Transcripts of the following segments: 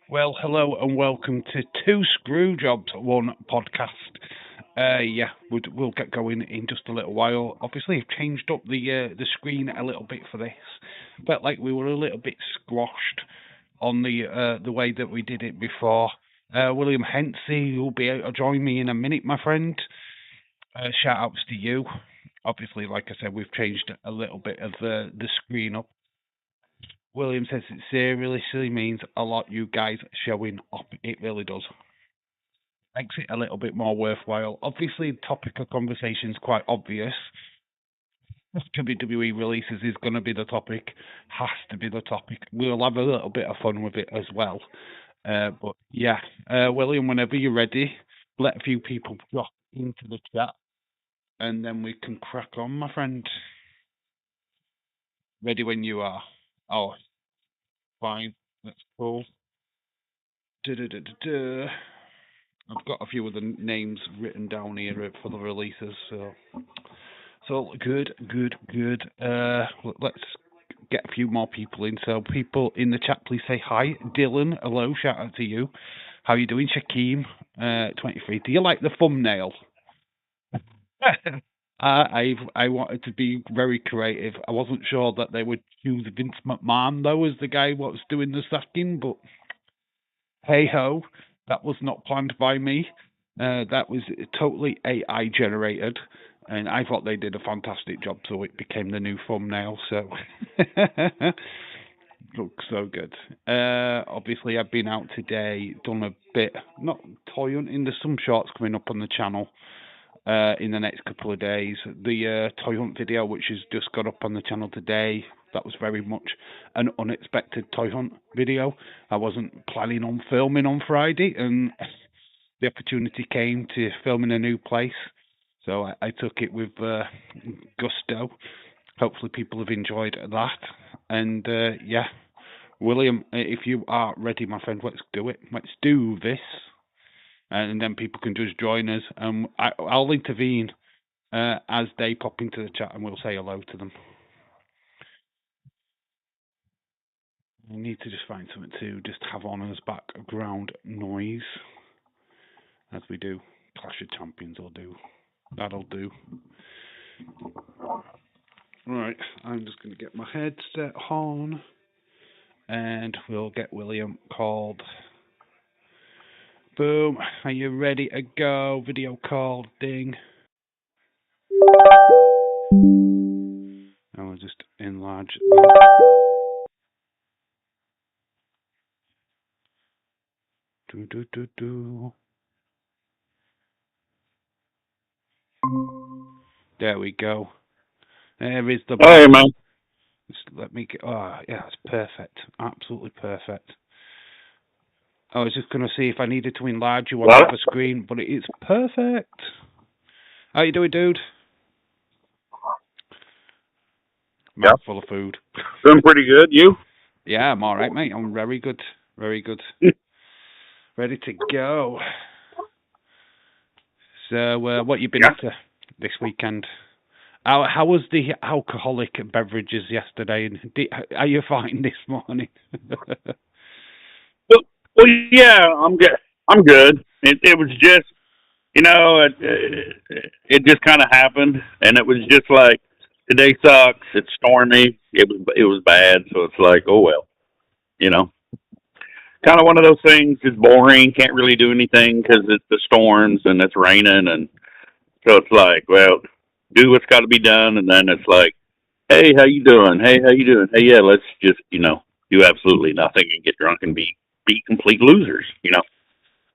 Well, hello and welcome to Two Screwjobs, one podcast. We'll get going in just a little while. Obviously, I've changed up the screen a little bit for this. Felt like we were a little bit squashed on the way that we did it before. William Hensey, you'll be able to join me in a minute, my friend. Shout outs to you. Obviously, like I said, we've changed a little bit of the screen up. William says it seriously means a lot, you guys showing up. It really does. Makes it a little bit more worthwhile. Obviously, the topic of conversation is quite obvious. WWE releases is going to be the topic, has to be the topic. We'll have a little bit of fun with it as well. William, whenever you're ready, let a few people drop into the chat and then we can crack on, my friend. Ready when you are. Oh, fine. That's cool. Du-du-du-du-du. I've got a few of the names written down here for the releases, so good, good, good. Let's get a few more people in. So people in the chat, please say hi. Dylan, hello, shout out to you. How you doing, Shakeem? 23. Do you like the thumbnail? I wanted to be very creative. I wasn't sure that they would choose Vince McMahon though as the guy what was doing the sacking, but hey ho, that was not planned by me. That was totally AI generated, and I thought they did a fantastic job, so it became the new thumbnail. So looks so good. Obviously, I've been out today, done a bit, not toy hunting. There's some shorts coming up on the channel in the next couple of days. The toy hunt video, which has just got up on the channel today, that was very much an unexpected toy hunt video. I wasn't planning on filming on Friday, and the opportunity came to film in a new place. So I took it with gusto. Hopefully people have enjoyed that. And William, if you are ready, my friend, let's do it. Let's do this. And then people can just join us. I'll intervene as they pop into the chat and we'll say hello to them. We need to just find something to just have on as background noise, as we do. Clash of Champions will do. That'll do. Right, I'm just going to get my headset on, and we'll get William called. Boom. Are you ready to go? Video call. Ding. I will just enlarge that. Do. There we go. There is the. Hey, man. Just let me get. Oh, yeah, it's perfect. Absolutely perfect. I was just going to see if I needed to enlarge you on the screen, but it is perfect. How you doing, dude? Mouthful of food. Doing pretty good. You? Yeah, I'm all right, mate. I'm very good. Very good. Ready to go. So, what you been up to this weekend? How was the alcoholic beverages yesterday? And are you fine this morning? well, yeah, I'm good. I'm good. It was just, it just kind of happened, and it was just like today sucks. It's stormy. It was bad. So it's like, oh well, you know, kind of one of those things. It's boring. Can't really do anything because it's the storms and it's raining, and so it's like, well, do what's got to be done, and then it's like, hey, how you doing? Hey, how you doing? Hey, yeah, let's just, do absolutely nothing and get drunk and be complete losers.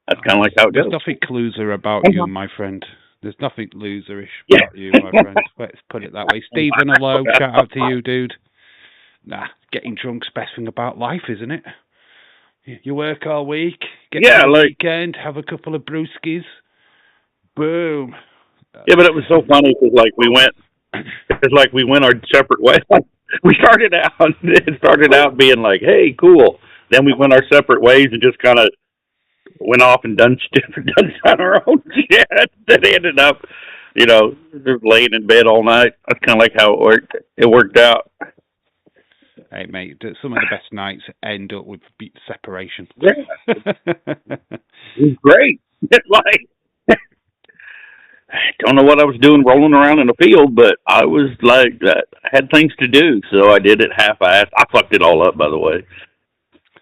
That's kind of like how it goes. There's nothing loser about you, my friend. There's nothing loserish about you, my friend. Let's put it that way. Stephen, hello. Shout out to you, dude. Nah, getting drunk's the best thing about life, isn't it? You work all week, get to the weekend, have a couple of brewskis. Boom. Yeah, but it was so funny because we went our separate ways. It started out being like, hey, cool. Then we went our separate ways and just kind of went off and done our own shit. That ended up, just laying in bed all night. That's kind of like how it worked. It worked out. Hey, mate, some of the best nights end up with separation. Yeah, it was great. It's like, I don't know what I was doing rolling around in the field, but I was like, I had things to do, so I did it half-assed. I fucked it all up, by the way.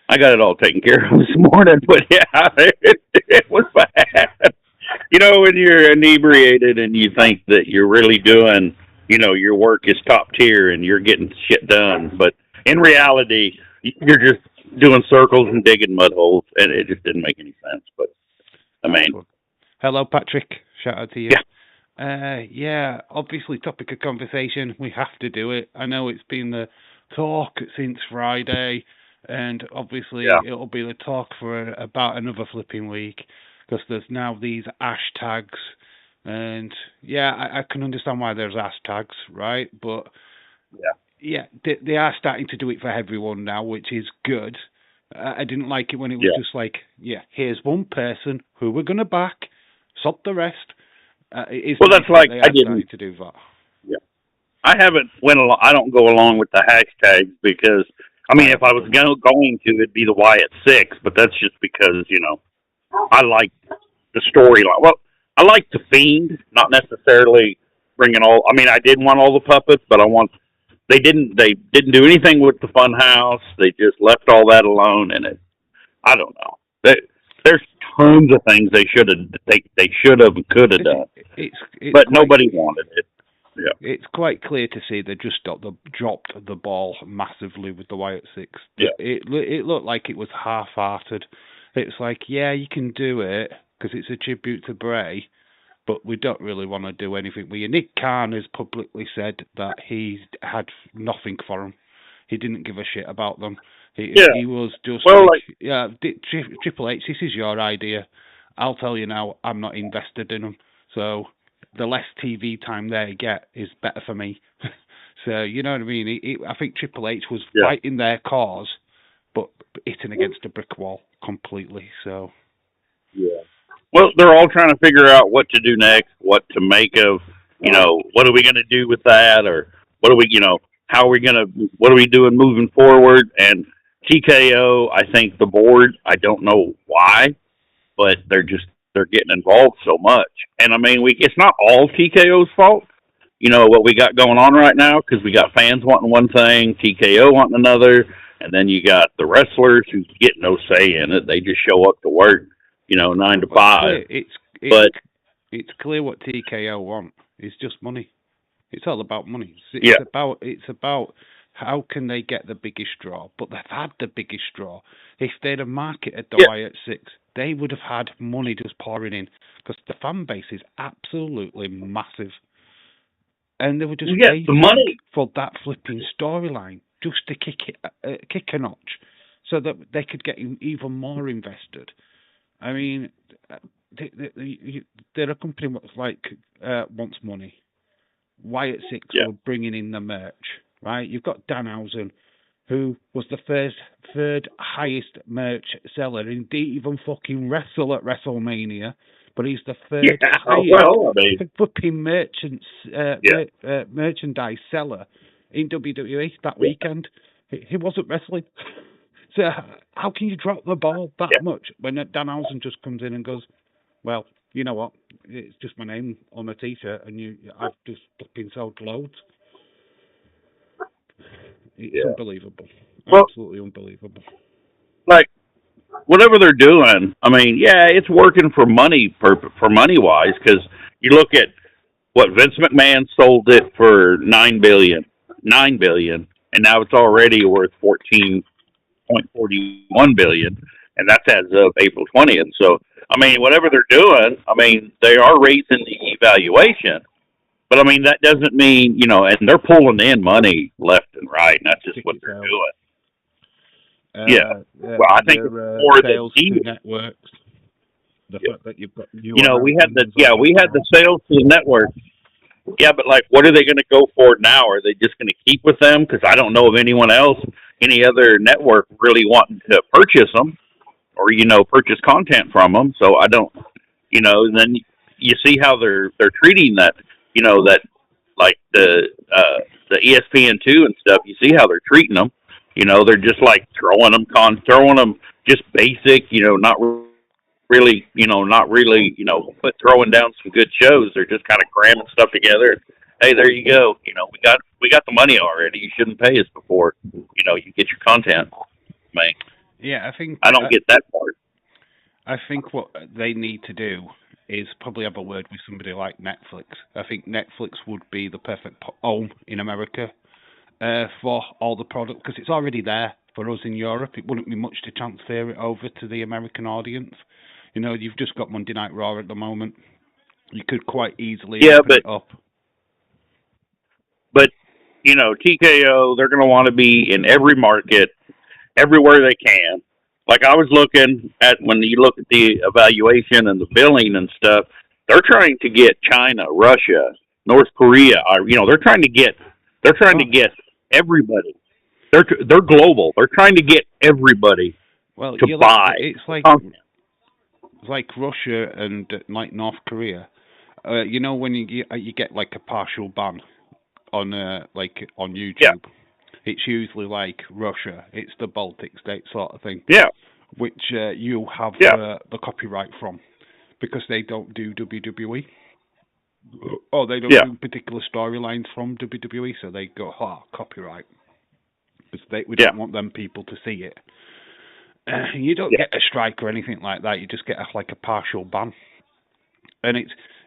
I got it all taken care of this morning, but yeah, it was bad. You know, when you're inebriated and you think that you're really doing, your work is top tier and you're getting shit done, but in reality, you're just doing circles and digging mud holes, and it just didn't make any sense. But I mean, hello, Patrick. Shout out to you. Yeah. Yeah, obviously, topic of conversation. We have to do it. I know it's been the talk since Friday, and obviously Yeah. it'll be the talk for about another flipping week because there's now these hashtags, and yeah, I can understand why there's hashtags, right? But yeah, they are starting to do it for everyone now, which is good. I didn't like it when it was just like, yeah, here's one person who we're gonna back, sod the rest. Well, that's like I didn't to do that. Yeah, I haven't went along. I don't go along with the hashtags because I mean, if I was going to, it'd be the Wyatt Six, but that's just because I like the storyline. Well, I like the Fiend, not necessarily bringing all. I mean, I did want all the puppets, but they didn't do anything with the Fun House. They just left all that alone, and I don't know. There's tons of things they should have and could have done, but nobody wanted it. Yeah, it's quite clear to see they just dropped the ball massively with the Wyatt Six. Yeah. It looked like it was half-hearted. It's like, yeah, you can do it because it's a tribute to Bray, but we don't really want to do anything with you. Nick Khan has publicly said that he had nothing for them. He didn't give a shit about them. He was just yeah, Triple H, this is your idea. I'll tell you now, I'm not invested in them. So the less TV time they get is better for me. So, you know what I mean? I think Triple H was fighting their cause, but hitting against a brick wall completely. So yeah. Well, they're all trying to figure out what to do next, what to make of, what are we going to do with that, or what are we, what are we doing moving forward? And TKO, I think the board, I don't know why, but they're getting involved so much. And I mean, it's not all TKO's fault, what we got going on right now, because we got fans wanting one thing, TKO wanting another, and then you got the wrestlers who get no say in it. They just show up to work, 9 to 5. It's clear what TKO want. It's just money. It's all about money. It's about how can they get the biggest draw. But they've had the biggest draw. If they'd have marketed the Wyatt Six, they would have had money just pouring in because the fan base is absolutely massive. And they were just waiting the money for that flipping storyline just to kick a notch so that they could get even more invested. I mean, they're a company that's like wants money. Wyatt Six were bringing in the merch, right? You've got Danhausen, who was the third highest merch seller and didn't even fucking wrestle at WrestleMania, but he's the third highest flipping merchandise seller in WWE that weekend. He wasn't wrestling. So how can you drop the ball that much when Danhausen just comes in and goes, well, you know what? It's just my name on a T-shirt, and I've just flipping sold loads. It's unbelievable. Absolutely unbelievable. Like, whatever they're doing, I mean, it's working for money wise, because you look at what Vince McMahon sold it for $9 billion, and now it's already worth $14.41 billion, and that's as of April 20th. So, I mean, whatever they're doing, I mean, they are raising the evaluation, but I mean, that doesn't mean, and they're pulling in money left and right, and that's just what they're doing. Well, I think for the networks, the fact that you've got we had the sales to the network. Yeah, but like, what are they going to go for now? Are they just going to keep with them? Because I don't know of anyone else, any other network really wanting to purchase them or purchase content from them. So I don't, and then you see how they're treating that, that like the ESPN2 and stuff. You see how they're treating them. You know, they're just like throwing them just basic. You know, not really, but throwing down some good shows. They're just kind of cramming stuff together. Hey, there you go. You know, we got the money already. You shouldn't pay us before, you get your content. Man, Yeah, I think I don't get that part. I think what they need to do is probably have a word with somebody like Netflix. I think Netflix would be the perfect home in America for all the product because it's already there for us in Europe. It wouldn't be much to transfer it over to the American audience. You know, you've just got Monday Night Raw at the moment. You could quite easily Yeah, open it up. but TKO, they're going to want to be in every market, everywhere they can. Like I was looking at when you look at the evaluation and the billing and stuff, they're trying to get China, Russia, North Korea. They're trying to Oh, get everybody. They're global. They're trying to get everybody well, to you look. buy It's the content. like Russia and like North Korea. You know when you get like a partial ban on like on Yeah, YouTube, it's usually like Russia. It's the Baltic state sort of thing, yeah, which you have yeah, the copyright from because they don't do WWE or they don't yeah, do particular storylines from WWE, so they go, copyright, because we yeah, don't want them people to see it. You don't yeah, get a strike or anything like that. You just get like a partial ban, and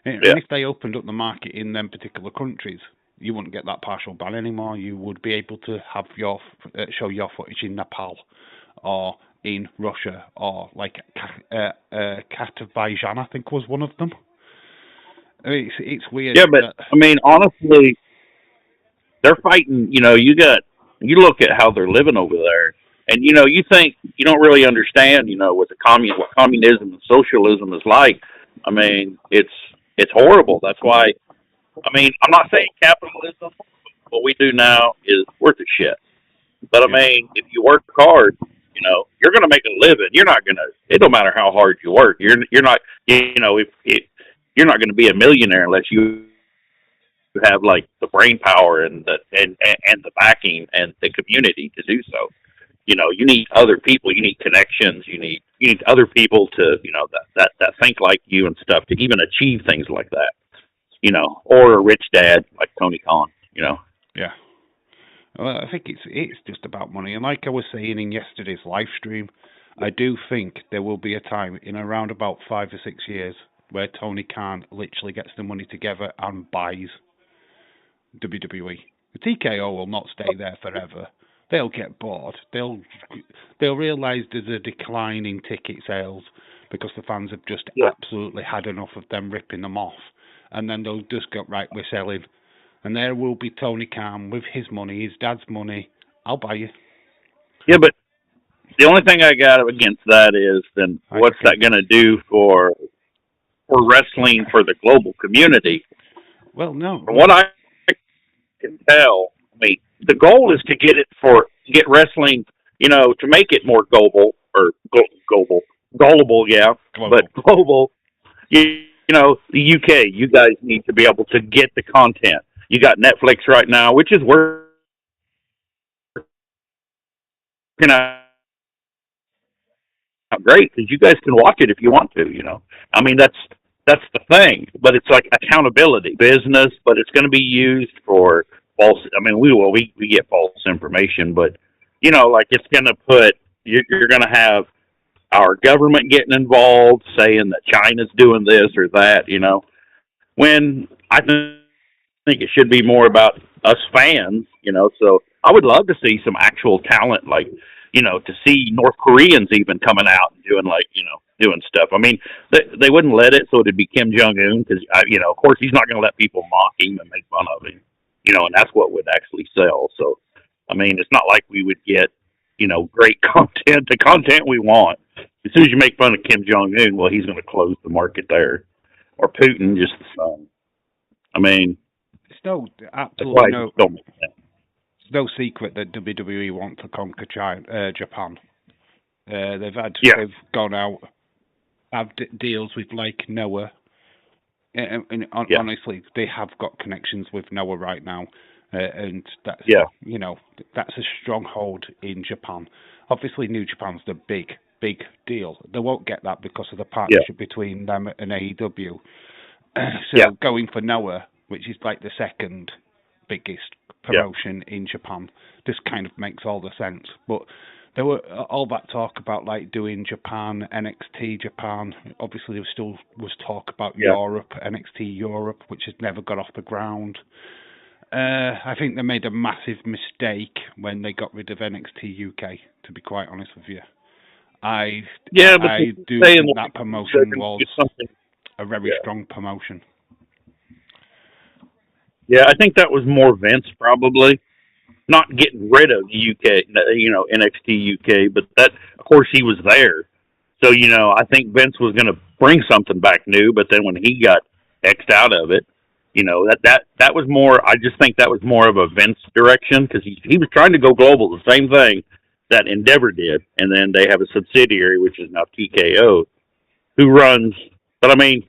yeah, if they opened up the market in them particular countries, you wouldn't get that partial ban anymore. You would be able to have your show your footage in Nepal or in Russia or like Kazakhstan, I think was one of them. I mean, it's weird yeah. But that I mean, honestly, they're fighting. You look at how they're living over there, and you think you don't really understand. What what communism and socialism is like. I mean, it's horrible. That's why. I mean, I'm not saying capitalism. What we do now is worth a shit. But I yeah, mean, if you work hard, you're going to make a living. You're not going to. It don't matter how hard you work. You're not. If you're not going to be a millionaire unless you have like the brain power and the backing and the community to do so. You need other people. You need connections. You need other people to that think like you and stuff to even achieve things like that. Or a rich dad like Tony Khan. yeah. Well, I think it's just about money, and like I was saying in yesterday's live stream, I do think there will be a time in around about 5 or 6 years where Tony Khan literally gets the money together and buys WWE. The TKO will not stay there forever. They'll get bored. They'll realise there's a decline in ticket sales because the fans have just Yeah. absolutely had enough of them ripping them off, and then they'll just go, right, we're selling, and there will be Tony Khan with his money, his dad's money. I'll buy you. Yeah, but the only thing I got against that is then I what's can. that going to do for wrestling for the global community? Well, no. From what I can tell, I mean, the goal is to get wrestling, to make it more global or global, gullible, yeah, but Global. global. The UK, you guys need to be able to get the content. You got Netflix right now, which is working out great because you guys can watch it if you want to. I mean, that's the thing. But it's like accountability, business, but it's going to be used for false. I mean, we get false information, but like it's going to put you're going to have our government getting involved, saying that China's doing this or that. When I think it should be more about us fans. So I would love to see some actual talent, like to see North Koreans even coming out and doing like doing stuff. I mean, they wouldn't let it, so it'd be Kim Jong Un because of course, he's not going to let people mock him and make fun of him. And that's what would actually sell. So, I mean, it's not like we would get great content, the content we want. As soon as you make fun of Kim Jong Un, well, he's going to close the market there, or Putin, just the same. I mean, It's no that's why absolutely I no. just don't make sense. It's no secret that WWE want to conquer Japan. Yeah, They've gone out, have deals with like Noah, and yeah, honestly, they have got connections with Noah right now. and that's Yeah. that's a stronghold in Japan. Obviously, New Japan's the big deal. They won't get that because of the Yeah. partnership between them and AEW. Yeah. So going for Noah, which is like the second biggest Yeah. promotion in Japan, this kind of makes all the sense. But there were all that talk about like doing Japan, NXT Japan. Obviously, there still was talk about Yeah. Europe, NXT Europe, which has never got off the ground. I think they made a massive mistake when they got rid of NXT UK. To be quite honest with you, I But do stay in think that promotion was something. a very strong promotion. Yeah, I think that was more Vince probably not getting rid of the UK, NXT UK, but that of course he was there. So I think Vince was going to bring something back new, but then when he got xed out of it, that was more. I just think that was more of a Vince direction because he was trying to go global, the same thing that Endeavor did, and then they have a subsidiary which is now TKO, who runs. But I mean,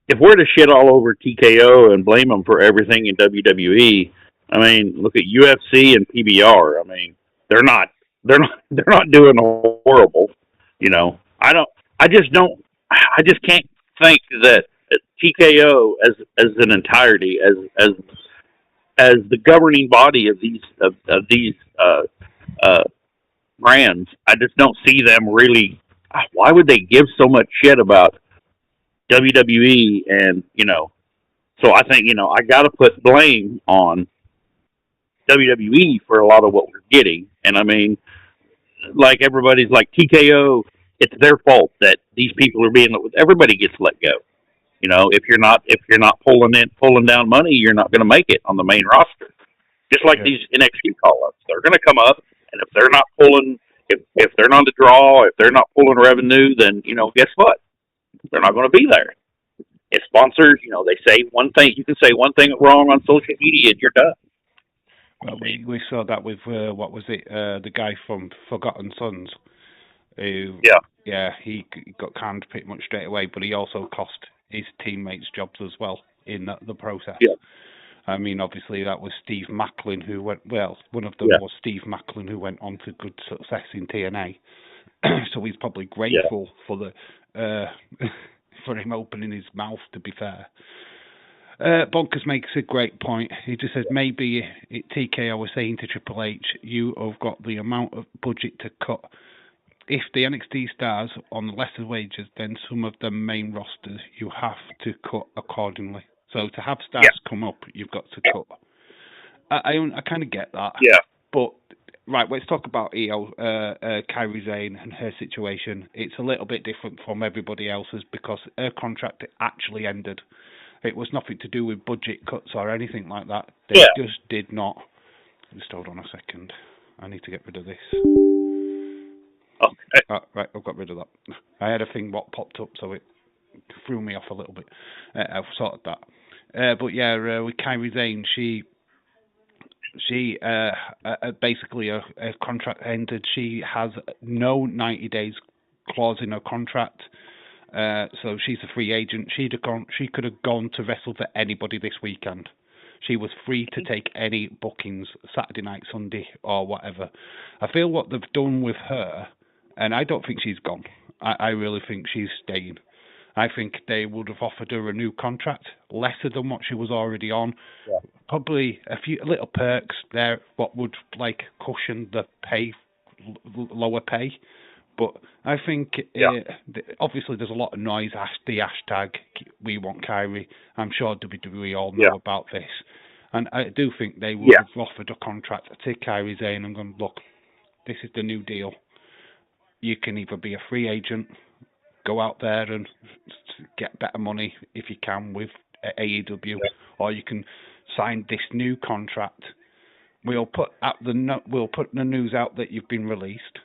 if we're to shit all over TKO and blame them for everything in WWE, I mean, look at UFC and PBR. I mean, they're not they're not doing horrible. I don't. I just don't. I just can't think that TKO as an entirety as the governing body of these brands. I just don't see them really. Why would they give so much shit about WWE? And so I think I got to put blame on WWE for a lot of what we're getting. And I mean, like everybody's like TKO, it's their fault that these people are being. Everybody gets let go. If you're not pulling down money, you're not going to make it on the main roster. Just like these NXT call-ups, they're going to come up, and if they're not pulling, if they're not the draw, if they're not pulling revenue, then guess what? They're not going to be there. If sponsors, they say one thing, you can say one thing wrong on social media, and you're done. Well, we saw that with what was it? The guy from Forgotten Sons. Who, he got canned pretty much straight away, but he also cost his teammates jobs as well in the process. Yeah. I mean, obviously that was Steve Macklin who went. Well, one of them was Steve Macklin who went on to good success in TNA. So he's probably grateful for the for him opening his mouth. To be fair. Bonkers makes a great point. He just says maybe TKO was saying to Triple H, you have got the amount of budget to cut. If the NXT stars on lesser wages than some of the main rosters, you have to cut accordingly. So to have stars come up, you've got to cut. I kind of get that. Yeah. But right, let's talk about Kairi Sane and her situation. It's a little bit different from everybody else's because her contract actually ended. It was nothing to do with budget cuts or anything like that. They just did not. Just hold on a second. I need to get rid of this. Okay. Right, I've got rid of that. I had a thing what popped up, so it threw me off a little bit. I've sorted that. But yeah, with Kairi Sane, she basically her contract ended. She has no 90 days clause in her contract. So she's a free agent. She could have gone to wrestle for anybody this weekend. She was free to take any bookings, Saturday night, Sunday, or whatever. I feel what they've done with her, and I don't think she's gone. I really think she's staying. I think they would have offered her a new contract, lesser than what she was already on. Yeah. Probably a few little perks there, what would like cushion the lower pay. But I think obviously there's a lot of noise. The hashtag We Want Kyrie. I'm sure WWE all know about this, and I do think they would have offered a contract to Kairi Sane and gone, look, this is the new deal. You can either be a free agent, go out there and get better money if you can with AEW, or you can sign this new contract. We'll put the news out that you've been released,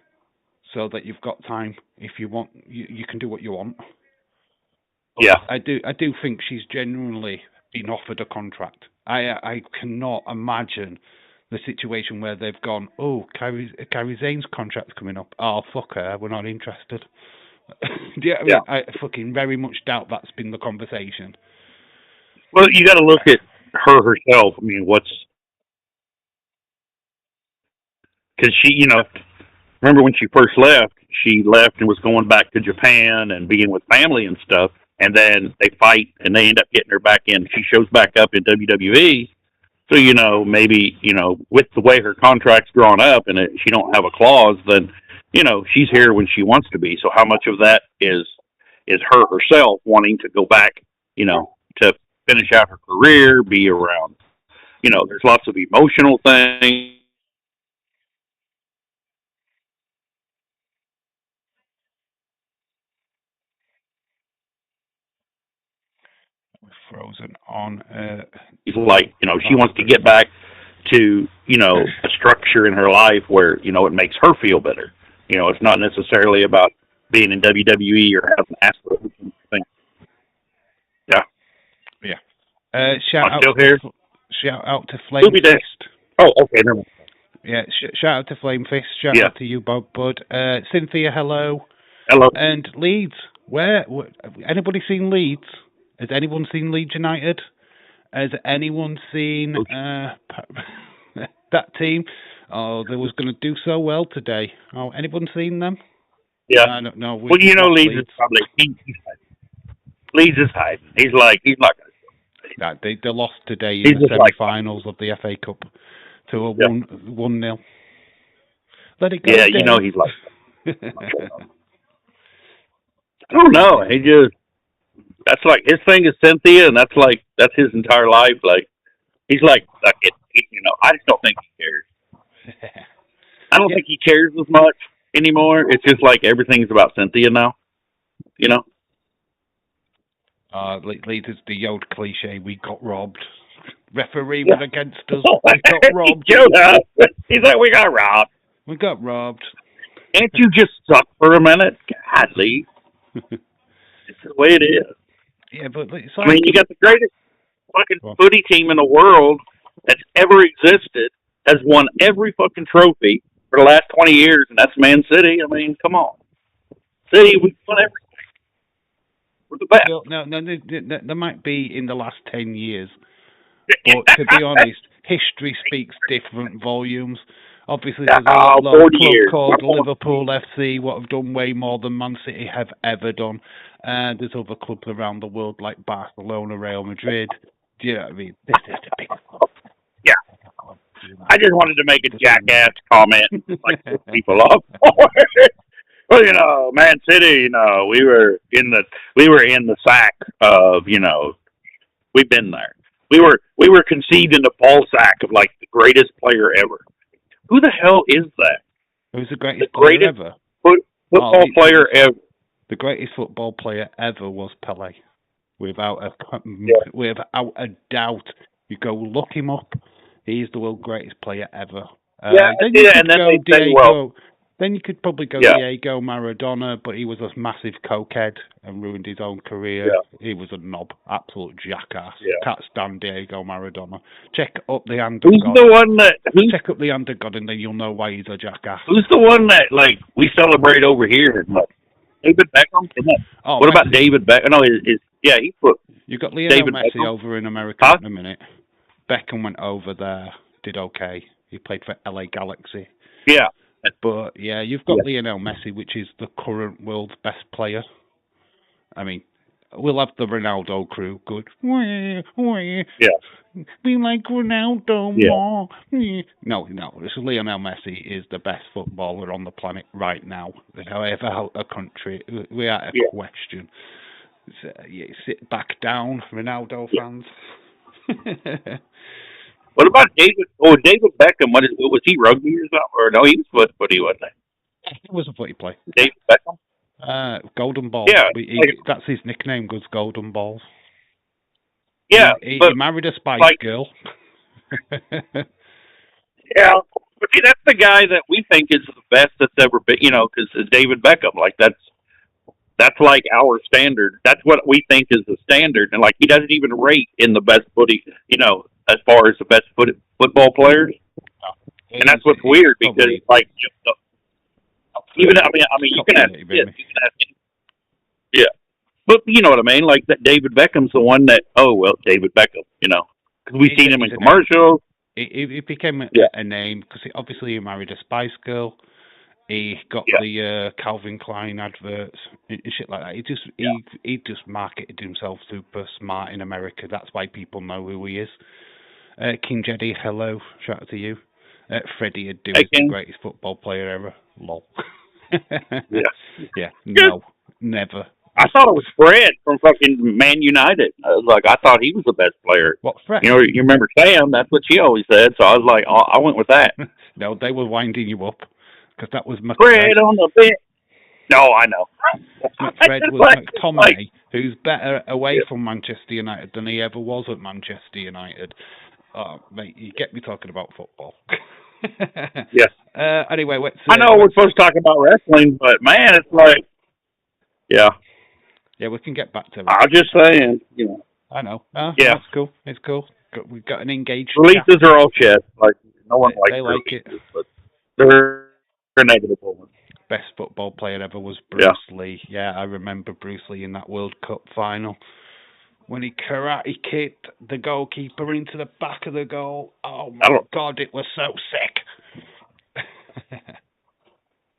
so that you've got time. If you want, you can do what you want. But I do think she's genuinely been offered a contract. I cannot imagine the situation where they've gone, oh, Kairi Sane's contract's coming up. Oh, fuck her, we're not interested. I fucking very much doubt that's been the conversation. Well, you got to look at her herself. I mean, what's because remember when she first left, she left and was going back to Japan and being with family and stuff. And then they fight and they end up getting her back in. She shows back up in WWE. So, maybe, with the way her contract's drawn up and she don't have a clause, then, she's here when she wants to be. So how much of that is her herself wanting to go back, to finish out her career, be around, there's lots of emotional things. Frozen on. She's like, she wants to get back to, a structure in her life where, it makes her feel better. It's not necessarily about being in WWE or having aspirations. Yeah. Yeah. Shout out to Flame Fist. Oh, okay. Never mind. Yeah. Shout out to Flame Fist. Shout out to you, Bud. Cynthia, hello. Hello. And Leeds. Where? Anybody seen Leeds? Has anyone seen Leeds United? Has anyone seen that team? Oh, they was going to do so well today. Oh, anyone seen them? Yeah. I don't know. Well, Leeds is probably Leeds is hiding. He's not going to. They lost today in the semi-finals of the FA Cup to a 1-0. Let it go. Yeah, Dave. He's like. I don't know. He just. That's like his thing is Cynthia, and that's his entire life. Like he's like it. I just don't think he cares. I don't think he cares as much anymore. It's just like everything's about Cynthia now. Leeds is the old cliche. We got robbed. Referee was against us. We got robbed. He's like, we got robbed. We got robbed. Can't you just suck for a minute? God, Lee. It's the way it is. Yeah, but it's like, you got the greatest fucking footy team in the world that's ever existed, has won every fucking trophy for the last 20 years, and that's Man City. I mean, come on. City, we won everything. We're the best. Well, no, there might be in the last 10 years. But to be honest, history speaks different volumes. Obviously, there's a lot of club called Liverpool FC, what have done way more than Man City have ever done. There's other clubs around the world like Barcelona, Real Madrid. Do you know what I mean? This is the big club. Yeah. I just wanted to make a jackass comment, like people up. Well, Man City, we were in the sack of, we've been there. We were conceived in the ball sack of like the greatest player ever. Who the hell is that? Who's the greatest player ever? Football player ever. The greatest football player ever was Pelé, without a doubt. You go look him up. He's the world's greatest player ever. Then you could probably go Diego Maradona, but he was a massive cokehead and ruined his own career. Yeah. He was a knob, absolute jackass. Yeah. Can't stand Diego Maradona. Check up the hand of God. Check up the hand of God, and then you'll know why he's a jackass. Who's the one that we celebrate over here? David Beckham. What about David Beckham? No, he put. You got Lionel Messi over in America in a minute. Beckham went over there, did okay. He played for LA Galaxy. Yeah. But, you've got Lionel Messi, which is the current world's best player. I mean, we'll have the Ronaldo crew. Good. Yeah. We like Ronaldo more. No. Lionel Messi is the best footballer on the planet right now. However, a country, without a question. So, sit back down, Ronaldo fans. What about David? Oh, David Beckham. What was he, rugby or something? Or no, he was footy, wasn't he? He was a footy player. David Beckham. Golden Balls. Yeah, that's his nickname. Goes Golden Balls. Yeah, he married a Spice Girl. Yeah, but see, that's the guy that we think is the best that's ever been. Because David Beckham, that's like our standard. That's what we think is the standard, and he doesn't even rate in the best footy. As far as the best football players, and that's what's weird because even you can ask but you know what I mean. That David Beckham's the one that David Beckham, because we've seen him in commercials. He became a name because obviously he married a Spice Girl. He got the Calvin Klein adverts and shit like that. He just marketed himself super smart in America. That's why people know who he is. King Jeddy, hello, shout out to you. Freddie Adu is the greatest football player ever. Lol. Yeah, no, never. I thought it was Fred from fucking Man United. I was like, I thought he was the best player. What, Fred? You know, you remember Sam? That's what she always said. So I was like, oh, I went with that. No, they were winding you up because that was Fred on the bench. No, I know. McFred was McTominay, who's better away from Manchester United than he ever was at Manchester United. Oh, mate, you get me talking about football. Yes. Anyway, I know we're supposed to talk about wrestling, but man, it's like, yeah. Yeah, we can get back to it. I'm just saying, you know. I know. Yeah. It's cool. It's cool. We've got an engaged. Releases are all shit. Like, no one likes they like it. But they're negative ones. Best football player ever was Bruce Lee. Yeah, I remember Bruce Lee in that World Cup final when he karate kicked the goalkeeper into the back of the goal. Oh my God, it was so sick.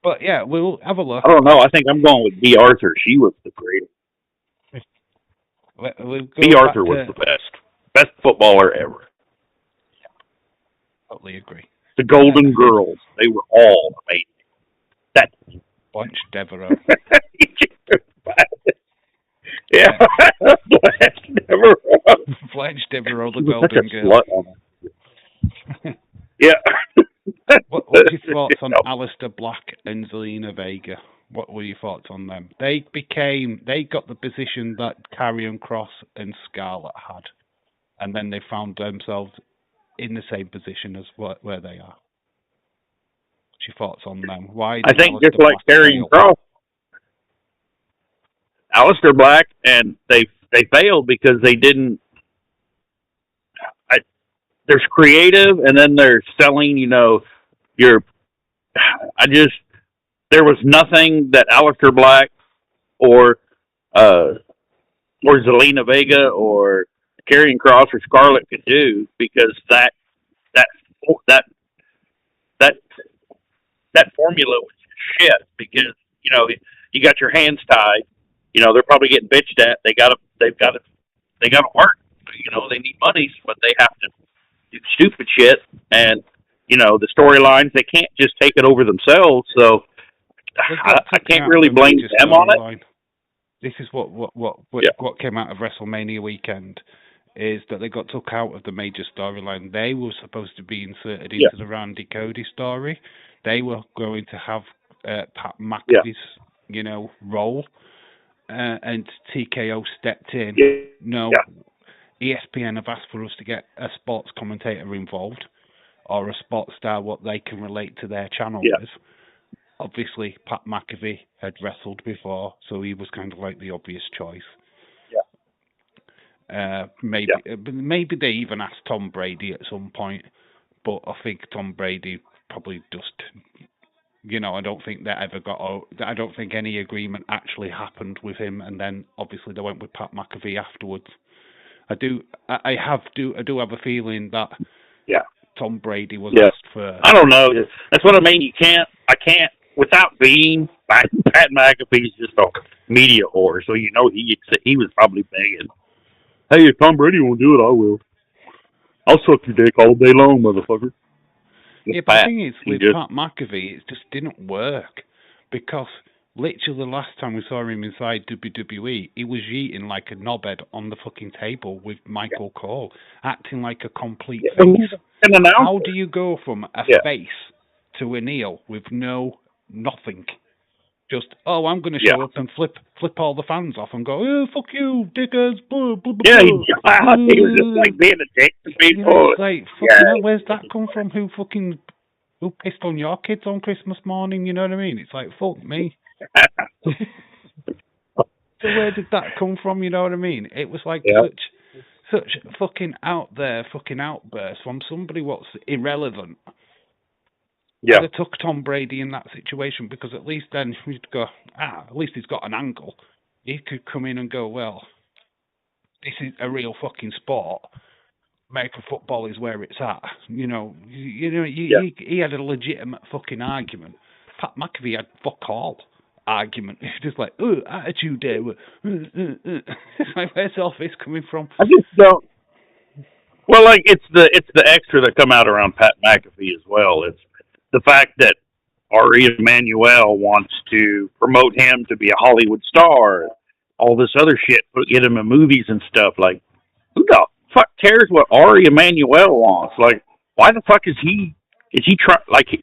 But yeah, we'll have a look. I don't know. I think I'm going with Bea Arthur. She was the greatest. Bea Arthur was the best footballer ever. Totally agree. The Golden Girls, they were all amazing. That Blanche Devereaux. Yeah, Blanche Devereaux. Blanche Devereaux, the Golden Girl. Yeah. What's your thoughts on Aleister Black and Zelina Vega? What were your thoughts on them? They got the position that Karrion Kross and Scarlett had, and then they found themselves in the same position as where they are. What's your thoughts on them? Why? I think just like Karrion Kross, Aleister Black, and they failed because they didn't. There's creative, and then there's selling. You know, there was nothing that Aleister Black or Zelina Vega or Karrion Kross or Scarlett could do because that formula was shit. Because you know you got your hands tied. You know they're probably getting bitched at. They've got to work. You know they need money, but they have to do stupid shit. And you know the storylines they can't just take it over themselves. So I can't really blame them on it. This is what came out of WrestleMania weekend is that they got took out of the major storyline. They were supposed to be inserted into the Randy Cody story. They were going to have Pat McAfee's role, and TKO stepped in. ESPN have asked for us to get a sports commentator involved or a sports star what they can relate to their channel with. Obviously, Pat McAfee had wrestled before, so he was kind of like the obvious choice. Maybe they even asked Tom Brady at some point, but I think Tom Brady probably just, I don't think they ever I don't think any agreement actually happened with him, and then obviously they went with Pat McAfee afterwards. I do have a feeling that Tom Brady was asked first. I don't know. That's what I mean. I can't, without being, Pat McAfee's just a media whore, so he was probably begging. Hey, if Tom Brady won't do it, I will. I'll suck your dick all day long, motherfucker. Yeah, but the thing is, with Pat McAfee, it just didn't work. Because literally the last time we saw him inside WWE, he was eating like a knobhead on the fucking table with Michael Cole, acting like a complete face. How do you go from a face to a heel with nothing? Just, I'm going to show up and flip all the fans off and go, oh, fuck you, dickers, blah, blah, blah. Yeah, he was just like being a dick to people. It's like, fucking hell, where's that come from? Who pissed on your kids on Christmas morning, you know what I mean? It's like, fuck me. So where did that come from, you know what I mean? It was like such fucking out there fucking outburst from somebody what's irrelevant. I'd have took Tom Brady in that situation because at least then you'd go, at least he's got an angle. He could come in and go, well, this is a real fucking sport. American football is where it's at. Yeah. He had a legitimate fucking argument. Pat McAfee had fuck all argument. It's just like, attitude there. It's like, where's all this coming from? I just don't. Well, like it's the extra that come out around Pat McAfee as well. It's the fact that Ari Emanuel wants to promote him to be a Hollywood star, all this other shit, get him in movies and stuff. Like, who the fuck cares what Ari Emanuel wants? Like, why the fuck is he? Is he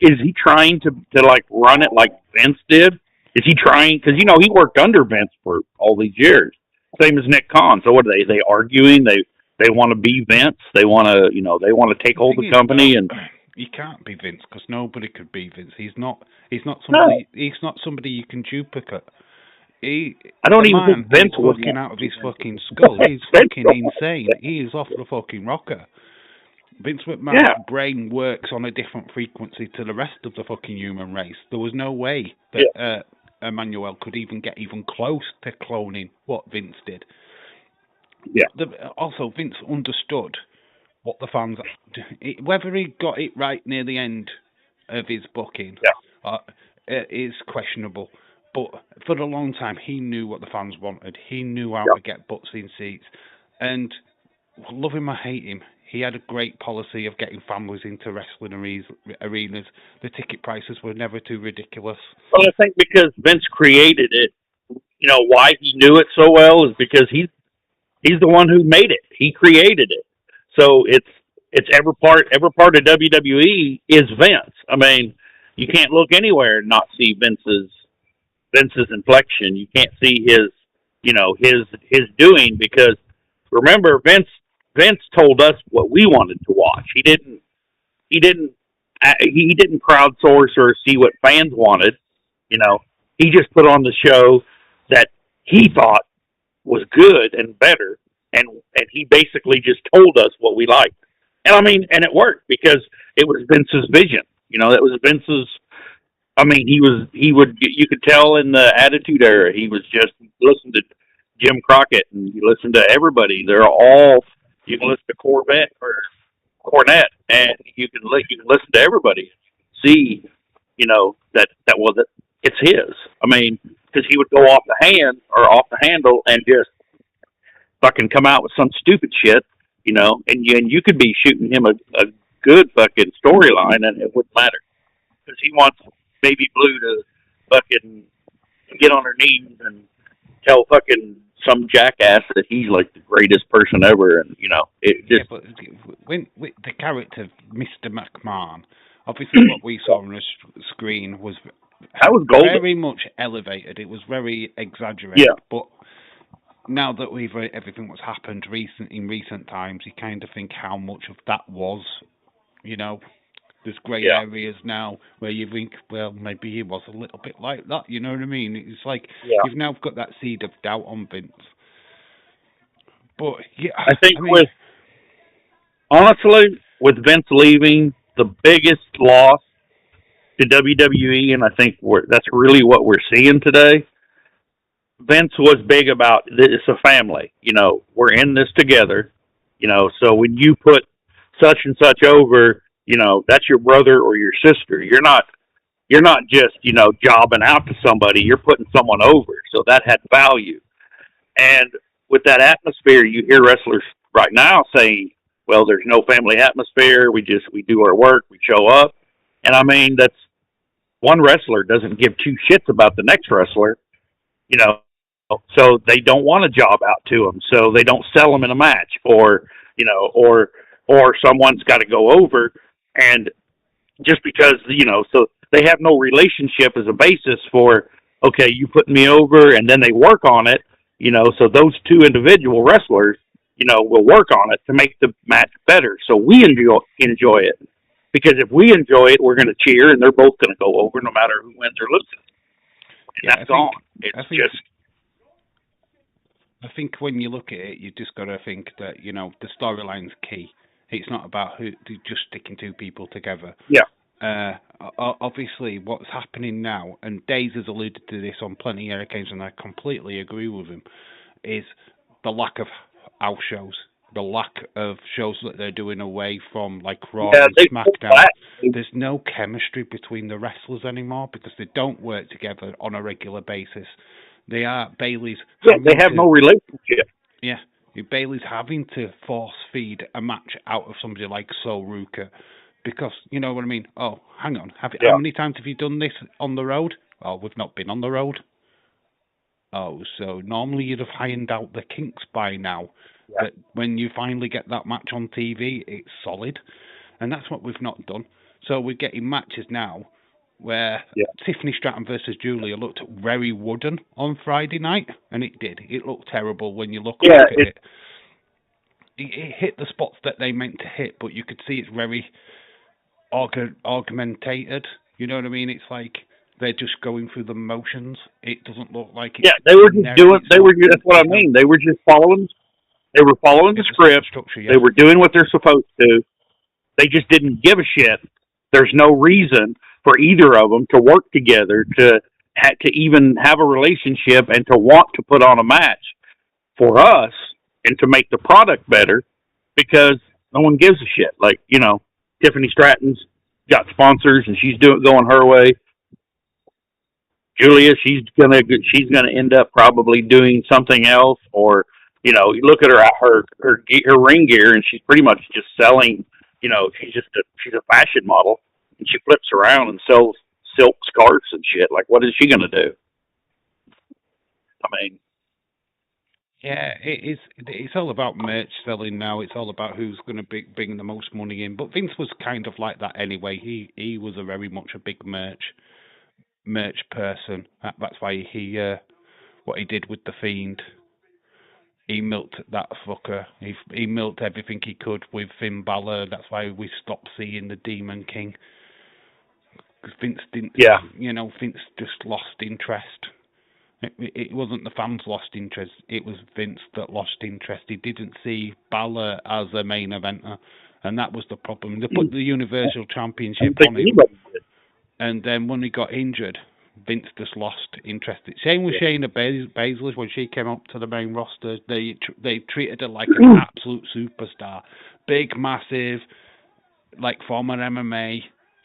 Is he trying to like run it like Vince did? Is he trying? Because he worked under Vince for all these years. Same as Nick Khan. So what are they? They arguing? They want to be Vince. They want to they want to take hold of the company and. You can't be Vince because nobody could be Vince. He's not somebody. No. He's not somebody you can duplicate. I don't even think Vince was fucking out of his fucking skull. He's fucking insane. He is off the fucking rocker. Vince McMahon's brain works on a different frequency to the rest of the fucking human race. There was no way that Emmanuel could even get even close to cloning what Vince did. Yeah. Also, Vince understood what the fans, whether he got it right near the end of his booking, is questionable. But for a long time, he knew what the fans wanted. He knew how to get butts in seats. And love him or hate him, he had a great policy of getting families into wrestling arenas. The ticket prices were never too ridiculous. Well, I think because Vince created it, why he knew it so well is because he's the one who made it. He created it. So it's every part of WWE is Vince. I mean, you can't look anywhere and not see Vince's inflection. You can't see his doing because remember Vince told us what we wanted to watch. He didn't crowdsource or see what fans wanted. He just put on the show that he thought was good and better. And he basically just told us what we liked. And I mean, and it worked because it was Vince's vision. That was Vince's. I mean, you could tell in the Attitude Era, he was just listen to Jim Crockett and you listen to everybody. You can listen to Cornette, and you can listen to everybody. See, it's his. I mean, because he would go off the handle and just fucking come out with some stupid shit, and you could be shooting him a good fucking storyline and it wouldn't matter because he wants Baby Blue to fucking get on her knees and tell fucking some jackass that he's like the greatest person ever, and it just. Yeah, but when the character Mr. McMahon, obviously what we saw on the screen was very much elevated. It was very exaggerated, but. Now that everything what's happened in recent times, you kind of think how much of that was, there's grey areas now where you think, well, maybe he was a little bit like that. You know what I mean? It's like you've now got that seed of doubt on Vince. But I think honestly, with Vince leaving, the biggest loss to WWE, and I think that's really what we're seeing today. Vince was big about it's a family. We're in this together. So when you put such and such over, that's your brother or your sister. You're not just jobbing out to somebody. You're putting someone over. So that had value. And with that atmosphere, you hear wrestlers right now saying, "Well, there's no family atmosphere. We do our work. We show up." And I mean, that's one wrestler doesn't give two shits about the next wrestler. So they don't want to job out to them, so they don't sell them in a match, or someone's got to go over, and just because so they have no relationship as a basis for okay, you put me over, and then they work on it, so those two individual wrestlers, will work on it to make the match better, so we enjoy it, because if we enjoy it, we're going to cheer, and they're both going to go over no matter who wins or loses, and that's all. I think when you look at it, you just got to think that, the storyline's key. It's not about just sticking two people together. Yeah. Obviously, what's happening now, and Days has alluded to this on plenty of occasions, and I completely agree with him, is the lack of house shows. the lack of shows that they're doing away from like Raw Yeah, and they pulled SmackDown. back. There's no chemistry between the wrestlers anymore because they don't work together on a regular basis. They are Bailey's Yeah, they having have to no relationship. yeah, Bailey's having to force feed a match out of somebody like Sol Ruka because you know what I mean. Oh, hang on, how Yeah, many times have you done this on the road? Oh, we've not been on the road. Oh, so normally you'd have ironed out the kinks by now. yeah, That when you finally get that match on TV, it's solid, and that's what we've not done. So we're getting matches now where yeah, Tiffany Stratton versus Julia looked very wooden on Friday night, and it did. It looked terrible when you look yeah. back at it. It hit the spots that they meant to hit, but you could see it's very augmented. You know what I mean? It's like they're just going through the motions. It doesn't look like it's Yeah, they were just generic. doing. It's They not, were. That's what I you know, mean. They were just following. They were following the it's the same script. structure, They yeah. were doing what they're supposed to. They just didn't give a shit. There's no reason for either of them to work together to even have a relationship and to want to put on a match for us and to make the product better because no one gives a shit. Like Tiffany Stratton's got sponsors and she's going her way. Julia, she's gonna end up probably doing something else, or you look at her ring gear, and she's pretty much just selling. She's a fashion model, and she flips around and sells silk scarves and shit. Like, what is she gonna do? I mean, Yeah, it is. It's all about merch selling now. It's all about who's going to bring the most money in. But Vince was kind of like that anyway. He was a very much a big merch person. That's why he what he did with the Fiend. He milked that fucker. He milked everything he could with Finn Balor. That's why we stopped seeing the Demon King. Because Vince didn't. yeah, Vince just lost interest. It wasn't the fans lost interest. It was Vince that lost interest. He didn't see Balor as a main eventer, and that was the problem. They put the Universal I Championship don't think on him, anybody did. and then when he got injured, Vince just lost interest. Same with Shayna Baszler when she came up to the main roster. They treated her like an absolute superstar, big, massive, like former MMA.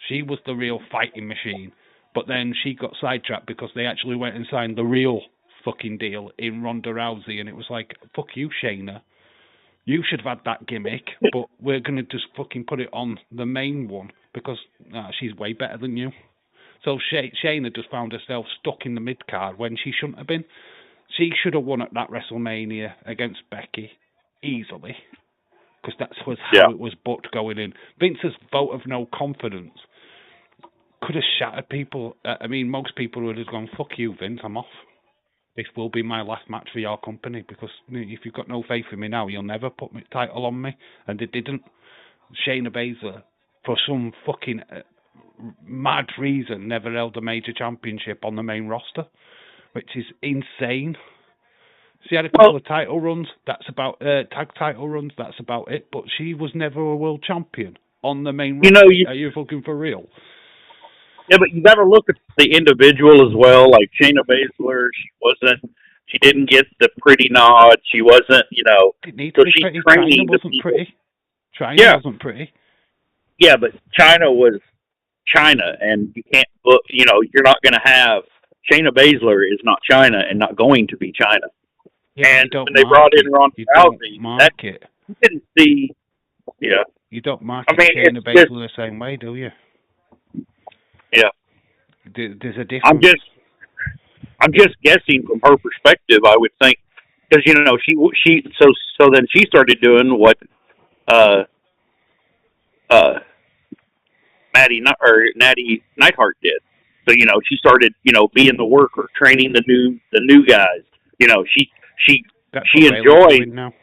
She was the real fighting machine. But then she got sidetracked because they actually went and signed the real fucking deal in Ronda Rousey, and it was like, fuck you, Shayna. You should have had that gimmick, but we're gonna just fucking put it on the main one because she's way better than you. So Shayna just found herself stuck in the mid card when she shouldn't have been. She should have won at that WrestleMania against Becky easily because that was Yeah, how it was booked going in. Vince's vote of no confidence could have shattered people. I mean, most people would have gone, fuck you, Vince, I'm off. This will be my last match for your company because if you've got no faith in me now, you'll never put my title on me. And they didn't. Shayna Baszler, for some fucking mad reason, never held a major championship on the main roster, which is insane. She had a couple of title runs. That's about tag title runs. That's about it. But she was never a world champion on the main roster. Are you fucking for real? Yeah, but you got to look at the individual as well. Like Shayna Baszler, she didn't get the pretty nod. She wasn't, Didn't need so to be she's pretty. training China the wasn't people. pretty. China Yeah, wasn't pretty. yeah, but China was China, and you can't book. You're not going to have Shayna Baszler is not China and not going to be China. Yeah, And you don't when they brought in Ronda Rousey, that it. you didn't see. Yeah, You don't mark I mean, Shayna it's Baszler just the same way, do you? yeah. There's a difference. I'm just guessing from her perspective. I would think because so then she started doing what uh Natty Neidhart did. So she started being the worker, training the new guys. She That's she what Bayley's enjoys. doing now.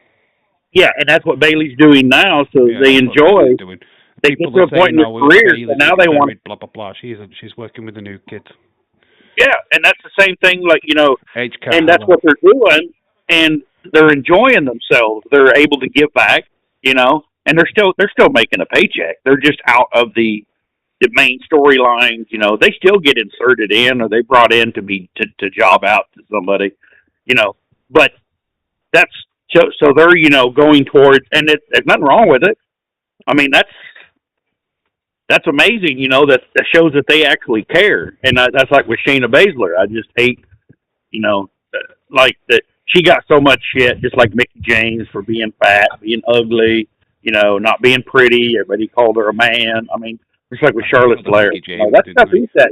Yeah, and that's what Bailey's doing now. So Yeah, they that's what enjoy. Bayley's doing. They get People to are a point saying in their now careers, Bayley's and now getting they want. married, blah blah blah. She's working with the new kids. Yeah, and that's the same thing. Like Age and that's what they're doing, and they're enjoying themselves. They're able to give back, and they're still making a paycheck. They're just out of the main storylines. They still get inserted in, or they brought in to job out to somebody, but that's So they're going towards, and there's nothing wrong with it. I mean, that's amazing. That shows that they actually care, and that's like with Shayna Baszler. I just hate, like that she got so much shit, just like Mickey James for being fat, being ugly, not being pretty. Everybody called her a man. I mean, just like with Charlotte Flair. That stuff is that.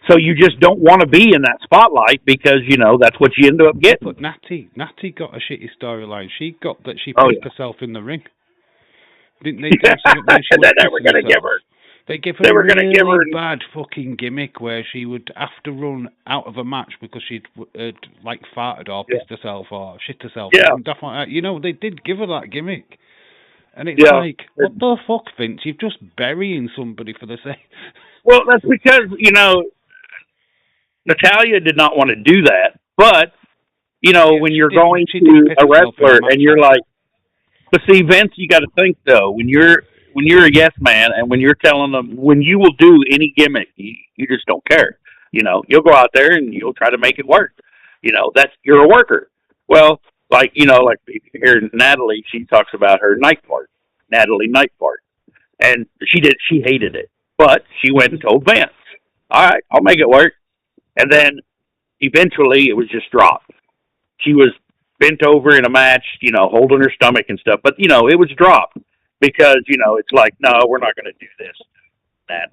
So you just don't want to be in that spotlight because that's what you end up getting. But Natty got a shitty storyline. She got that she pissed herself in the ring. Didn't they do something when she was they were going to give her. They give her a really bad fucking gimmick where she would have to run out of a match because she'd like farted or pissed herself or shit herself. Yeah. And stuff like that. They did give her that gimmick. And it's like, what the fuck, Vince? You're just burying somebody for the sake. Well, that's because, Natalya did not want to do that. But, when you're going to a wrestler and you're like, but see, Vince, you got to think, though, when you're a yes man and when you're telling them, when you will do any gimmick, you just don't care. You'll go out there and you'll try to make it work. You're a worker. Well, like here, Natalie, she talks about her night part, Natalie night part. And she hated it. But she went and told Vince, all right, I'll make it work. And then eventually it was just dropped. She was bent over in a match, holding her stomach and stuff. But, it was dropped because, it's like, no, we're not going to do this.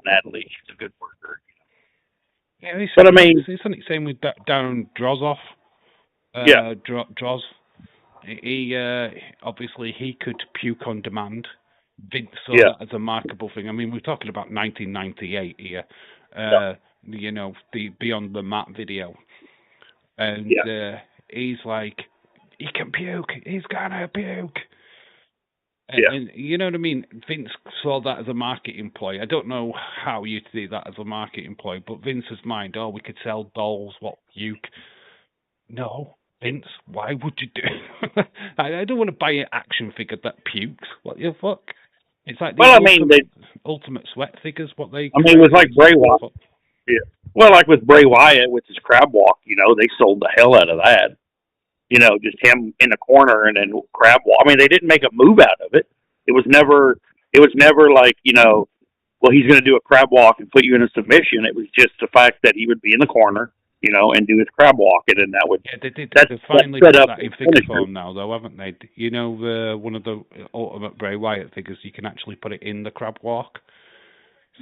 Natalie, she's a good worker. Yeah, but I mean, isn't it same with Darren Drozoff? Droz. He obviously he could puke on demand. Vince saw that as a marketable thing. I mean, we're talking about 1998 here. The Beyond the Mat video, and he's like, he can puke. He's gonna puke. And you know what I mean? Vince saw that as a marketing ploy. I don't know how you see that as a marketing ploy, but Vince's mind, we could sell dolls, what puke. No, Vince, why would you do? I don't want to buy an action figure that pukes. What the fuck? It's like ultimate sweat figures. What they? I mean, it was like Bray Wyatt. Yeah. Well, like with Bray Wyatt with his crab walk, they sold the hell out of that. Just him in the corner and then crab walk. I mean, they didn't make a move out of it. It was never like, well, he's going to do a crab walk and put you in a submission. It was just the fact that he would be in the corner, and do his crab walk, and then that would. Yeah, they did. They finally put that in figure form now, though, haven't they? One of the Ultimate Bray Wyatt figures, you can actually put it in the crab walk.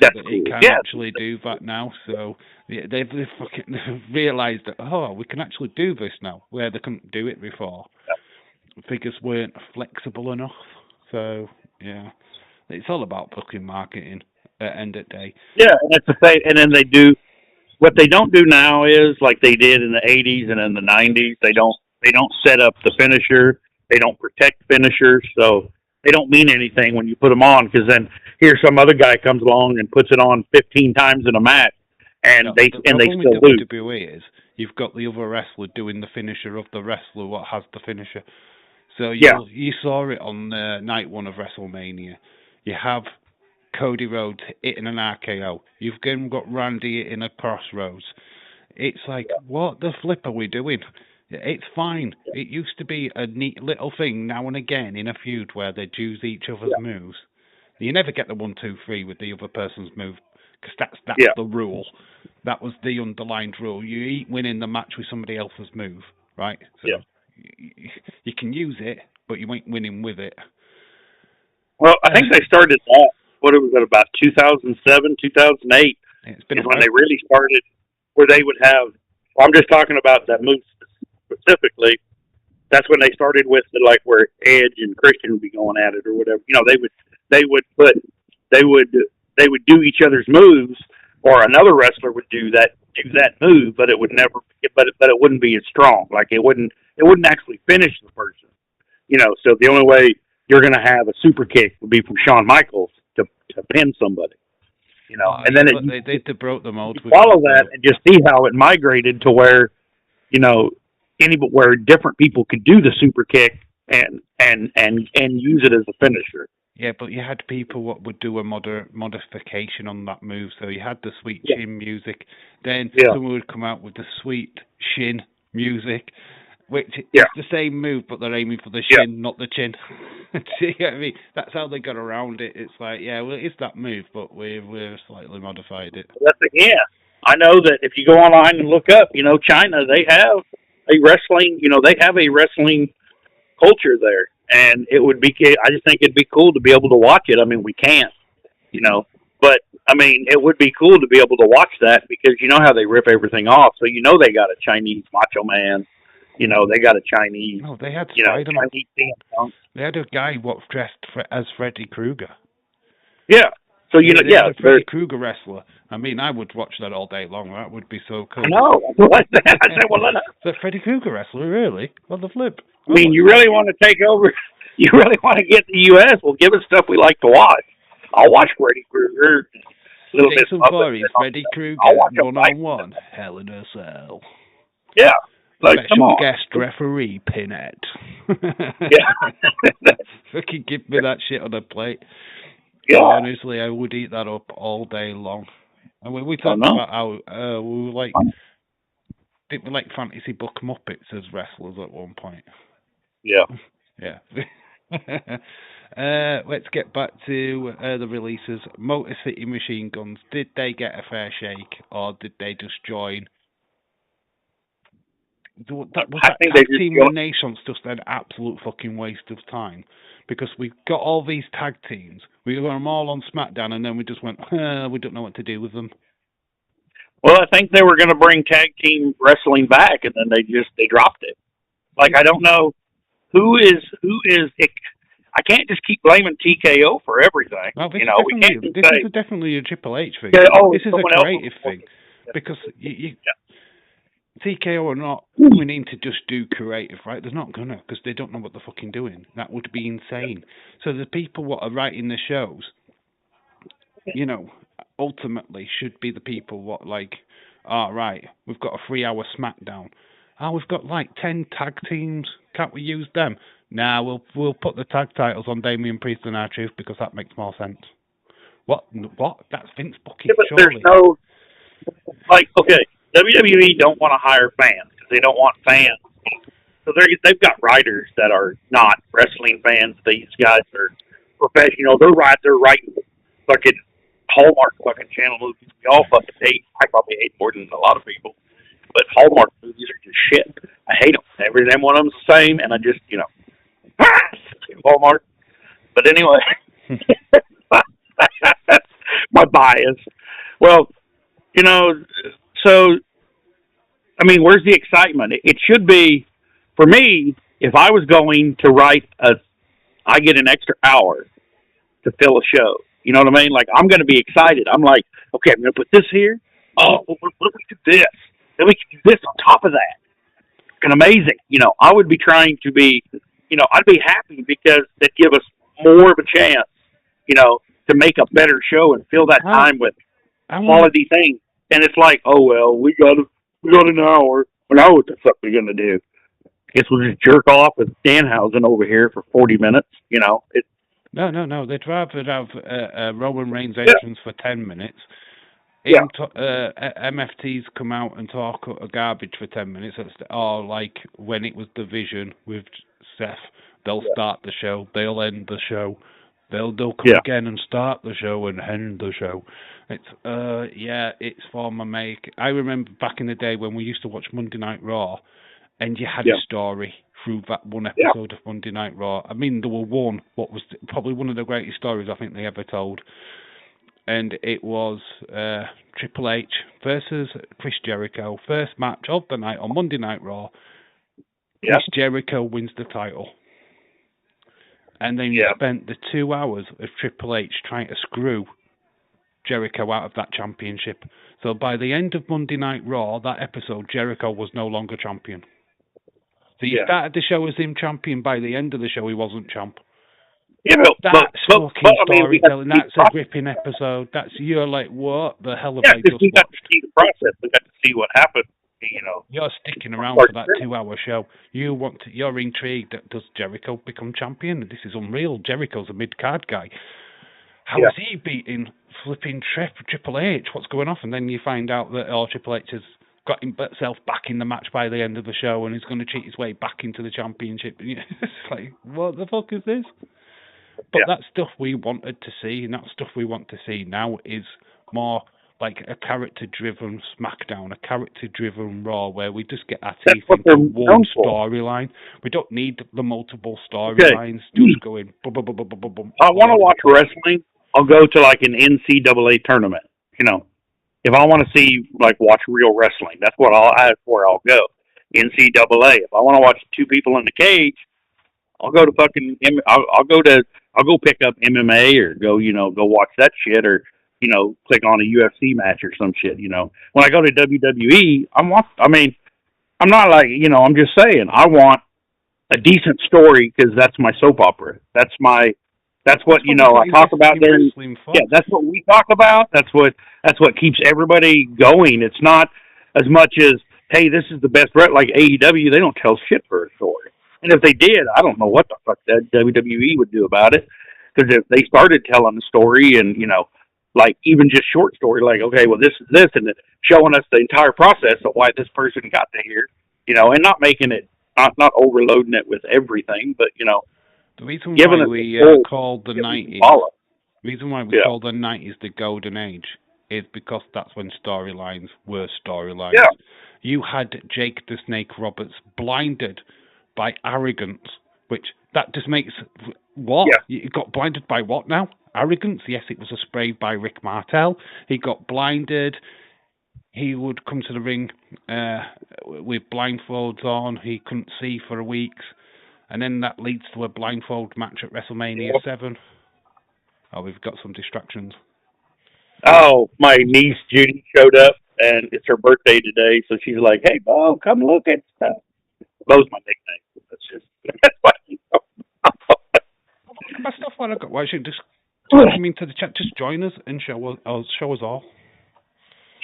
So that he can actually do that now. So they've fucking realised that, we can actually do this now, where they couldn't do it before. Yeah. Figures weren't flexible enough. So, yeah. It's all about fucking marketing at end of the day. Yeah, and that's the thing. And then they do, what they don't do now is, like they did in the 80s and in the 90s, they don't set up the finisher. They don't protect finishers. So they don't mean anything when you put them on, because then here some other guy comes along and puts it on 15 times in a match, and they still lose. WWE is you've got the other wrestler doing the finisher of the wrestler what has the finisher. So you saw it on night one of WrestleMania. You have Cody Rhodes hitting an RKO. You've got Randy hitting a crossroads. It's like, what the flip are we doing? It's fine. It used to be a neat little thing now and again in a feud where they'd use each other's moves. You never get the 1, 2, 3 with the other person's move, because that's the rule. That was the underlined rule. You ain't winning the match with somebody else's move, right? So you can use it, but you ain't winning with it. Well, I think they started that. What was it, about 2007, 2008? It's been when they really started, where they would have. Well, I'm just talking about that move specifically. That's when they started with where Edge and Christian would be going at it or whatever. They would do each other's moves, or another wrestler would do that move, but it would never, but it wouldn't be as strong. Like it wouldn't actually finish the person. So the only way you're going to have a super kick would be from Shawn Michaels to pin somebody. And then they broke the mold. Follow that and just see how it migrated to where, where different people could do the super kick and use it as a finisher. Yeah, but you had people what would do a modification on that move. So you had the sweet chin music. Then someone would come out with the sweet shin music. which Yeah. is the same move, but they're aiming for the Yeah. shin, not the chin. See what I mean? That's how they got around it. It's like, yeah, well, it's that move, but we've slightly modified it. That's again. I know that if you go online and look up, China, they have a wrestling. They have a wrestling culture there, and it would be. I just think it'd be cool to be able to watch it. I mean, we can't, but I mean, it would be cool to be able to watch that because you know how they rip everything off. So they got a Chinese Macho Man. They got a Chinese. Oh, they had Chinese They had a guy dressed as Freddy Krueger. Yeah. So they had a Freddy Krueger wrestler. I mean, I would watch that all day long. That would be so cool. I know. I said, well, the Freddy Krueger wrestler, really? What the flip? I mean, you really want to take over? You really want to get the U.S.? Well, give us stuff we like to watch. I'll watch Freddy Krueger. Jason Voorhees, Freddy Krueger, one-on-one, Hell in a Cell. Yeah. Like, special guest referee, Pinhead. Yeah. Fucking give me that shit on a plate. Yeah. Honestly, I would eat that up all day long. And when we talked about how we were didn't we like fantasy book Muppets as wrestlers at one point? Yeah. Yeah. Let's get back to the releases. Motor City Machine Guns, did they get a fair shake or did they just join? That team Renaissance just an absolute fucking waste of time because we got all these tag teams, we got them all on SmackDown, and then we just went, we don't know what to do with them. Well, I think they were going to bring tag team wrestling back, and then they dropped it. Like I don't know who is. I can't just keep blaming TKO for everything. Well, this is definitely a Triple H thing. Yeah, this is a creative thing because TKO are not going in to just do creative, right? They're not gonna because they don't know what they're fucking doing. That would be insane. So the people what are writing the shows, ultimately should be the people what right, we've got a 3-hour SmackDown. We've got 10 tag teams. Can't we use them? Nah, we'll put the tag titles on Damian Priest and R-Truth because that makes more sense. What? That's Vince booking, surely. There's no okay. WWE don't want to hire fans because they don't want fans. So they've got writers that are not wrestling fans. These guys are professional. They're writing fucking Hallmark fucking channel movies. We all fucking hate. I probably hate more than a lot of people. But Hallmark movies are just shit. I hate them. Every damn one of them's the same, and I just, Hallmark. But anyway, my bias. Well, so, I mean, where's the excitement? It should be, for me, if I was going to write I get an extra hour to fill a show. You know what I mean? Like, I'm going to be excited. I'm like, okay, I'm going to put this here. Oh, what if we do this? Then we can do this on top of that. And amazing. I would be trying to be, I'd be happy because they'd give us more of a chance, to make a better show and fill that time with quality things. And it's like, oh, well, we got an hour. I know what the fuck we're going to do. Guess we'll just jerk off with Danhausen over here for 40 minutes, No. They'd rather have Roman Reigns entrance for 10 minutes. MFTs come out and talk garbage for 10 minutes. Or like when it was Division with Seth, they'll start the show, they'll end the show. They'll come again and start the show and end the show. It's for my make. I remember back in the day when we used to watch Monday Night Raw, and you had a story through that one episode of Monday Night Raw. I mean, there were what was probably one of the greatest stories I think they ever told, and it was Triple H versus Chris Jericho, first match of the night on Monday Night Raw. Chris Jericho wins the title. And then you spent the 2 hours of Triple H trying to screw Jericho out of that championship. So by the end of Monday Night Raw, that episode, Jericho was no longer champion. So you started the show as him champion. By the end of the show, he wasn't champ. Yeah, that's fucking storytelling. That's a gripping episode. You're like, what the hell have I just we got to see the process. We got to see what happened. You're sticking around for that 2-hour show. You're intrigued. Does Jericho become champion? This is unreal. Jericho's a mid-card guy. How is he beating flipping Triple H? What's going on? And then you find out that Triple H has got himself back in the match by the end of the show, and he's going to cheat his way back into the championship. It's like, what the fuck is this? But that's stuff we wanted to see, and that stuff we want to see now is more like a character-driven SmackDown, a character-driven Raw, where we just get our teeth into one storyline. We don't need the multiple storylines just going boom, boom, boom, boom, boom, boom. I want to watch wrestling. I'll go to like an NCAA tournament. You know, if I want to see watch real wrestling, that's where I'll go. NCAA. If I want to watch two people in the cage, I'll go to I'll go pick up MMA or go watch that shit or click on a UFC match or some shit. When I go to WWE, I'm not I'm just saying I want a decent story because that's my soap opera. That's what I talk about there. Yeah, that's what we talk about. That's what keeps everybody going. It's not as much as, hey, this is the best like AEW. They don't tell shit for a story. And if they did, I don't know what the fuck that WWE would do about it. Because if they started telling the story and, even just short story, okay, well, this is this, and showing us the entire process of why this person got to here, and not making it, not overloading it with everything, but, the reason why we called the 90s, called the 90s the golden age is because that's when storylines were storylines. Yeah. You had Jake the Snake Roberts blinded by arrogance, which that just makes what? Yeah. You got blinded by what now? Arrogance? Yes, it was a spray by Rick Martel. He got blinded. He would come to the ring with blindfolds on. He couldn't see for weeks. And then that leads to a blindfold match at WrestleMania 7. Oh, we've got some distractions. Oh, my niece Judy showed up, and it's her birthday today, so she's like, hey, Bo, come look at stuff. Bo's my nickname. That's why. My stuff when I got. Why should just come into the chat? Just join us and show us all.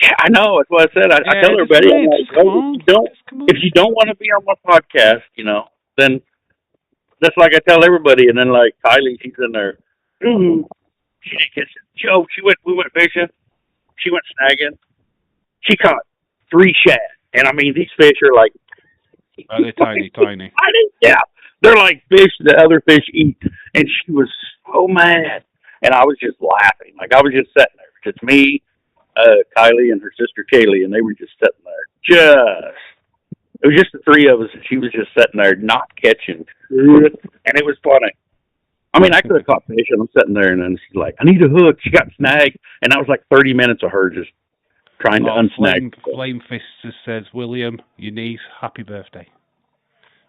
Yeah, I know. That's what I said. I tell everybody, if you don't want to be on my podcast, then that's like I tell everybody. And then Kylie, she's in there. She didn't catch it. We went fishing. She went snagging. She caught 3 shad, and I mean these fish are they're tiny. Yeah, they're like fish that other fish eat. And she was so mad. And I was just laughing. I was just sitting there. Just me, Kylie, and her sister Kaylee. And they were just sitting there. It was just the 3 of us. And she was just sitting there not catching. And it was funny. I mean, I could have caught fish. And I'm sitting there. And then she's like, I need a hook. She got snagged. And that was 30 minutes of her just trying to unsnag. Flame Fist just says, William, your niece, happy birthday.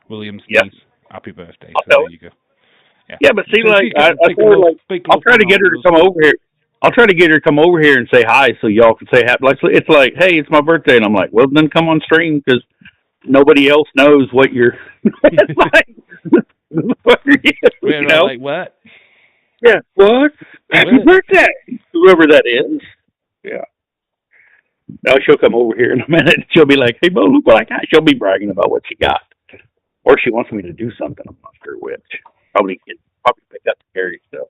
William's niece, happy birthday. So there you go. Yeah, but see, I'll try to get her to come over here. I'll try to get her to come over here and say hi, so y'all can say happy. It's like, hey, it's my birthday, and I'm like, well, then come on stream because nobody else knows what you're. We're like, what? Yeah, what? Happy birthday, whoever that is. Yeah. Now she'll come over here in a minute. And she'll be like, hey, Bo, look what I got. She'll be bragging about what she got. Or she wants me to do something. I'm not sure which. Probably pick up the scary stuff.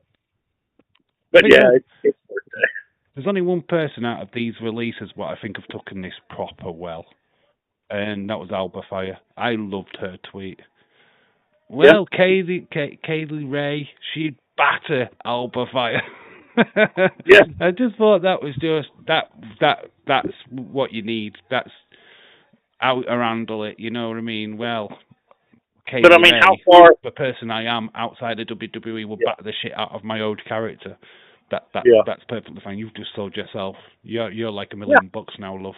But yeah, it's birthday. There's only one person out of these releases what I think have taken this proper well. And that was Alba Fire. I loved her tweet. Well, Kaylee Ray, she'd batter Alba Fire. Yeah. I just thought that was just that's what you need. That's out or handle it, you know what I mean? Well, Kaylee but I mean, Ray, how far the person I am outside of WWE will batter the shit out of my old character. That's perfectly fine. You've just sold yourself. You're like $1 million bucks now, love.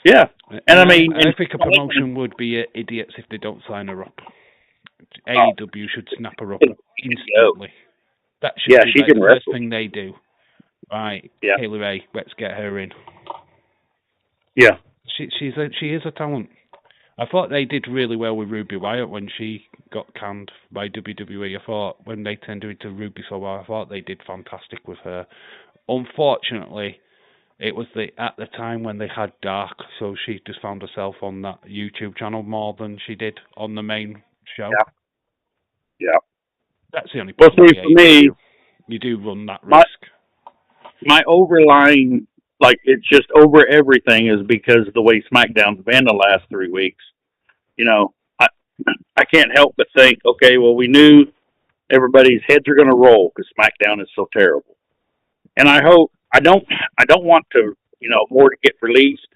Yeah. And I mean, I think a promotion would be idiots if they don't sign her up. AEW should snap her up instantly. That should be the first thing they do. Right, Kaylee Ray, let's get her in. Yeah. She is a talent. I thought they did really well with Ruby Wyatt when she got canned by WWE. I thought when they turned her into Ruby Soho, I thought they did fantastic with her. Unfortunately, it was at the time when they had Dark, so she just found herself on that YouTube channel more than she did on the main show. Yeah. That's the only problem. For me, you do run that risk. My overlying like it's just over everything is because of the way SmackDown's been the last 3 weeks. You know, I can't help but think, okay, well, we knew everybody's heads are going to roll because SmackDown is so terrible, and I don't want to, more to get released.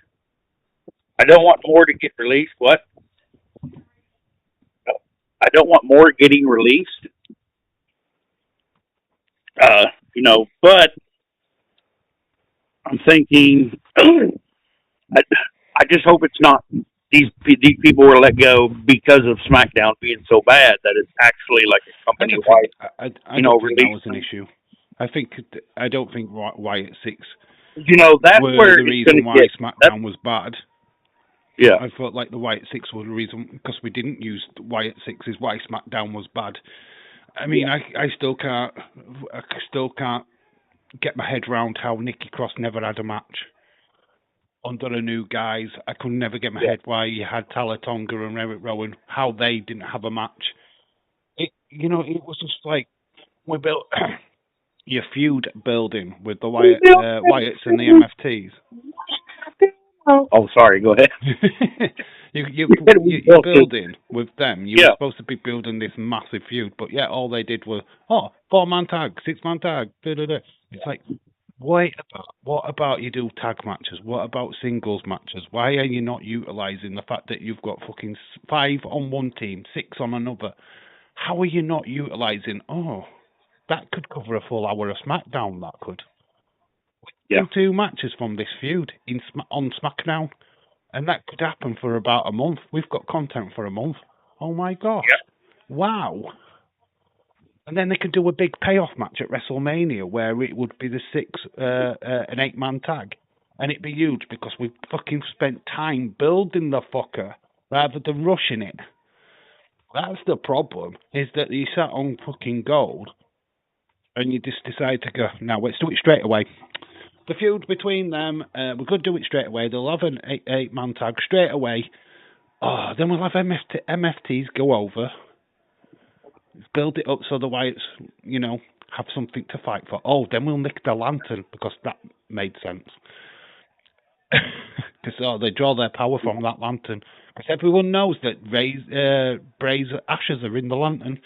I don't want more to get released. What? I don't want more getting released. But I'm thinking, I just hope it's not these people were let go because of SmackDown being so bad that it's actually like a company wide, I don't think that release. was an issue. I don't think Wyatt Six That's were where the it's reason going why to get. SmackDown was bad. Yeah, I felt like the Wyatt Six were the reason because we didn't use Wyatt Six is why SmackDown was bad. I mean, I still can't get my head around how Nikki Cross never had a match under the new guys. I could never get my head why you had Talatonga and Eric Rowan, how they didn't have a match. It was just like we built your feud building with the Wyatts and the MFTs. Oh, sorry. Go ahead. you're building with them. You were supposed to be building this massive feud, but all they did was 4-man tag, 6-man tag. It's like, what about you do tag matches? What about singles matches? Why are you not utilizing the fact that you've got fucking 5 on one team, 6 on another? How are you not utilizing? Oh, that could cover a full hour of SmackDown. That could. Yeah. 2 matches from this feud on SmackDown, and that could happen for about a month. We've got content for a month. Oh my gosh! Yeah. Wow! And then they could do a big payoff match at WrestleMania where it would be the an 8-man tag, and it'd be huge because we fucking spent time building the fucker rather than rushing it. That's the problem. Is that you sat on fucking gold, and you just decide to go. Now let's do it straight away. The feud between them, we could do it straight away. They'll have an 8-man tag straight away. Then we'll have MFTs go over. Build it up so the Wyatts, have something to fight for. Then we'll nick the lantern because that made sense. Because they draw their power from that lantern. Because everyone knows that Bray's ashes are in the lantern.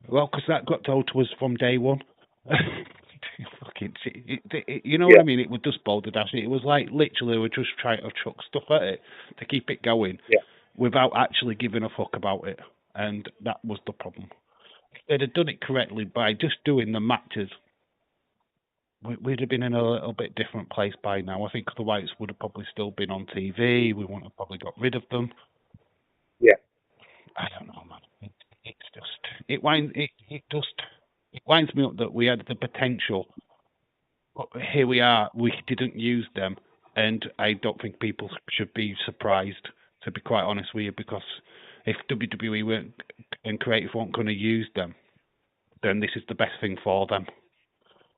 Well, because that got told to us from day one. What I mean? It was just balderdash. It was like literally we were just trying to chuck stuff at it to keep it going without actually giving a fuck about it, and that was the problem. If they'd have done it correctly by just doing the matches, we'd have been in a little bit different place by now. I think the Wyatts would have probably still been on TV. We wouldn't have probably got rid of them. Yeah, I don't know, man. It winds me up that we had the potential, but here we are. We didn't use them, and I don't think people should be surprised, to be quite honest with you, because if WWE weren't and creative weren't going to use them, then this is the best thing for them.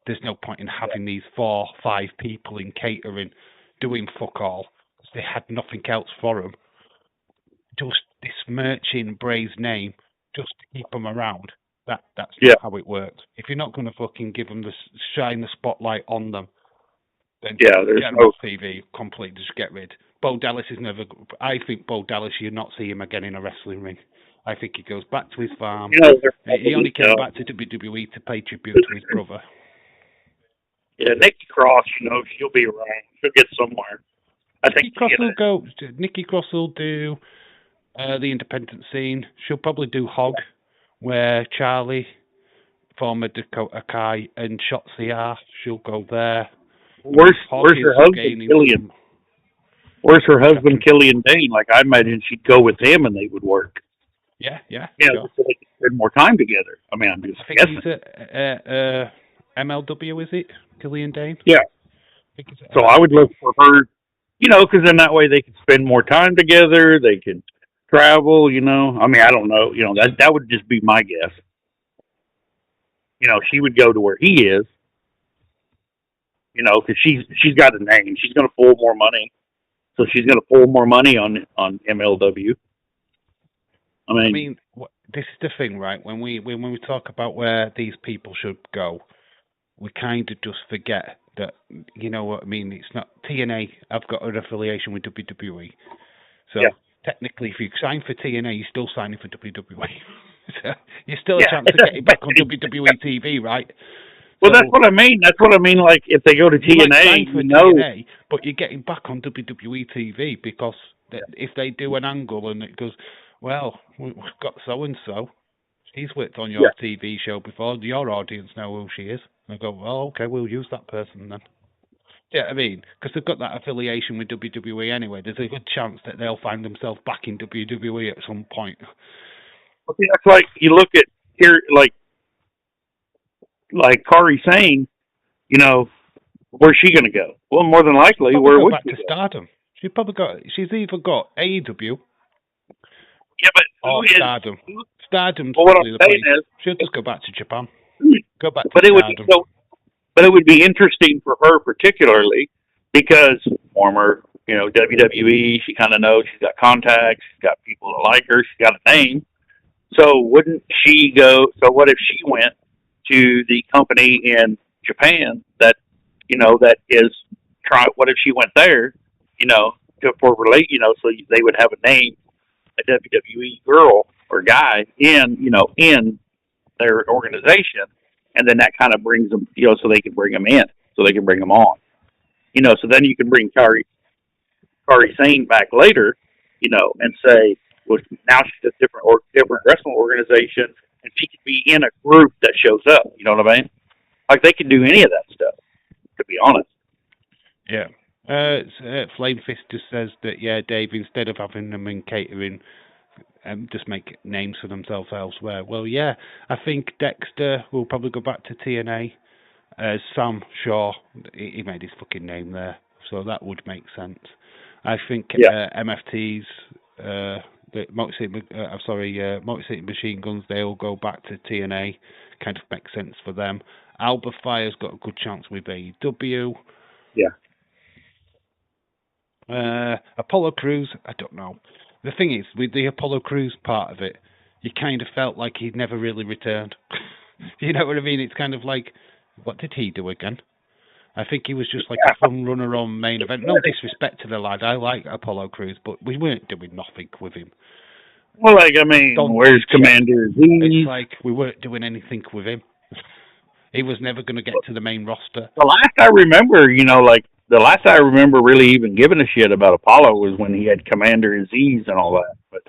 There's no point in having these 4-5 people in catering doing fuck all because they had nothing else for them. Just besmirching Bray's name just to keep them around. That's not how it works. If you're not going to fucking give them shine the spotlight on them, then get them off TV completely. Just get rid. Bo Dallas is never. I think Bo Dallas, you'll not see him again in a wrestling ring. I think he goes back to his farm. He only came back to WWE to pay tribute to his brother. Yeah, Nikki Cross, she'll be around. She'll get somewhere. Nikki Cross will do the independent scene. She'll probably do Hog, where Charlie, former Dakota Kai, and Shotzi are. She'll go there. Where's her husband, Killian? Where's her husband, Killian Dane? Like, I imagine she'd go with him and they would work. Yeah. Sure. So they could spend more time together. I mean, I'm just guessing. He's at MLW, is it? Killian Dane? Yeah. So I would look for her, because then that way they could spend more time together. They could travel, I mean, I don't know. That would just be my guess. She would go to where he is, because she's got a name. She's going to pull more money. So she's going to pull more money on MLW. I mean, this is the thing, right? When we talk about where these people should go, we kind of just forget that, you know what I mean? It's not TNA. I've got an affiliation with WWE, so technically, if you sign for TNA, you're still signing for WWE. So you're still a chance of getting back on WWE TV, right? Well, So, that's what I mean. That's what I mean. Like if they go to TNA, TNA, but you're getting back on WWE TV because if they do an angle and it goes, well, we've got so and so. He's worked on your TV show before. Your audience know who she is. And I go, well, okay, we'll use that person then. Yeah, I mean, because they've got that affiliation with WWE anyway. There's a good chance that they'll find themselves back in WWE at some point. Okay, that's like you look at here, like Kari saying, you know, where's she going to go? Well, more than likely, where would she go? Stardom. She's either got AEW. Yeah, but or Stardom. Stardom's well, probably the place. She'll just go back to Japan. Go back to Stardom. But it would be interesting for her particularly because former, WWE, she kind of knows, she's got contacts, she's got people that like her, she's got a name. So wouldn't she go, so what if she went to the company in Japan that, that is what if she went there, so they would have a name, a WWE girl or guy in their organization. And then that kind of brings them, so they can bring them in, so they can bring them on. So then you can bring Kari Sane back later, and say, well, now she's a different wrestling organization, and she could be in a group that shows up. You know what I mean? Like they can do any of that stuff, to be honest. Yeah. Flame Fist just says that, Dave, instead of having them in catering, just make names for themselves elsewhere. Well, yeah, I think Dexter will probably go back to TNA. Sam Shaw, he made his fucking name there, so that would make sense. I think MFTs, Motor City Machine Guns, they'll go back to TNA. Kind of makes sense for them. Alba Fire's got a good chance with AEW. Yeah. Apollo Crews, I don't know. The thing is, with the Apollo Crews part of it, you kind of felt like he'd never really returned. You know what I mean? It's kind of like, what did he do again? I think he was just like a fun runner on main event. No disrespect to the lad, I like Apollo Crews, but we weren't doing nothing with him. Well, where's Commander Z? It's like we weren't doing anything with him. He was never going to get to the main roster. The last I remember, the last I remember really even giving a shit about Apollo was when he had Commander Aziz and all that. But,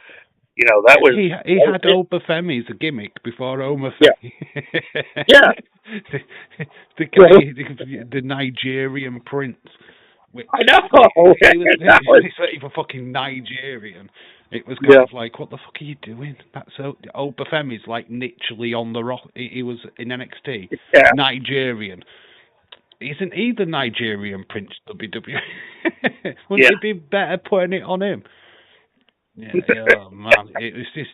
that was... He had Oba Femi as a gimmick before Oma Femi. Yeah. the guy, the Nigerian prince. I know. He's not even fucking Nigerian. It was kind of like, what the fuck are you doing? Oba Femi's like literally on the rock. He was in NXT. Yeah. Nigerian. Isn't he the Nigerian Prince WWE? Wouldn't it be better putting it on him? Yeah, oh man, it was just...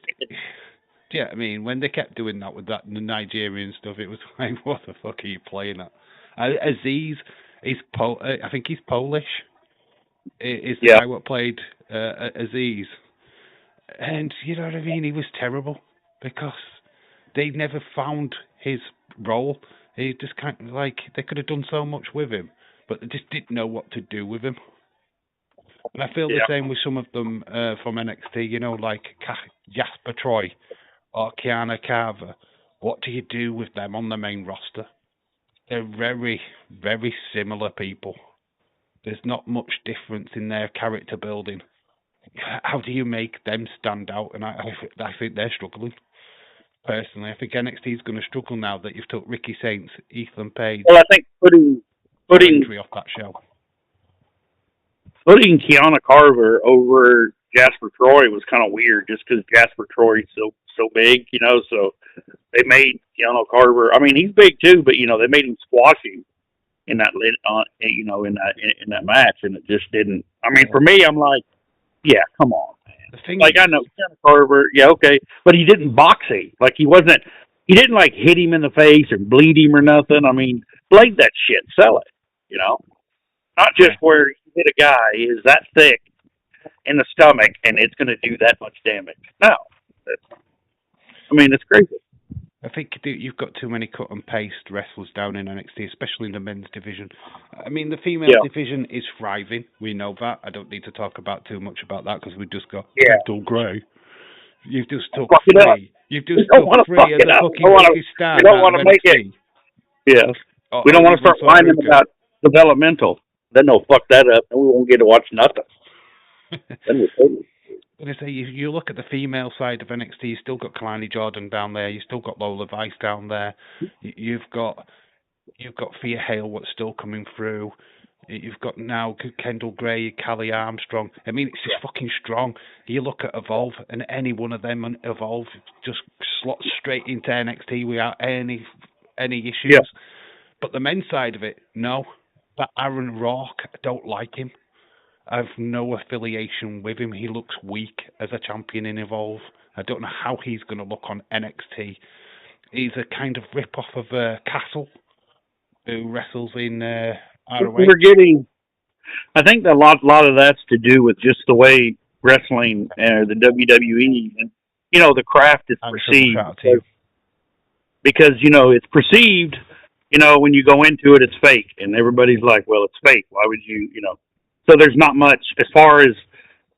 Yeah, I mean, when they kept doing that with the Nigerian stuff, it was like, what the fuck are you playing at? Aziz, I think he's Polish. Is the guy what played Aziz. And, you know what I mean? He was terrible because they never found his role. He just kind of like, they could have done so much with him, but they just didn't know what to do with him. And I feel the same with some of them from NXT, like Jasper Troy or Kiana Carver. What do you do with them on the main roster? They're very, very similar people. There's not much difference in their character building. How do you make them stand out? And I think they're struggling. Personally, I think NXT is going to struggle now that you've took Ricky Saints, Ethan Page. Well, I think putting off that show. Putting Kiana Carver over Jasper Troy was kind of weird, just because Jasper Troy's so big, So they made Kiana Carver. I mean, he's big too, but they made him squash him in that in that match, and it just didn't. I mean, for me, I'm like, yeah, come on, man. The thing I know Kiana Carver, okay, but he didn't box him. Like he didn't like hit him in the face or bleed him or nothing. I mean, blade that shit, sell it, Not just where you hit a guy is that thick in the stomach and it's going to do that much damage. No. It's crazy. I think you've got too many cut and paste wrestlers down in NXT, especially in the men's division. I mean, the female Yeah, division is thriving. We know that. I don't need to talk about too much about that because we just got yeah. Kendall Gray. You've just took Fuck it up. three. You've We just don't took want to fuck three of it the up. fucking biggest We stars don't out want of to make it. NXT. Yeah. We don't Or want to even start whining Soruka. about developmental. Then they'll fuck that up, and we won't get to watch nothing. Then we're totally. I say, you look at the female side of NXT, you still got Kalani Jordan down there, you still got Lola Vice down there, you've got Thea Hale, what's still coming through. You've got now Kendall Gray, Callie Armstrong. I mean, it's just fucking strong. You look at Evolve, and any one of them on Evolve just slots straight into NXT without any issues. Yeah. But the men's side of it, no. That Aaron Rourke, I don't like him. I've no affiliation with him. He looks weak as a champion in Evolve. I don't know how he's going to look on NXT. He's a kind of rip-off of Castle, who wrestles in ROH. We're getting. I think that a lot of that's to do with just the way wrestling, the WWE, and the craft is perceived. Because it's perceived. When you go into it, it's fake, and everybody's like, "Well, it's fake. Why would you?" So there's not much as far as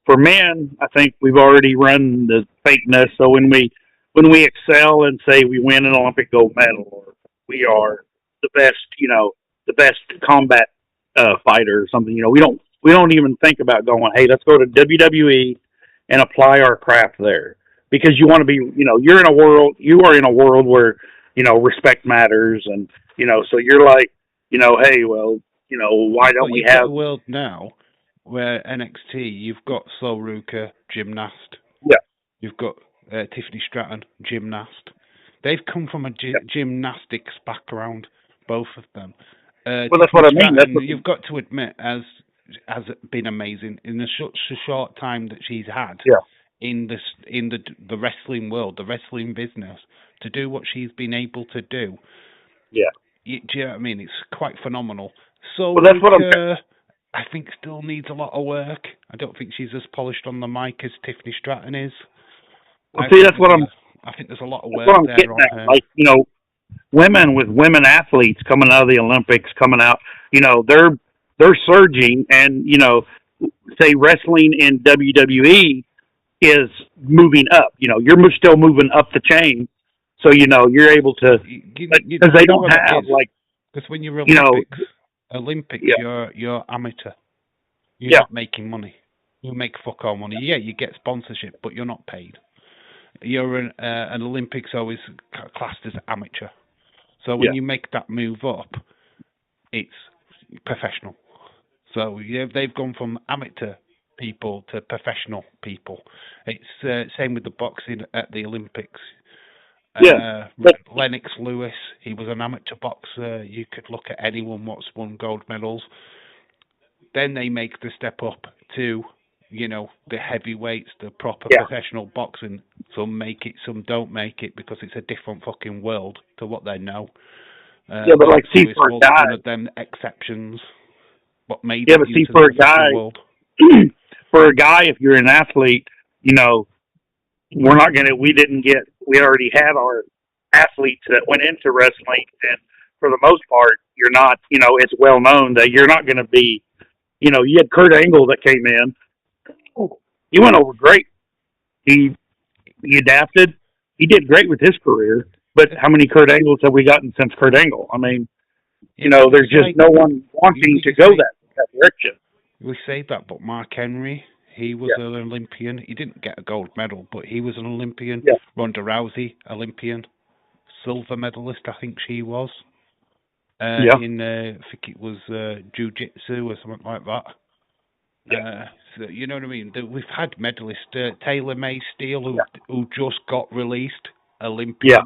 for men. I think we've already run the fakeness. So when we excel and say we win an Olympic gold medal or we are the best, the best combat fighter or something, we don't even think about going, hey, let's go to WWE and apply our craft there, because you want to be, you are in a world where respect matters, and so you're like, hey, well, why don't we have a world now where NXT, you've got Soruka, gymnast. Yeah. You've got Tiffany Stratton, gymnast. They've come from a gymnastics background, both of them. Well, that's what I mean. You've got to admit, has been amazing in the short time that she's had in the wrestling world, the wrestling business, to do what she's been able to do. Yeah. Do you know what I mean? It's quite phenomenal. So well, that's what I think still needs a lot of work. I don't think she's as polished on the mic as Tiffany Stratton is. Well, see, that's what I think there's a lot of work there on her. Like, women athletes coming out of the Olympics, coming out, they're surging, and say wrestling in WWE is moving up. You're still moving up the chain, so you're able to, because they don't have because when you're Olympics, you're amateur. You're not making money. You make fuck all money. Yeah, you get sponsorship, but you're not paid. You're an Olympics always classed as amateur. So when you make that move up, it's professional. So they've gone from amateur people to professional people. It's same with the boxing at the Olympics. Lennox Lewis, he was an amateur boxer. You could look at anyone what's won gold medals. Then they make the step up to, the heavyweights, the proper professional boxing. Some make it, some don't make it, because it's a different fucking world to what they know. But like, see, for a guy, one of them exceptions. What made but see, for a guy, if you're an athlete, we already had our athletes that went into wrestling, and for the most part, you're not, it's well known that you're not going to be, you had Kurt Angle that came in. He went over great. He adapted. He did great with his career. But how many Kurt Angles have we gotten since Kurt Angle? I mean, there's just no one wanting to go that direction. We say that, but Mark Henry, he was an Olympian. He didn't get a gold medal, but he was an Olympian. Yeah. Ronda Rousey, Olympian. Silver medalist, I think she was. I think it was jiu-jitsu or something like that. So, you know what I mean? We've had medalists. Taylor May Steele, who just got released, Olympian. Yeah.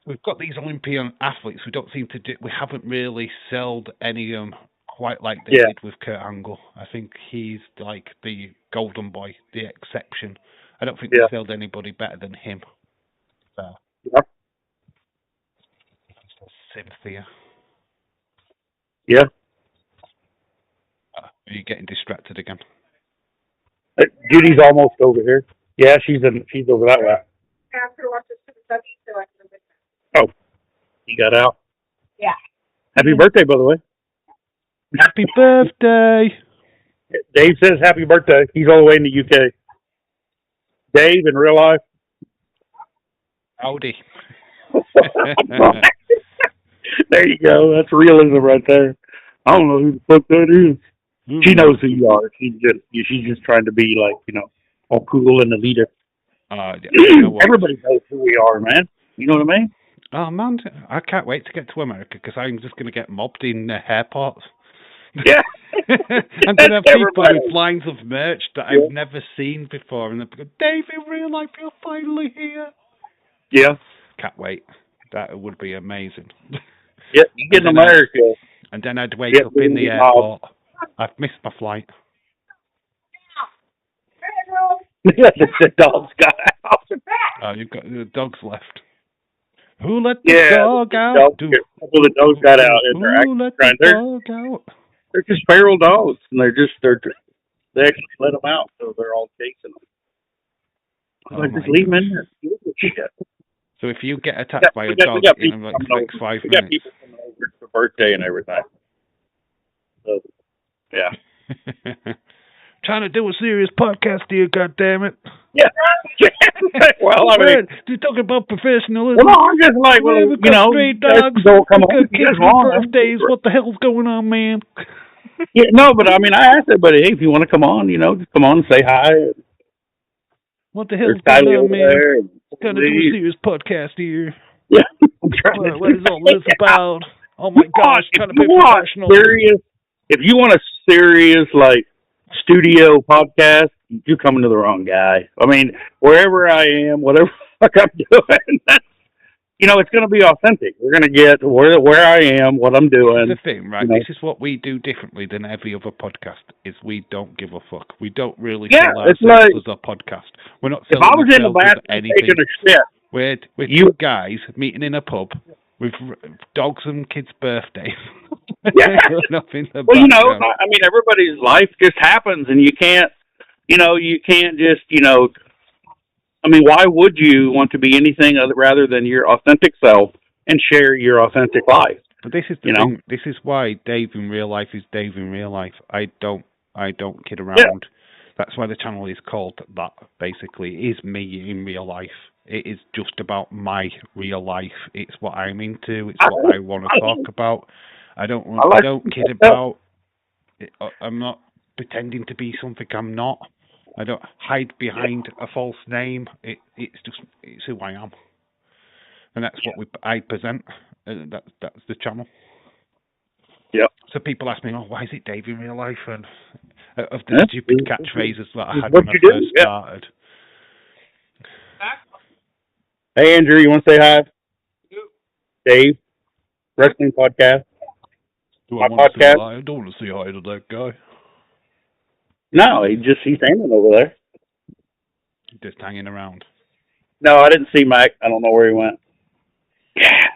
We've got these Olympian athletes. We don't seem to we haven't really sold any of them quite like they did with Kurt Angle. I think he's like the golden boy, the exception. I don't think we sold anybody better than him. Cynthia. Yeah. Are you getting distracted again? Judy's almost over here. Yeah, she's over that way. After watch the Super Ducky, so I He got out. Yeah. Happy birthday, by the way. Happy birthday. Dave says happy birthday. He's all the way in the UK. Dave, in real life. Howdy. There you go. That's realism right there. I don't know who the fuck that is. She knows who you are. She's just trying to be like, all cool and a leader. You know what? Everybody knows who we are, man. You know what I mean? Oh man, I can't wait to get to America because I'm just going to get mobbed in airports. Yeah. I'm going to have people with lines of merch that I've never seen before, and they'll go, Dave, in real life, you're finally here. Yeah. Can't wait. That would be amazing. Yeah, you get in America. And then I'd wake up in the airport. I've missed my flight. Yeah, the dog's got out. Oh, you've got the dogs left. Who let the dog out? The dogs got out, and they're Who let the dog out? They're just feral dogs, and they actually let them out, so they're all chasing them. Just leave them in there. So if you get attacked by a dog in like 5 minutes, we got people coming over for birthday and everything. So, yeah. Trying to do a serious podcast here, goddammit. Yeah. Well, I mean, you're talking about professionalism. Well, I'm just like, we've got stray dogs. We've got kids with birthdays. What the hell's going on, man? Yeah, no, but I mean, I asked everybody, hey, if you want to come on, just come on and say hi. What the hell's going on, man? Trying to do a serious podcast here. Yeah. What is all this about? Oh my gosh, trying to be professional. If you want a serious, studio podcast, you're coming to the wrong guy. I mean, wherever I am, whatever I'm doing, it's going to be authentic. We're going to get where I am, what I'm doing. The thing, right? This is what we do differently than every other podcast. Is we don't give a fuck. We don't really sell ourselves as a podcast. We're not selling ourselves as anything. If I was in the bathroom taking a shit, we're two guys meeting in a pub with dogs and kids' birthdays. Yeah. Well, I mean, everybody's life just happens, and you can't just, I mean, why would you want to be anything rather than your authentic self and share your authentic life? But this is the thing. This is why Dave in real life is Dave in real life. I don't kid around. Yeah. That's why the channel is called that. Basically, it is me in real life. It is just about my real life. It's what I'm into. It's what I want to talk about. I don't kid about. I'm not pretending to be something I'm not. I don't hide behind a false name. It's who I am, and that's what I present. That's the channel. Yeah. So people ask me, why is it Dave in real life? And of the stupid catchphrases that I had when I first started. Hey, Andrew, you want to say hi? Dave, Wrestling Podcast. I don't want to say hi to that guy. No, he's hanging over there. Just hanging around. No, I didn't see Mike. I don't know where he went. Yeah.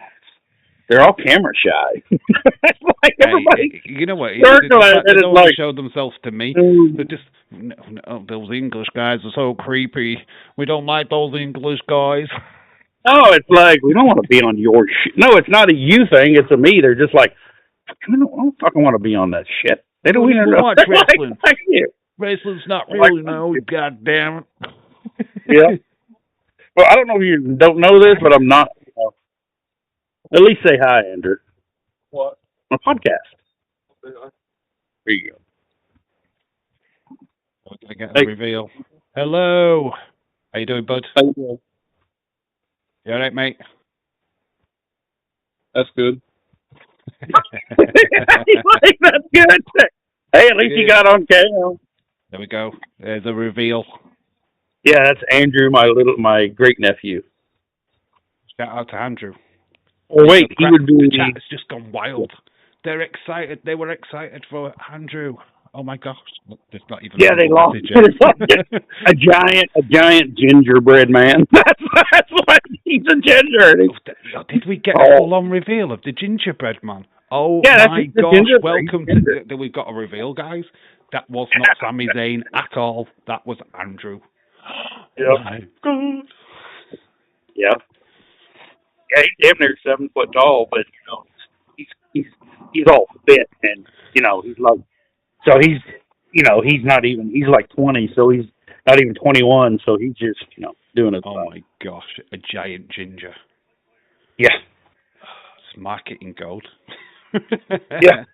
They're all camera shy. Everybody. You know what? They don't want to show themselves to me. They're just, no, those English guys are so creepy. We don't like those English guys. No, it's like, we don't want to be on your shit. No, it's not a you thing. It's a me. They're just like, I don't fucking want to be on that shit. They don't even know. Watch wrestling. Wrestling's not really God damn it. Yeah. Well, I don't know if you don't know this, but I'm not. At least say hi, Andrew. What? On a podcast. There you go. We're going to get a reveal. Hello. How you doing, bud? How you doing? You all right, mate? That's good. That's good. Hey, at least you got on camera. There we go. There's a reveal. Yeah, that's Andrew, my great nephew. Shout out to Andrew. Oh wait, he would be. The chat has just gone wild. They're excited. They were excited for Andrew. Oh my gosh! There's not even. Yeah, they lost a giant gingerbread man. That's what he's a ginger. Did we get a full-on reveal of the gingerbread man? Oh yeah, my gosh! Welcome to. We've got a reveal, guys. That was not Sami Zayn at all. That was Andrew. Yeah. Oh my God. Yeah. Yeah, he's damn near 7 foot tall, but he's he's he's all fit, and he's like, so he's not even, he's like 20, so he's not even 21, so he's just doing his Oh thing. my gosh, a giant ginger. Yeah. It's marketing gold. Yeah.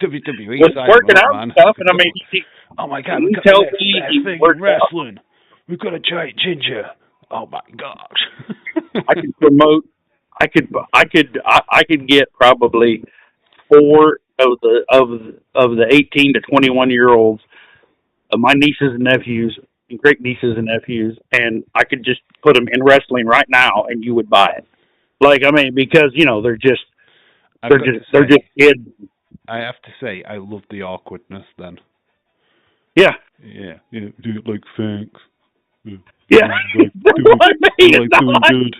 WWE Was sign working him up, out man. and stuff, and I mean, Oh my god, he we got tells the me best he thing in works out. wrestling. We've got a giant ginger. Oh my gosh. I could promote. I could get probably four of the 18 to 21 year olds, my nieces and nephews, and great nieces and nephews, and I could just put them in wrestling right now, and you would buy it. Like, I mean, because they're just kids. I have to say, I love the awkwardness then. Yeah. Yeah. Do it like thanks. Yeah. That's what I mean. Like doing good.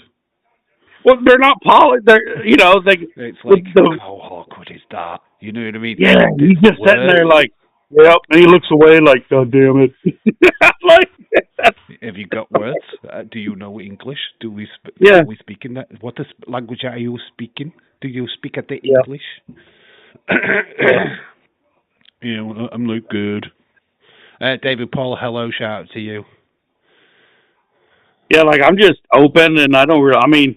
Well, they're not polished. They're, It's like, how awkward is that? You know what I mean? Yeah, he's just sitting there like, yep, and he looks away like, God damn it. Like, have you got words? Do you know English? Are we speaking that? What language are you speaking? Do you speak at the English? Yeah, I'm like good. David Paul, hello, shout out to you. Yeah, like I'm just open, and I don't really. I mean,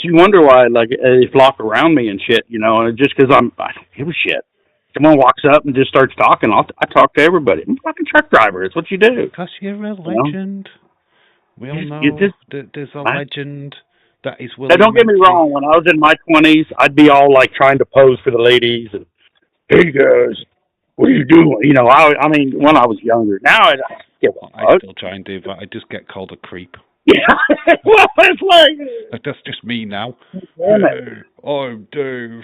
you wonder why like they flock around me and shit, just because I don't give a shit. Someone walks up and just starts talking, I talk to everybody. I'm a fucking truck driver. It's what you do. Because you're a legend. We all know there's a legend that is willing. Now, don't get me wrong. When I was in my 20s, I'd be all like trying to pose for the ladies and, hey guys, what are you doing? I mean, when I was younger. Now I still try and do that. I just get called a creep. Yeah, well, it's like that's just me now. Damn it. Hey, I'm Dave.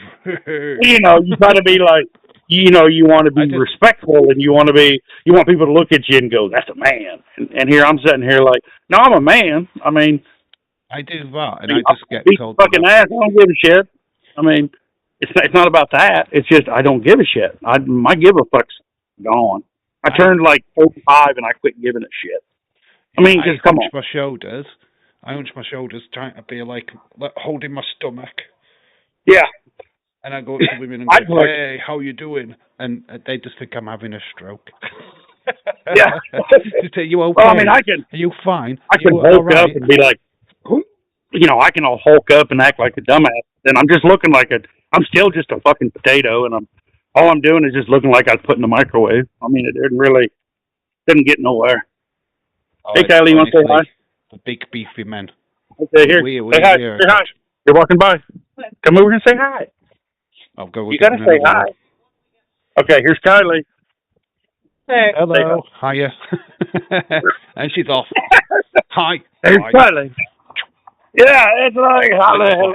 You got to be like, you want to be respectful, and you want people to look at you and go, "That's a man." And here I'm sitting here like, no, I'm a man. I mean, I do that, and I just get told fucking ass. I don't give a shit. I mean, it's not about that. It's just I don't give a shit. My give a fuck's gone. I turned like 45 and I quit giving a shit. I mean, just come on. I hunch my shoulders, trying to be like holding my stomach. Yeah. And I go up to women and go, "Hey, how you doing?" And they just think I'm having a stroke. Yeah. Just say, "You okay? Well, I mean, Are you fine?" I can hulk up and be like, I can all hulk up and act like a dumbass. And I'm just looking like I'm still just a fucking potato, and all I'm doing is just looking like I was put in the microwave. I mean, it didn't get nowhere. Oh, hey, Kylie, you want to say hi? The big beefy men. Okay, here. Say hi. Say hi. You're walking by. Come over and say hi. I'll go. You gotta say hi. Okay, here's Kylie. Hey. Hello. Hiya. And she's off. Hi. There's Kylie. Yeah, it's like hello.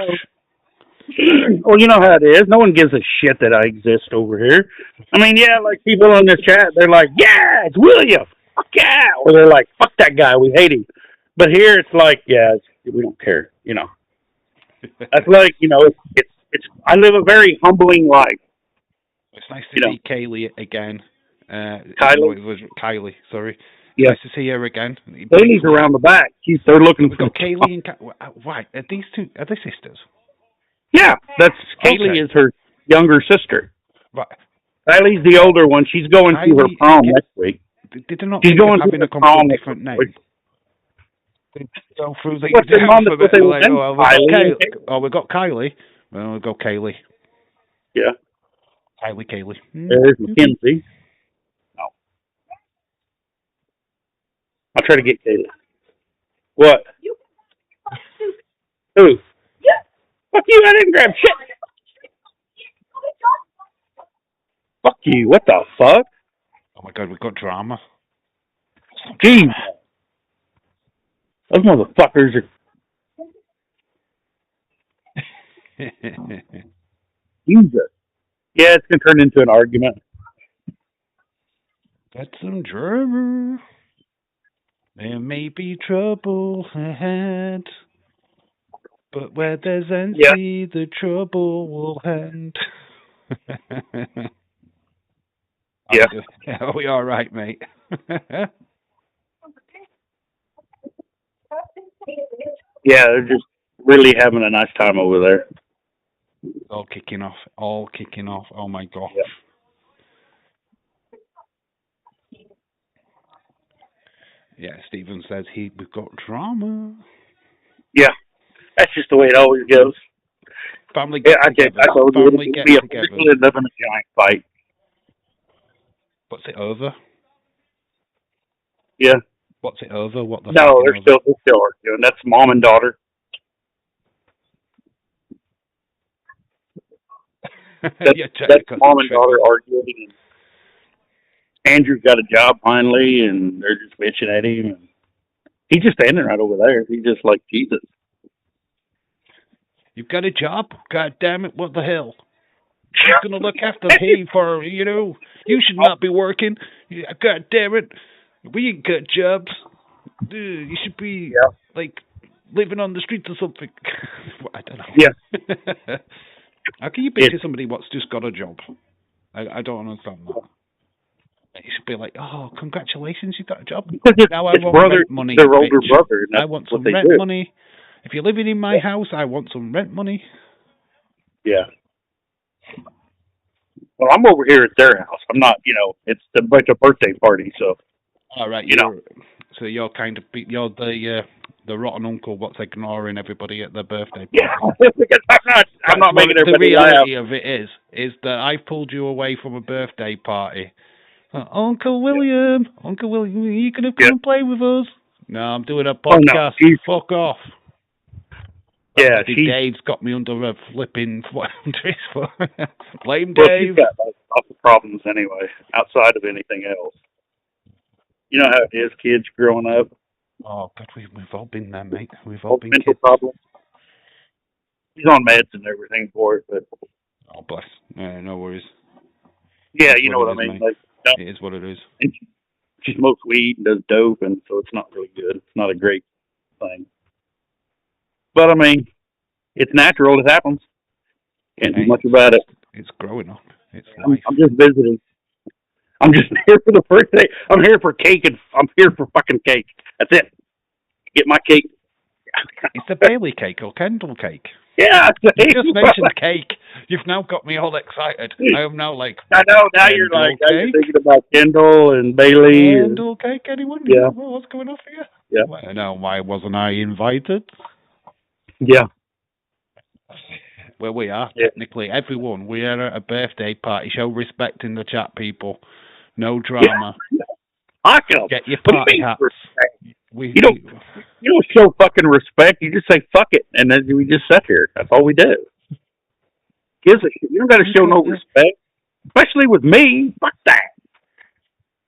Well, you know how it is. No one gives a shit that I exist over here. I mean, yeah, like people on this chat, they're like, yeah, it's William. Fuck yeah. Or they're like, fuck that guy. We hate him. But here it's like, yeah, we don't care. That's like, it's. I live a very humbling life. It's nice to see Kaylee again. Kylie, sorry. Yeah. Nice to see her again. Kaylee's around the back. They're looking for Kaylee and why? Are these two? Are they sisters? Yeah, Kaylee is her younger sister. Right. Kylie's the older one. She's going to her prom next week. Did they not She's going having a completely different name? They go through the alphabet. We got Kylie. Well, we'll go Kaylee. Yeah. Kaylee. There's Mackenzie. No. I'll try to get Kaylee. What? Who? Yeah. Fuck you, I didn't grab shit. Fuck you, what the fuck? Oh my god, we've got drama. Jeez. Those motherfuckers are... Jesus. Yeah, it's going to turn into an argument. Got some drama. There may be trouble ahead. But where there's NC, the trouble will end. Yeah. Are we all right, mate? Yeah, they're just really having a nice time over there. All kicking off. All kicking off. Oh my gosh. Yeah. Yeah, Stephen says we've got drama. Yeah, that's just the way it always goes. Family Yeah, get together. I told you Family it'd get be a together. really end up in a giant fight. What's it over? Yeah. What's it over? What the No, fighting they're over? still arguing. That's mom and daughter. Yeah, That's because mom it's and daughter triggered. arguing. Andrew's got a job finally, and they're just bitching at him. And he's just standing right over there. He's just like Jesus. You've got a job? God damn it, what the hell? Who's going to look after me for, you should not be working. God damn it. We ain't got jobs. You should be, Yeah. like, living on the streets or something. I don't know. Yeah. How can you bitch at somebody what's just got a job? I don't understand that. You should be like, oh, congratulations, you got a job. Because Now I it's want brother, rent money, their older bitch. brother. And that's I want what some they rent do. money. If you're living in my house, I want some rent money. Yeah. Well, I'm over here at their house. I'm not, it's a bunch of birthday party, so. All right, so you're kind of you're the rotten uncle what's ignoring everybody at their birthday party. Yeah, because I'm not making everybody laugh. The reality laugh. of it is that I've pulled you away from a birthday party. Uncle William, you gonna come and play with us? No, I'm doing a podcast. Oh, no. Fuck off. Yeah, Dave's got me under a flipping blame Well, Dave. she's got lots of problems anyway, outside of anything else. You know how it is, kids growing up. Oh, God, we've all been there, mate. We've all been mental kids. problems. He's on meds and everything for it, but. Oh, bless. No worries. Yeah, you know what I mean. Mate. Like, it is what it is. And she smokes weed and does dope, and so it's not really good. It's not a great thing. But I mean, it's natural. It happens. Can't do much about it. It's growing up. It's life. I'm just visiting. I'm just here for the birthday. I'm here for cake, and I'm here for fucking cake. That's it. Get my cake. It's the Bailey cake or Kendall cake. Yeah, you just mentioned cake. You've now got me all excited. I am now like. I know. Now you're like, now you're thinking about Kendall and Bailey. Kendall cake, anyone? Yeah. What's going on for you? Yeah. Well, no, why wasn't I invited? Yeah. Well, we are technically everyone. We are at a birthday party. Show respect in the chat, people. No drama. I know. Get your party hats. You don't show fucking respect. You just say fuck it, and then we just sit here. That's all we do. Gives a shit. You don't got to show no respect, especially with me. Fuck that.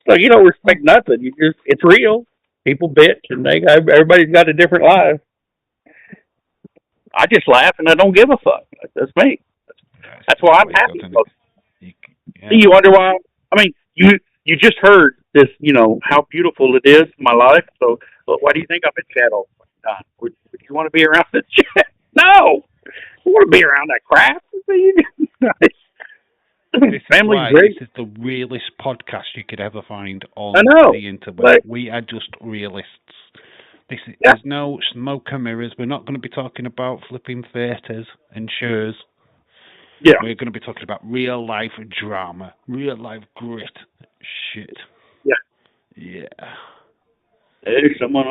So you don't respect nothing. It's real. People bitch, and everybody's got a different life. I just laugh and I don't give a fuck. That's me. That's why I'm happy. You wonder why? I mean, you just heard this. How beautiful it is, my life. So, why do you think I've been chat all the time? Would you want to be around this shit? No, I want to be around that crap. Family's great. This is the realest podcast you could ever find on the internet. Like, we are just realists. There's no smoke and mirrors. We're not going to be talking about flipping theatres and shows. Yeah. We're going to be talking about real life drama, real life grit, shit. Yeah. Yeah. There's someone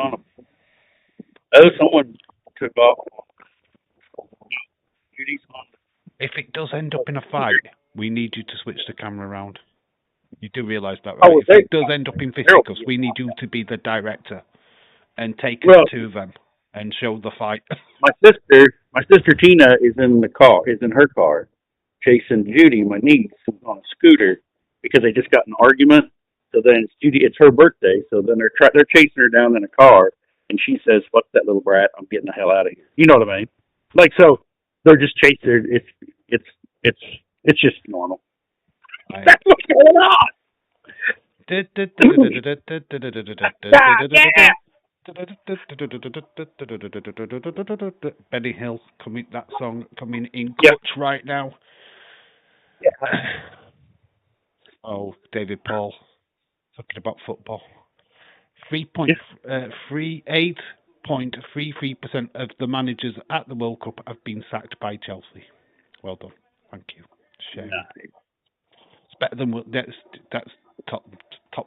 someone took off. If it does end up in a fight, we need you to switch the camera around. You do realise that, right? If it does end up in fisticuffs, we need you to be the director and take us to them and show the fight. My sister Tina is in her car, chasing Judy, my niece, on a scooter because they just got in an argument. So then it's her birthday. So then they're chasing her down in a car, and she says, "Fuck that little brat! I'm getting the hell out of here." You know what I mean? Like, so they're just chasing her. It's just normal. That's what's going on. Benny Hill that song coming in clutch right now. Yeah. Oh, David Paul talking about football. 3.38 0.33% of the managers at the World Cup have been sacked by Chelsea. Well done. Thank you. Shame. Nice. It's better than that's top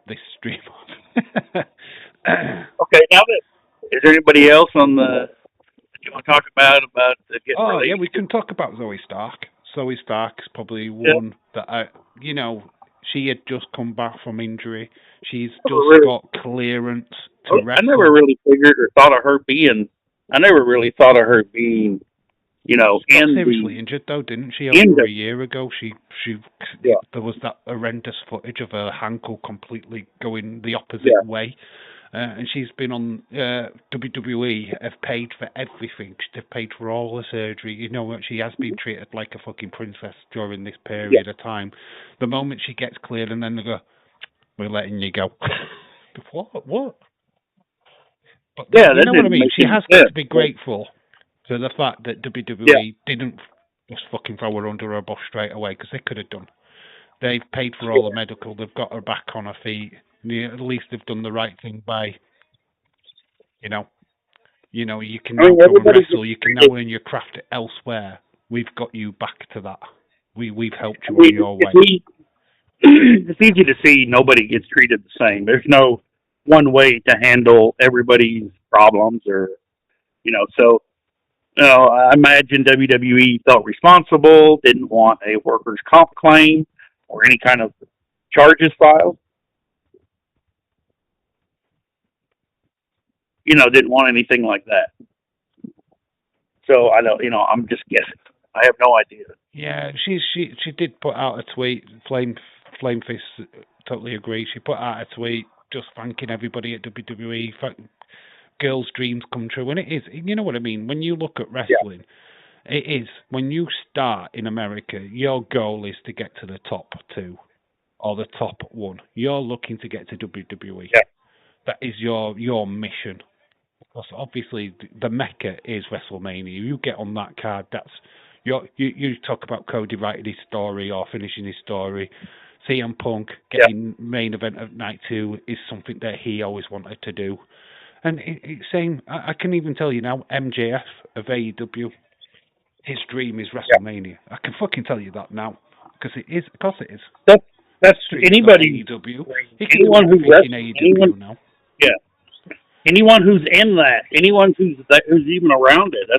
this stream. Okay, now that is there anybody else on the you want to talk about getting Oh yeah, released? we can talk about Zoe Stark. Zoe Stark's probably Yeah. one that she had just come back from injury. She's just Really, got clearance to I wrestle. never really figured or thought of her being. I never really thought of her being, She got in seriously the injured though, didn't she? in Over the a year ago, she yeah there was that horrendous footage of her ankle completely going the opposite yeah way. And she's been on WWE have paid for everything. They've paid for all the surgery. You know what? She has been treated like a fucking princess during this yeah. period of time. The moment she gets cleared, and then they go, "We're letting you go." What? But Yeah, you that know what I didn't mean? make She any has got sense. to be grateful to the fact that Yeah, WWE didn't just fucking throw her under a bus straight away, because they could have done. They've paid for all the medical. They've got her back on her feet. At least they've done the right thing by, you know, you can I now mean go and everybody gets wrestle. You can now treated. earn your craft elsewhere. We've got you back to that. We've helped I you on mean, your way. it's easy to see nobody gets treated the same. There's no one way to handle everybody's problems, or so I imagine WWE felt responsible, didn't want a workers' comp claim or any kind of charges filed. Didn't want anything like that. So I don't. I'm just guessing. I have no idea. Yeah, she did put out a tweet. Flamefist totally agree. She put out a tweet just thanking everybody at WWE. Girls' dreams come true, and it is. You know what I mean? When you look at Yeah, wrestling, it is. When you start in America, your goal is to get to the top two or the top one. You're looking to get to WWE. yeah, That is your mission. Because obviously the mecca is WrestleMania. You get on that card, that's you talk about Cody writing his story or finishing his story. CM Punk yeah, getting main event of night 2 is something that he always wanted to do. And it's same. I can even tell you now, MJF of AEW, his dream is yeah. WrestleMania. I can fucking tell you that now, because it is. Of course it is. That's that's His dream's got anybody. AEW. He can do Anyone who everything in wrestles, AEW now. yeah, anyone who's in that, anyone who's even around it.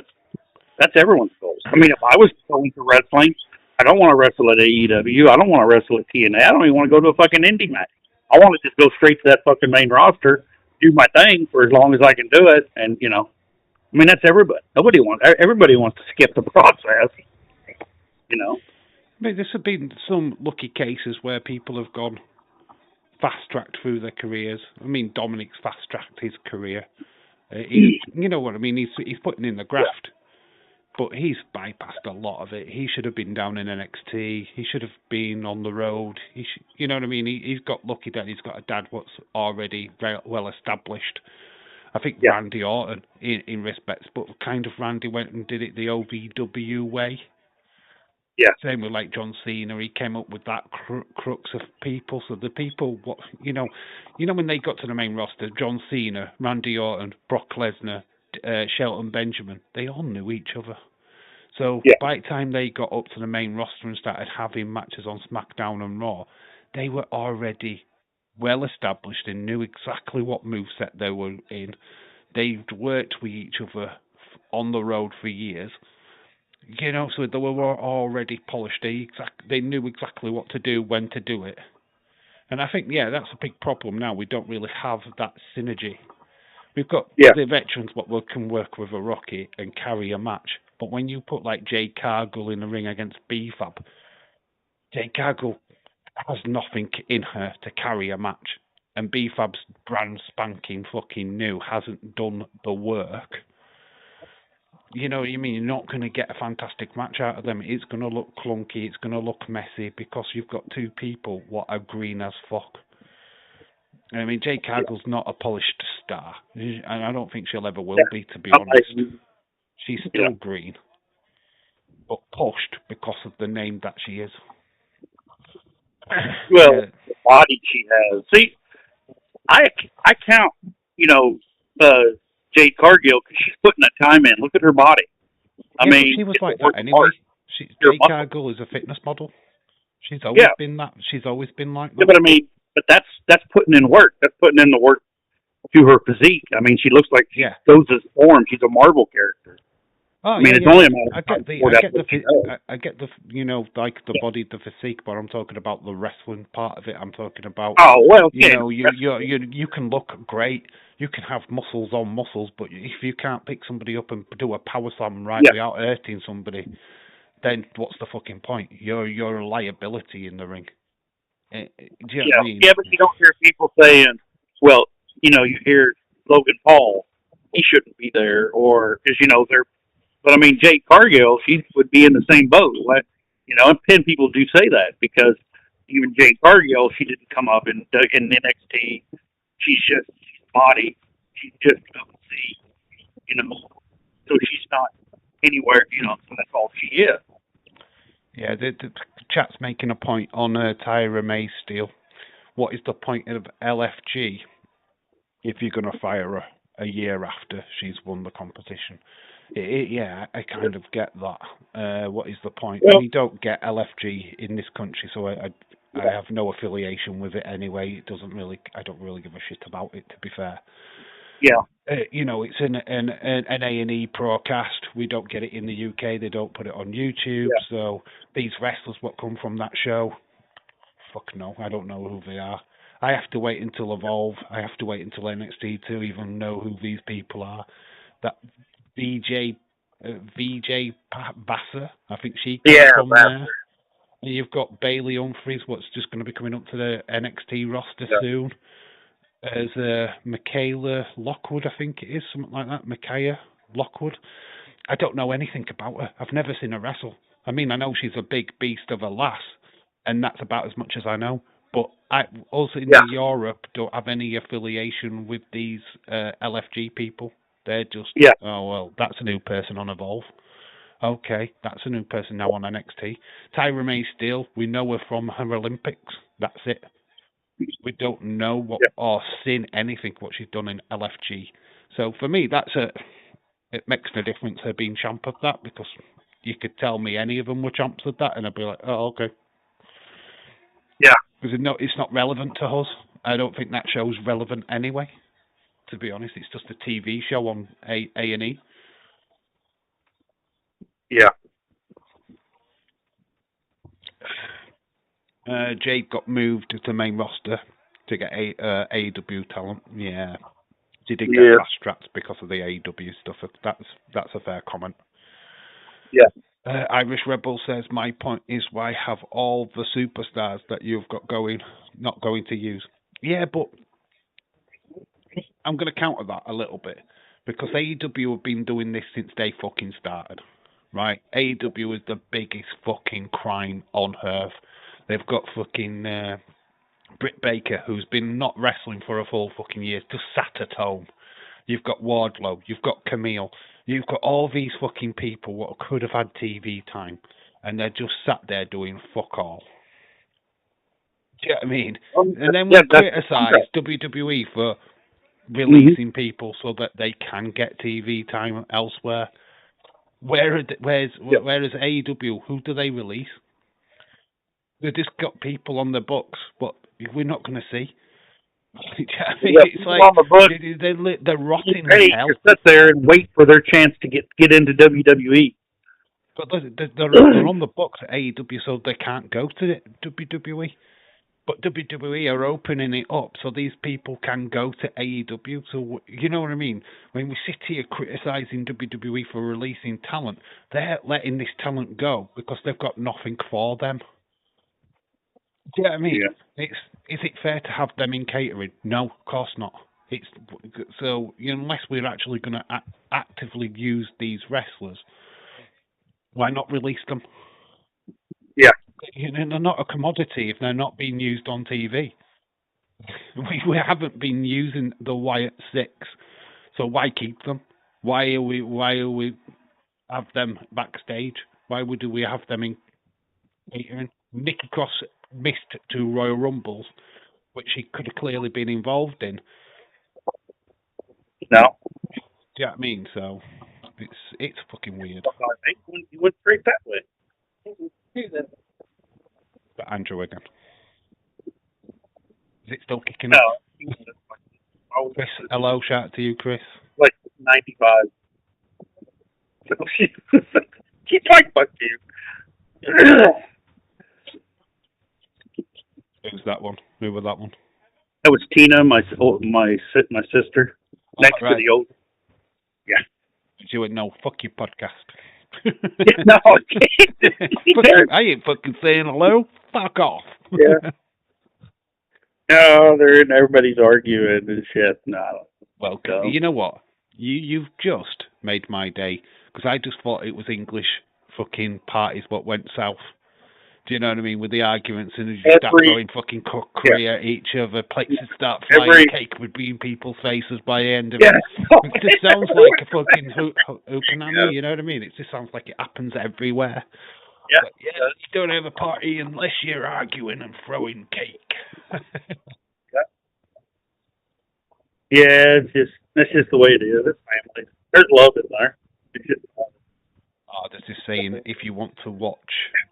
That's everyone's goal. I mean, if I was going to wrestling, I don't want to wrestle at AEW. I don't want to wrestle at TNA. I don't even want to go to a fucking indie match. I want to just go straight to that fucking main roster, do my thing for as long as I can do it, and I mean, that's everybody. Everybody wants to skip the process. You know. I mean, there's been some lucky cases where people have gone fast tracked through their careers. I mean, Dominic's fast tracked his career. You know what I mean? He's putting in the graft, but he's bypassed a lot of it. He should have been down in NXT. He should have been on the road. You know what I mean? He's got lucky that he's got a dad what's already very well established. I think Randy Orton, in respects, but kind of Randy went and did it the OVW way. Yeah. Same with like John Cena, he came up with that crux of people. So the people, when they got to the main roster, John Cena, Randy Orton, Brock Lesnar, Shelton Benjamin, they all knew each other. So by the time they got up to the main roster and started having matches on SmackDown and Raw, they were already well established and knew exactly what moveset they were in. They'd worked with each other on the road for years. So they were already polished. They knew exactly what to do, when to do it. And I think, that's a big problem now. We don't really have that synergy. We've got the veterans what can work with a Rocky and carry a match. But when you put like Jade Cargill in the ring against B-Fab, Jade Cargill has nothing in her to carry a match. And B-Fab's brand spanking fucking new hasn't done the work. You know what I mean? You're not going to get a fantastic match out of them. It's going to look clunky. It's going to look messy because you've got two people what are green as fuck. I mean, Jade Cargill's not a polished star, and I don't think she'll ever will be, to be honest. She's still green, but pushed because of the name that she is. Well, the body she has. See, I count, Jade Cargill because she's putting that time in. Look at her body. I Yeah, but mean, she was it's a like that work of anyway. art. Your Jay muscle. Cargill is a fitness model. She's always Yeah, been that. She's always been like yeah, that. but I mean, but that's putting in work. That's putting in the work to her physique. I mean, she looks like she Yeah. goes as form. She's a Marvel character. Oh I mean, yeah, it's yeah. only a matter I of time get the, before I that's get what she does. I get the, like the Yeah. body, the physique, but I'm talking about the wrestling part of it. I'm talking about, Oh well, yeah. you can look great, you can have muscles on muscles, but if you can't pick somebody up and do a power slam right Yeah, without hurting somebody, then what's the fucking point? You're a liability in the ring. Do you know what I yeah, mean? yeah. But you don't hear people saying, "Well, you hear Logan Paul, he shouldn't be there," or because they're. But I mean, Jade Cargill, she would be in the same boat. Like, and people do say that because even Jade Cargill, she didn't come up in NXT. She's body. She just doesn't see, so she's not anywhere. So that's all she is. Yeah, the chat's making a point on Tyra May Steele. What is the point of LFG if you're going to fire her a year after she's won the competition? Yeah, I kind of get that. What is the point? Well, And you don't get LFG in this country, so I have no affiliation with it anyway. I don't really give a shit about it, to be fair. yeah, It's an A&E broadcast. We don't get it in the UK. They don't put it on YouTube. yeah, So these wrestlers what come from that show, fuck no, I don't know who they are. I have to wait until Evolve. I have to wait until NXT to even know who these people are. That VJ Basser, I think she came yeah. from That's there. And you've got Bailey Humphries, what's just going to be coming up to the NXT roster yeah, soon. There's Michaela Lockwood, I think it is, something like that. Micaiah Lockwood. I don't know anything about her. I've never seen her wrestle. I mean, I know she's a big beast of a lass, and that's about as much as I know. But I also in yeah, Europe don't have any affiliation with these LFG people. They're just, yeah. oh well, that's a new person on Evolve. Okay, that's a new person now on NXT. Tyra May Steele, we know her from her Olympics. That's it. We don't know what Yeah. or seen anything what she's done in LFG. So for me, it makes no difference her being champ of that because you could tell me any of them were champs of that, and I'd be like, oh okay, Yeah. because it's not relevant to us. I don't think that show's relevant anyway. To be honest, it's just a TV show on A&E. Yeah. Jade got moved to the main roster to get AEW talent. Yeah, she did get Yeah. fast tracked because of the AEW stuff. That's a fair comment. Yeah. Irish Rebel says, my point is why have all the superstars that you've got going not going to use? Yeah, but I'm going to counter that a little bit because AEW have been doing this since they fucking started, right? AEW is the biggest fucking crime on earth. They've got fucking Britt Baker, who's been not wrestling for a full fucking year, just sat at home. You've got Wardlow, you've got Camille, you've got all these fucking people what could have had TV time, and they're just sat there doing fuck all. Do you know what I mean? And then we criticise WWE for releasing people so that they can get TV time elsewhere. Whereas AEW, who do they release? They've just got people on the books, but we're not going to see. It's like on the book, they're rotting ready in hell. to sit there and wait for their chance to get into WWE. But they're on the books at AEW, so they can't go to WWE. But WWE are opening it up so these people can go to AEW. So you know what I mean? When we sit here criticising WWE for releasing talent, they're letting this talent go because they've got nothing for them. Do you know what I mean? Yeah. Is it fair to have them in catering? No, of course not. So unless we're actually going to actively use these wrestlers, why not release them? Yeah. They're not a commodity if they're not being used on TV. We haven't been using the Wyatt Six, so why keep them? Why are we have them backstage? Why would we have them in catering? Nikki Cross missed 2 Royal Rumbles, which he could have clearly been involved in. No. Do you know what I mean? So it's fucking weird. He went straight that way. But Andrew again. Is it still kicking No, off? he was like, Chris, hello, shout out to you, Chris. like 95. So she's like, fuck you. Who's that one? Who was that one? That was Tina, my sister, next right. to the old. Yeah. She went, no, fuck your podcast. No, I ain't fucking saying hello. Fuck off. Yeah. No, everybody's arguing and shit. No. Well, you know what? You've just made my day, because I just thought it was English fucking parties what went south. Do you know what I mean? With the arguments and you start throwing fucking cookery at each other, places start flying, cake would be in people's faces by the end of it. It just sounds like a fucking hookanami, you know what I mean? It just sounds like it happens everywhere. Yeah. But, you don't have a party unless you're arguing and throwing cake. Yeah, that's just the way it is. It's family. There's love in there. It's just there's this saying, if you want to watch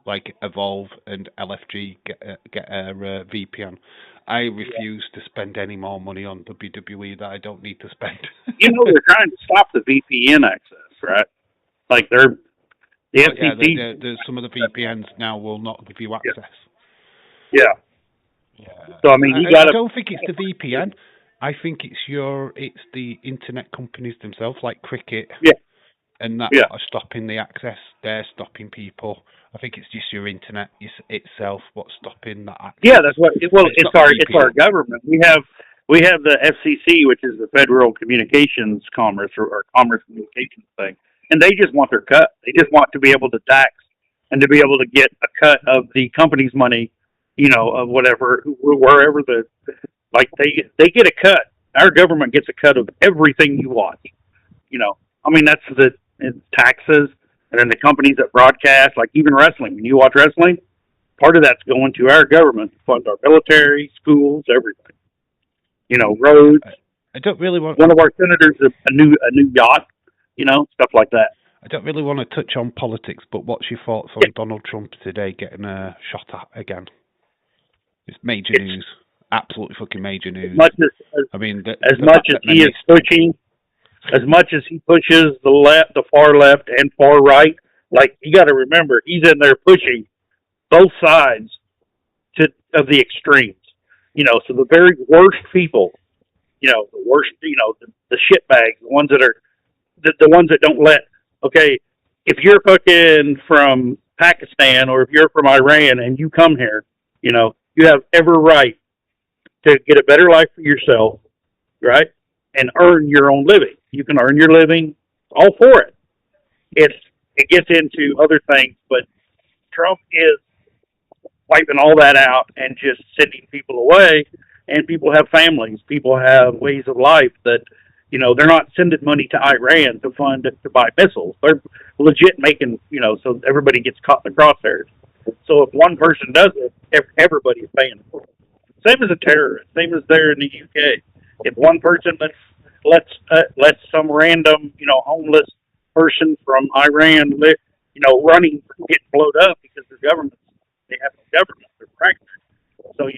like Evolve and LFG get a VPN, I refuse to spend any more money on WWE that I don't need to spend. They're trying to stop the VPN access, right? Like the FCC. Some of the VPNs now will not give you access. Yeah. So I mean, I don't think it's the VPN. I think it's the internet companies themselves, like Cricket. Yeah. And that are stopping the access. They're stopping people. I think it's just your internet itself what's stopping that access. Yeah, that's what. It's our government. We have the FCC, which is the Federal Communications Commerce or Commerce Communications thing, and they just want their cut. They just want to be able to tax and to be able to get a cut of the company's money, of whatever, wherever they get a cut. Our government gets a cut of everything you watch. I mean, that's the taxes, and then the companies that broadcast, like even wrestling. When you watch wrestling, part of that's going to our government to fund our military, schools, everything. Roads. I don't really want one of our senators a new yacht. Stuff like that. I don't really want to touch on politics, but what's your thoughts on Donald Trump today getting shot at again? It's major news. Absolutely fucking major news. As much as he pushes the far left and far right, like you got to remember, he's in there pushing both sides of the extremes. So the very worst people, the worst, the shitbags, the ones that are the ones that don't let. Okay, if you're fucking from Pakistan or if you're from Iran and you come here, you have every right to get a better life for yourself, right? And earn your own living. You can earn your living, all for it. It gets into other things, but Trump is wiping all that out and just sending people away. And people have families. People have ways of life that, they're not sending money to Iran to buy missiles. They're legit making, so everybody gets caught in the crosshairs. So if one person does it, everybody's paying for it. Same as a terrorist. Same as there in the UK. If one person lets some random, homeless person from Iran, running, get blown up because their government, they have no government, they're pregnant. So,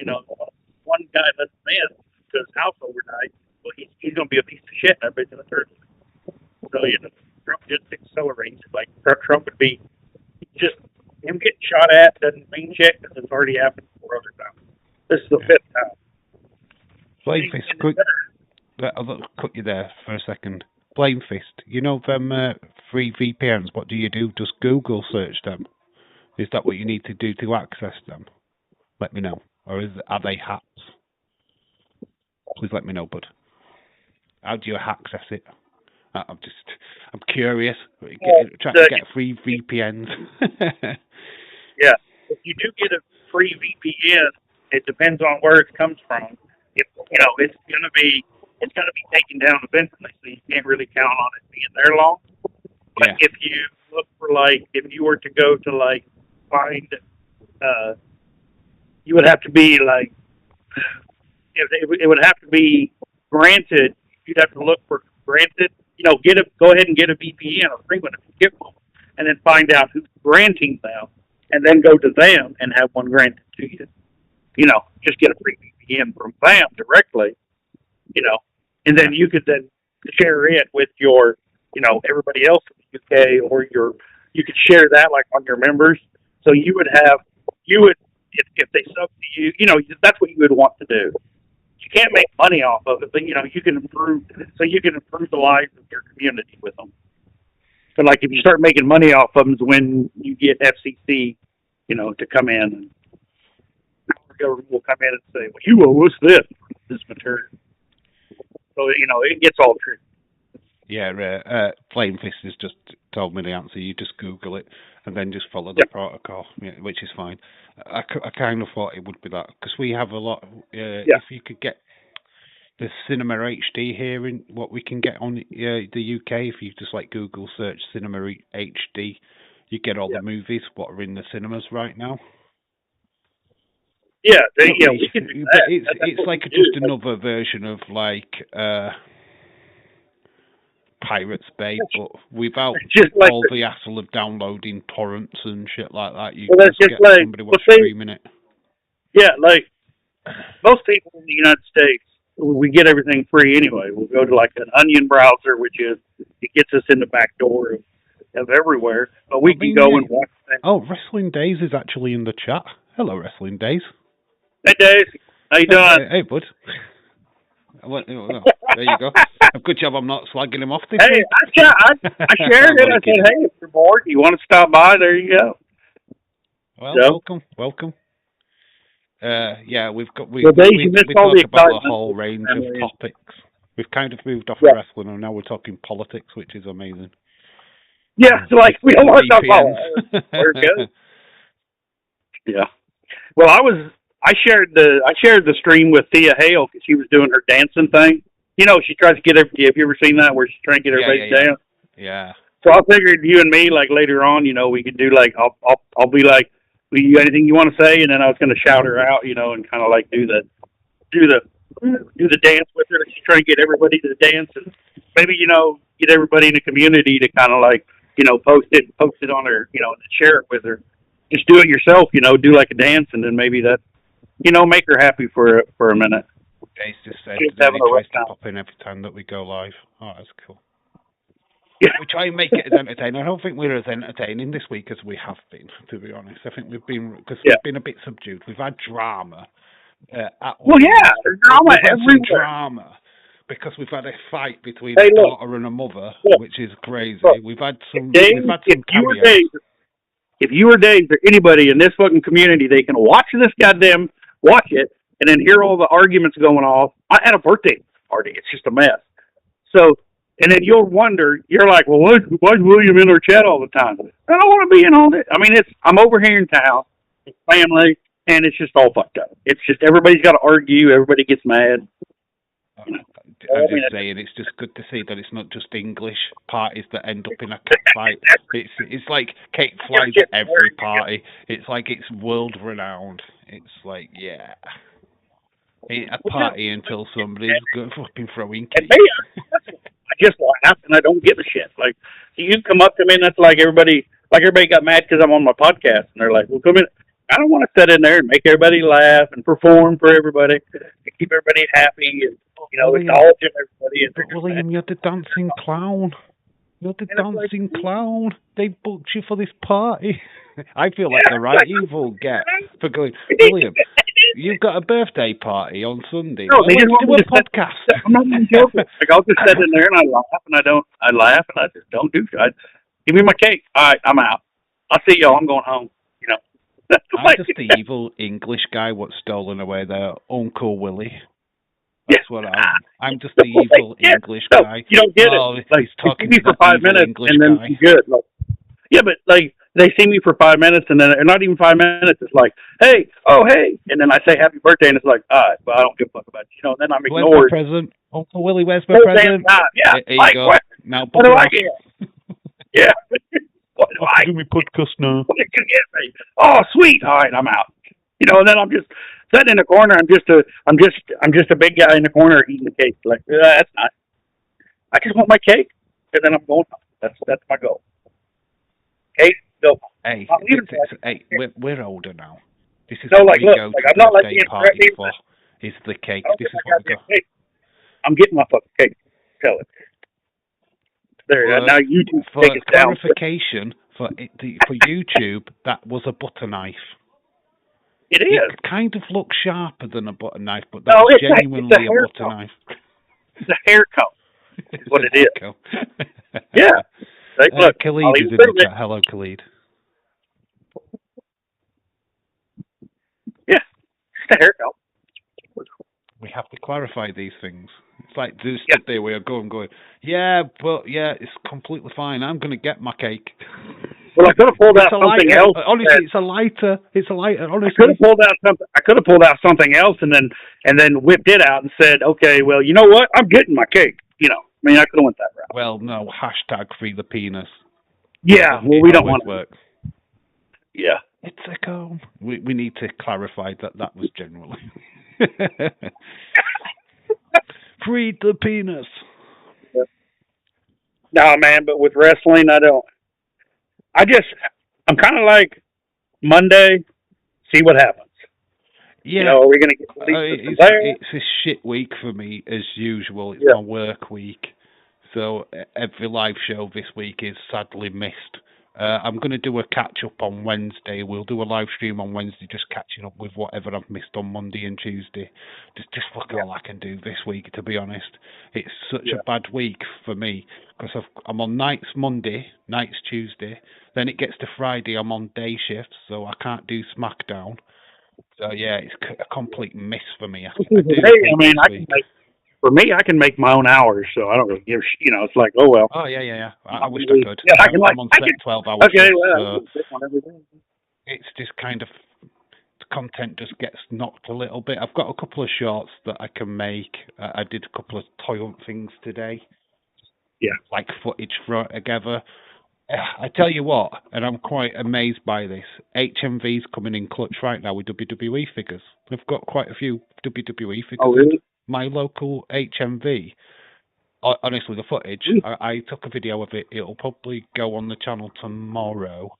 one guy lets him in to his house overnight, well, he's going to be a piece of shit, and everybody's going to hurt him. So, Trump just accelerates. Like, Trump would be just, him getting shot at doesn't mean shit because it's already happened 4 other times. This is the 5th time. Blame Fist, I'll cut you there for a second. Blame Fist, them free VPNs, what do you do? Just Google search them? Is that what you need to do to access them? Let me know. Or are they hacks? Please let me know, bud. How do you access it? I'm curious. Trying to get free VPNs. Yeah, if you do get a free VPN, it depends on where it comes from. If it's gonna be taken down eventually, so you can't really count on it being there long. But if you look for if you were to go to find, you would have to be it would have to be granted. You'd have to look for granted go ahead and get a VPN or frequent if you get one, and then find out who's granting them, and then go to them and have one granted to you. Just get a free VPN from them directly, and then you could then share it with your, everybody else in the UK, or you could share that like on your members. So you would, if they sub to you, that's what you would want to do. You can't make money off of it, but you can improve the lives of your community with them. But like if you start making money off of them, is when you get FCC, to come in, and the government will come in and say, "Well, you owe us this material." So it gets all true. Yeah, Flame Fist has just told me the answer. You just Google it and then just follow the protocol, which is fine. I kind of thought it would be that, because we have a lot. If you could get the Cinema HD here, in what we can get on the UK, if you just like Google search Cinema HD, you get all the movies what are in the cinemas right now. Yeah, we can do that. It's like just another version of like Pirates Bay, but without like all the hassle of downloading torrents and shit like that. You just get like, somebody streaming it. Yeah, like most people in the United States, we get everything free anyway. We'll go to like an Onion browser, which is, it gets us in the back door of everywhere. But we can go and watch things. Oh, Wrestling Days is actually in the chat. Hello, Wrestling Days. Hey, Dave. How you doing? Hey, bud. There you go. Good job I'm not slagging him off this week. I shared it. I said, hey, if you're bored, you want to stop by, there you go. Well, welcome. Yeah, we talk about the whole range of topics. We've kind of moved off of wrestling, and now we're talking politics, which is amazing. Yeah, like we don't want to talk about we're good. Yeah. Well, I shared the stream with Thea Hale because she was doing her dancing thing. She tries to get have you ever seen that where she's trying to get everybody to dance? Yeah. So I figured you and me, like later on, we could do like I'll be like, well, you got anything you want to say? And then I was going to shout her out, and kind of like do the dance with her. She's trying to get everybody to dance, and maybe get everybody in the community to kind of like post it on her, and share it with her. Just do it yourself, do like a dance, and then maybe that. Make her happy for a minute. Dave's just said he tries to pop in every time that we go live. Oh, that's cool. Yeah. We try and make it as entertaining. I don't think we're as entertaining this week as we have been, to be honest. I think we've been a bit subdued. We've had drama. There's drama everywhere. Drama. Because we've had a fight between a daughter and a mother, which is crazy. We've had some cameos. If you or Dave or anybody in this fucking community, they can watch it, and then hear all the arguments going off. I had a birthday party. It's just a mess. So, and then you'll wonder, you're like, well, why's William in our chat all the time? I don't want to be in all that. I mean, I'm over here in town, family, and it's just all fucked up. It's just everybody's got to argue. Everybody gets mad. I'm just saying, it's just good to see that it's not just English parties that end up in a cake fight. It's like cake flies at every party. It's like it's world renowned. It's like, yeah. Ain't a party until somebody's fucking throwing cake. I just laugh and I don't give a shit. Like, you come up to me and that's like everybody got mad because I'm on my podcast, and they're like, well, come in. I don't want to sit in there and make everybody laugh and perform for everybody and keep everybody happy and, acknowledging everybody. But William, you're the dancing clown. You're the dancing clown. They booked you for this party. I feel like the right evil get for going, William, you've got a birthday party on Sunday. No, they just want do a podcast. I'm not even joking. Like, I'll just sit in there and I laugh and I just don't do shit. Give me my cake. All right, I'm out. I'll see y'all. I'm going home. I'm just the evil English guy what's stolen away their Uncle Willie. That's what I'm just the evil English guy. You don't get it. Like, he's talking to me for 5 minutes English and then guy. Good. Like, yeah, but like they see me for 5 minutes and then not even 5 minutes. It's like, hey, and then I say happy birthday and it's like, all right, well, I don't give a fuck about you. And then I'm ignored. Where's my present? Uncle Willie, where's my present? Yeah, here you go. Now, what do I get? Yeah. What do I give me podcast now? What did you get me? Oh, sweet. All right, I'm out. And then I'm just sitting in the corner. I'm just a big guy in the corner eating the cake. Like, that's nice. I just want my cake. and then I'm going home. That's my goal. Okay, so Hey, I'm leaving. hey, we're older now. This is No, what like, we look, go like to I'm not like birthday being parties threatening. for. Is the cake. I don't This get is my what we go. goddamn cake. I'm getting my fucking cake. Tell it. There, Well, now YouTube for take it down. clarification, for YouTube, that was a butter knife. It is. It kind of looks sharper than a butter knife, but No, that's it's genuinely a a hair butter comb. knife. It's a hair comb. It's what a it is. hair comb. Yeah. Like, look, I'll Khalid is even in prove the it. chat. Hello, Khalid. Yeah, it's a hair comb. We have to clarify these things. It's like there's Yeah. stuff there where you're going, yeah, but yeah, it's completely fine. I'm going to get my cake. Well, I could have pulled out It's a something lighter. else. Honestly, it's a lighter. It's a lighter. I Honestly, could have pulled out something. I could have pulled out something else and then whipped it out and said, okay, well, you know what? I'm getting my cake. You know, I mean, I could have went that route. well, no, hashtag free the penis. Yeah, well, we don't want to. Work. Yeah. It's a comb. We need to clarify that was generally. Free the penis. No, man, but with wrestling, I don't. I'm kind of like Monday, see what happens. Yeah. You know, are we going to get it's a shit week for me, as usual. It's my work week. So every live show this week is sadly missed. I'm going to do a catch-up on Wednesday. We'll do a live stream on Wednesday, just catching up with whatever I've missed on Monday and Tuesday. Just look all I can do this week, to be honest. It's such a bad week for me, because I'm on nights Monday, nights Tuesday. Then it gets to Friday, I'm on day shifts, so I can't do SmackDown. So, yeah, it's a complete miss for me. For me, I can make my own hours, so I don't really give you know, it's like, oh, well. Oh, yeah. I wish I could. Yeah, I'm on 12 hours. Okay, shifts, well, it's just kind of, the content just gets knocked a little bit. I've got a couple of shorts that I can make. I did a couple of toy hunt things today. Yeah. Like footage for together. I tell you what, and I'm quite amazed by this, HMV's coming in clutch right now with WWE figures. They've got quite a few WWE figures. Oh, really? My local HMV. Honestly, the footage, I took a video of it. It'll probably go on the channel tomorrow.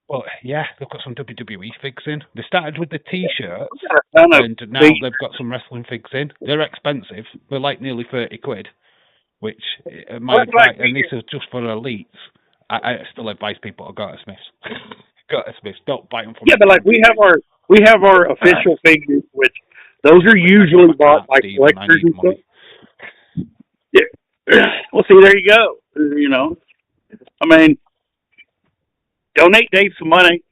Well, yeah, they've got some WWE figs in. They started with the T-shirts, and now they've got some wrestling figs in. They're expensive. They're like nearly 30 quid, which my advice, and this is just for elites. I still advise people to go to Smith's. Go to Smith's. Don't buy them from. Yeah, but like we have our official figures, which those are usually bought by collectors and stuff. Yeah. Well, see, there you go. You know, I mean, donate Dave some money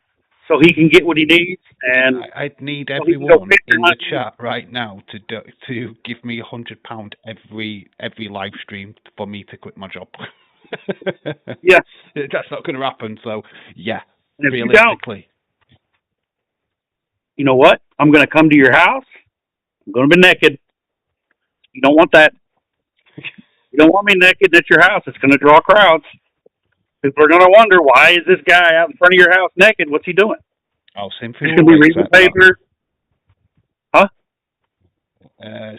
so he can get what he needs. And I'd need everyone in the chat right now to give me £100 every live stream for me to quit my job. Yeah, that's not going to happen. So yeah, and realistically, you know what? I'm going to come to your house. I'm going to be naked. You don't want that. You don't want me naked at your house. It's going to draw crowds. People are going to wonder, why is this guy out in front of your house naked? What's he doing? Oh, Cynthia would be reading the paper. Huh?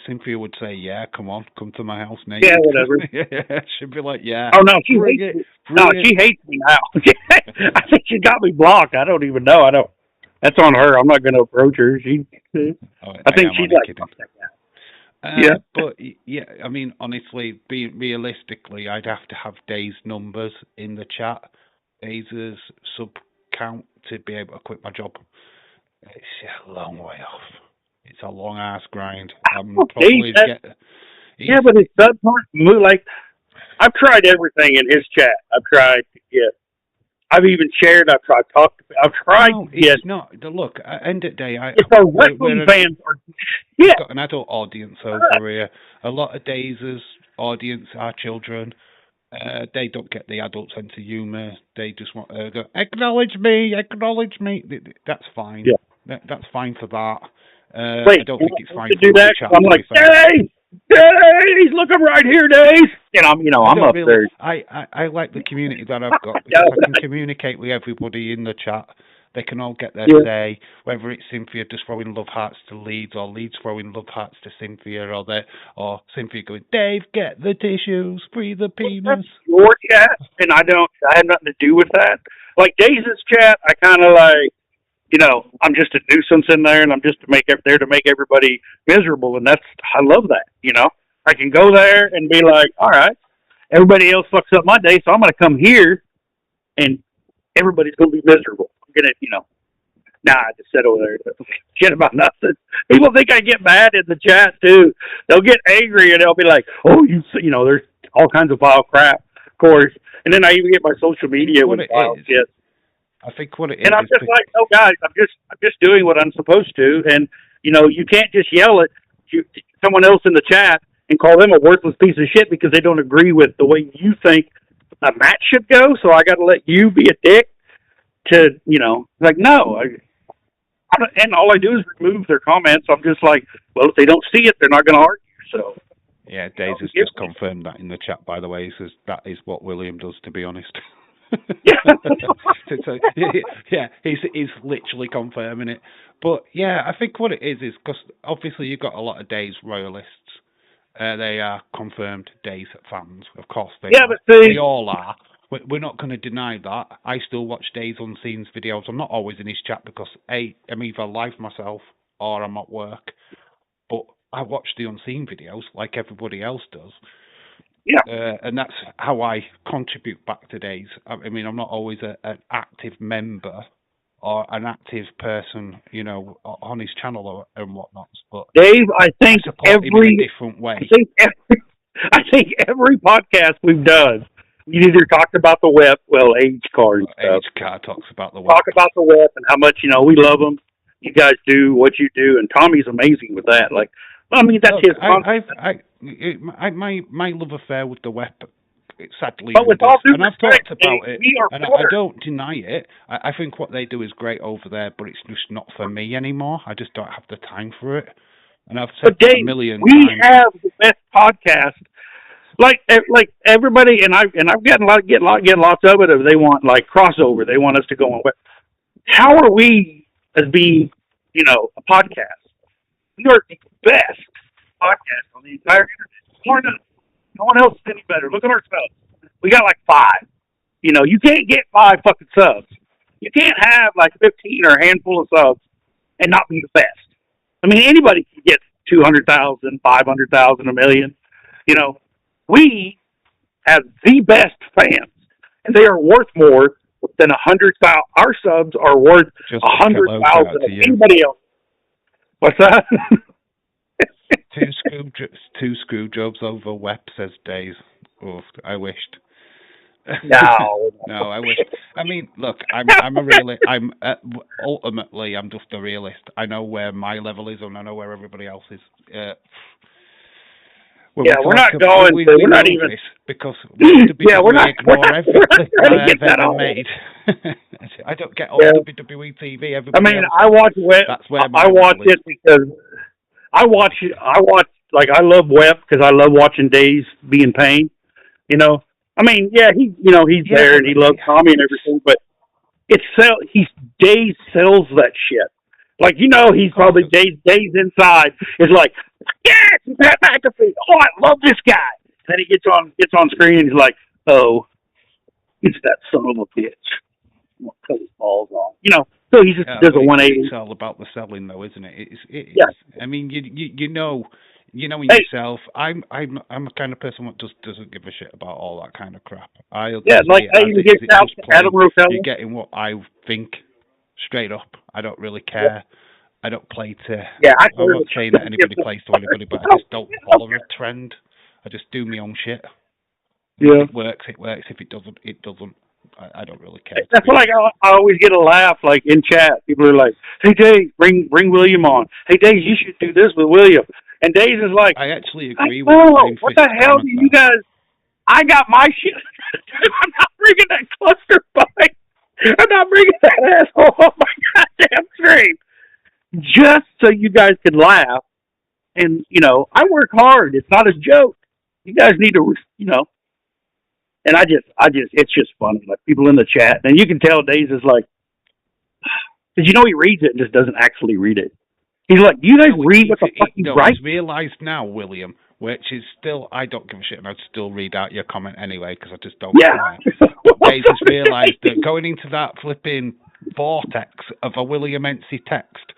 Cynthia would say, yeah, come to my house naked. Yeah, whatever. Yeah, she'd be like, yeah. Oh, no, she hates me. No, she hates me now. I think she got me blocked. I don't even know. That's on her. I'm not going to approach her. I think she's like, yeah, but yeah, I mean, honestly, realistically, I'd have to have Days' numbers in the chat, Days' sub count to be able to quit my job. It's a long way off. It's a long ass grind. Yeah, but it's sub count. Like, I've tried everything in his chat. I've even shared. I've tried it's not. Look, at the end of the day, it's our wrestling fans. We've got an adult audience over here. A lot of Days' audience are children. They don't get the adult sense of humour. They just want to go, acknowledge me. That's fine. Yeah. That's fine for that. Wait, I don't think it's fine to do that. I'm like, Dave, he's looking right here, Dave. And I'm up there. I like the community that I've got because I can communicate with everybody in the chat. They can all get their say, whether it's Cynthia just throwing love hearts to Leeds, or Leeds throwing love hearts to Cynthia, or Cynthia going, Dave, get the tissues, free the penis. Your chat, and I have nothing to do with that. Like Daze's chat, I kind of like, I'm just a nuisance in there, and I'm just there to make everybody miserable, and I love that. I can go there and be like, all right, everybody else fucks up my day, so I'm going to come here, and everybody's going to be miserable. I'm going to, I just sit over there and shit about nothing. People think I get mad in the chat, too. They'll get angry, and they'll be like, oh, there's all kinds of vile crap, of course. And then I even get my social media with vile shit. I think what it is. And I'm just like, no, guys, I'm just doing what I'm supposed to. And, you can't just yell at someone else in the chat and call them a worthless piece of shit because they don't agree with the way you think a match should go. So I got to let you be a dick to, like, no. And all I do is remove their comments. I'm just like, well, if they don't see it, they're not going to argue. So. Yeah, Daze has just confirmed that in the chat, by the way. He says that is what William does, to be honest. Yeah, he's literally confirming it. But yeah, I think what it is because obviously you've got a lot of Daze royalists. They are confirmed Daze fans, of course. They all are. We're not going to deny that. I still watch Daze Unseen's videos. I'm not always in his chat because I'm either live myself or I'm at work. But I watch the Unseen videos like everybody else does. Yeah. And that's how I contribute back to Daze. I mean, I'm not always an active member or an active person, on his channel and whatnot. But Dave, I think in a different way. I think every podcast we've done, we either talked about the WEP, age card and stuff. Age card talks about the WEP. Talk about the WEP and how much, we love them. You guys do what you do, and Tommy's amazing with that. Like, I mean, that's his concept. My love affair with the WEP, sadly, and I've talked about it, and I don't deny it. I think what they do is great over there, but it's just not for me anymore. I just don't have the time for it. And I've said Dave, a million we times. have the best podcast. Like everybody, and I've gotten lots of it. They want like crossover. They want us to go on. How are we as being, a podcast? We are the best podcast on the entire internet. No one else is any better. Look at our subs. We got like 5. You can't get 5 fucking subs. You can't have like 15 or a handful of subs and not be the best. I mean, anybody can get 200,000, 500,000, a million. We have the best fans, and they are worth more than 100,000. Our subs are worth 100,000 of anybody else. What's that? Two screw jobs over WEP, says Daze. Oh, I wished. No, I wish. I mean, look, ultimately, I'm just a realist. I know where my level is, and I know where everybody else is. We're not going. We're not even because we're not. Ignore everything I've ever made. I don't get all WWE TV. I watch WEP. That's where I watch it because I watch. Like I love WEP because I love watching Daze be in pain. He's there and he loves Tommy and everything, but Daze sells that shit. Like, he's probably Daze inside is like, yes, Pat McAfee. Oh, I love this guy. Then he gets on screen and he's like, oh, it's that son of a bitch. I'm gonna cut his balls off. So he just does a 180. It's all about the selling, though, isn't it? Yes. I mean, you know in yourself. I'm a kind of person that just doesn't give a shit about all that kind of crap. I even get out to Adam Rosella. You're getting what I think straight up. I don't really care. Yeah. I don't play to. Yeah, I'm not saying that anybody plays to anybody, but I just don't follow a trend. I just do my own shit. Yeah. If it works. If it doesn't, it doesn't. I don't really care. That's like I always get a laugh like in chat. People are like, "Hey Dave, bring William on. Hey Dave, you should do this with William." And Dave is like, I actually agree with you. What the hell do you guys? I got my shit. I'm not bringing that cluster bike. I'm not bringing that asshole on my goddamn stream. Just so you guys can laugh. And, I work hard. It's not a joke. You guys need to, and it's just funny. Like people in the chat. And you can tell Daze is like, Because you know he reads it and just doesn't actually read it. He's like, "Do you guys read what the fuck you write?" He's realised now, William, which is still, I don't give a shit, and I'd still read out your comment anyway, because I just don't care. But Dave has realised that going into that flipping vortex of a William Ency text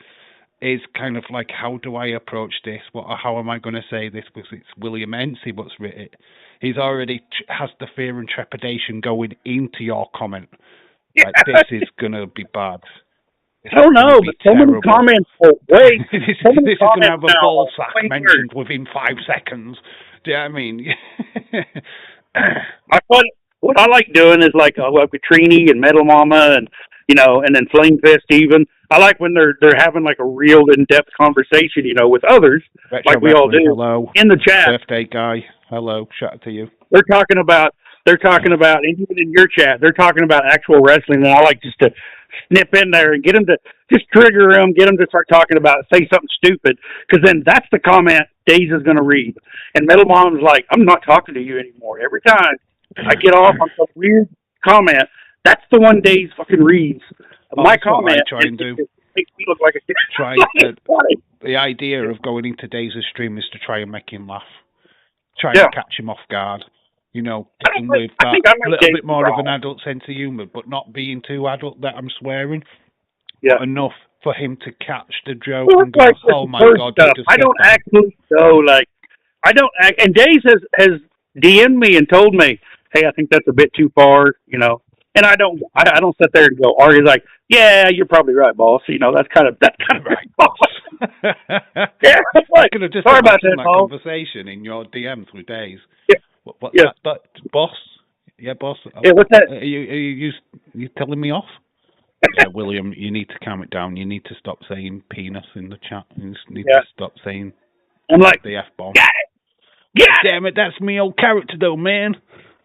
is kind of like, how do I approach this? How am I going to say this? Because it's William Ency what's written it. He's already has the fear and trepidation going into your comment. Like, this is going to be bad. I don't know, but so many comments will wait. This is going to have a ball sack mentioned within 5 seconds. Do you know what I mean? What I like doing is like with Trini and Metal Mama and, you know, and then Flame Fist even. I like when they're having like a real in-depth conversation, you know, with others, like we all do. Hello. In the chat. Birthday guy. Hello. Shout out to you. They're talking about, and even in your chat, they're talking about actual wrestling, and I like just to snip in there and get them to just trigger them, get them to start talking about it, say something stupid, because then that's the comment Daze is going to read. And Metal Mom's like, I'm not talking to you anymore. Every time I get off on some weird comment, that's the one Daze fucking reads. My comment makes me look like a dick. The idea of going into Daze's stream is to try and make him laugh. Try and catch him off guard. You know, getting with that little bit more of an adult sense of humour, but not being too adult that I'm swearing. Yeah. Enough for him to catch the joke and go, oh my God. I don't actually know, like, and Daze has DM'd me and told me, hey, I think that's a bit too far, you know. And I don't sit there and go argue like, yeah, you're probably right, boss. You know, that's kind of right, boss. Yeah, I could have just sorry about that conversation in your DMs with Daze. Yeah. What's that, boss? Yeah, boss. Yeah, what's that? Are you telling me off? Yeah, William, you need to calm it down. You need to stop saying penis in the chat. You just need to stop saying the F-bomb. Got it. Damn it, that's me old character though, man.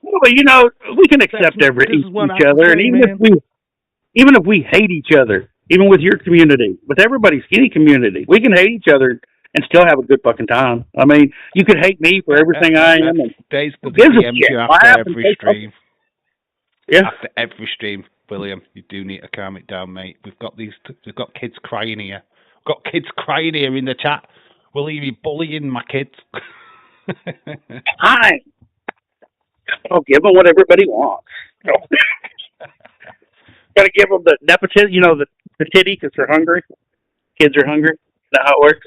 Well, you know, we can accept each other, and even if we hate each other, even with your community, with everybody's skinny community, we can hate each other and still have a good fucking time. I mean, you could hate me for everything I am. Days the DMs you after every stream. Yeah. After every stream, William, you do need to calm it down, mate. We've got kids crying here. We've got kids crying here in the chat. Will you be bullying my kids? Hi. I'll give them what everybody wants. Got to give them the nepotism, you know, the titty because they're hungry. Kids are hungry. Is that how it works?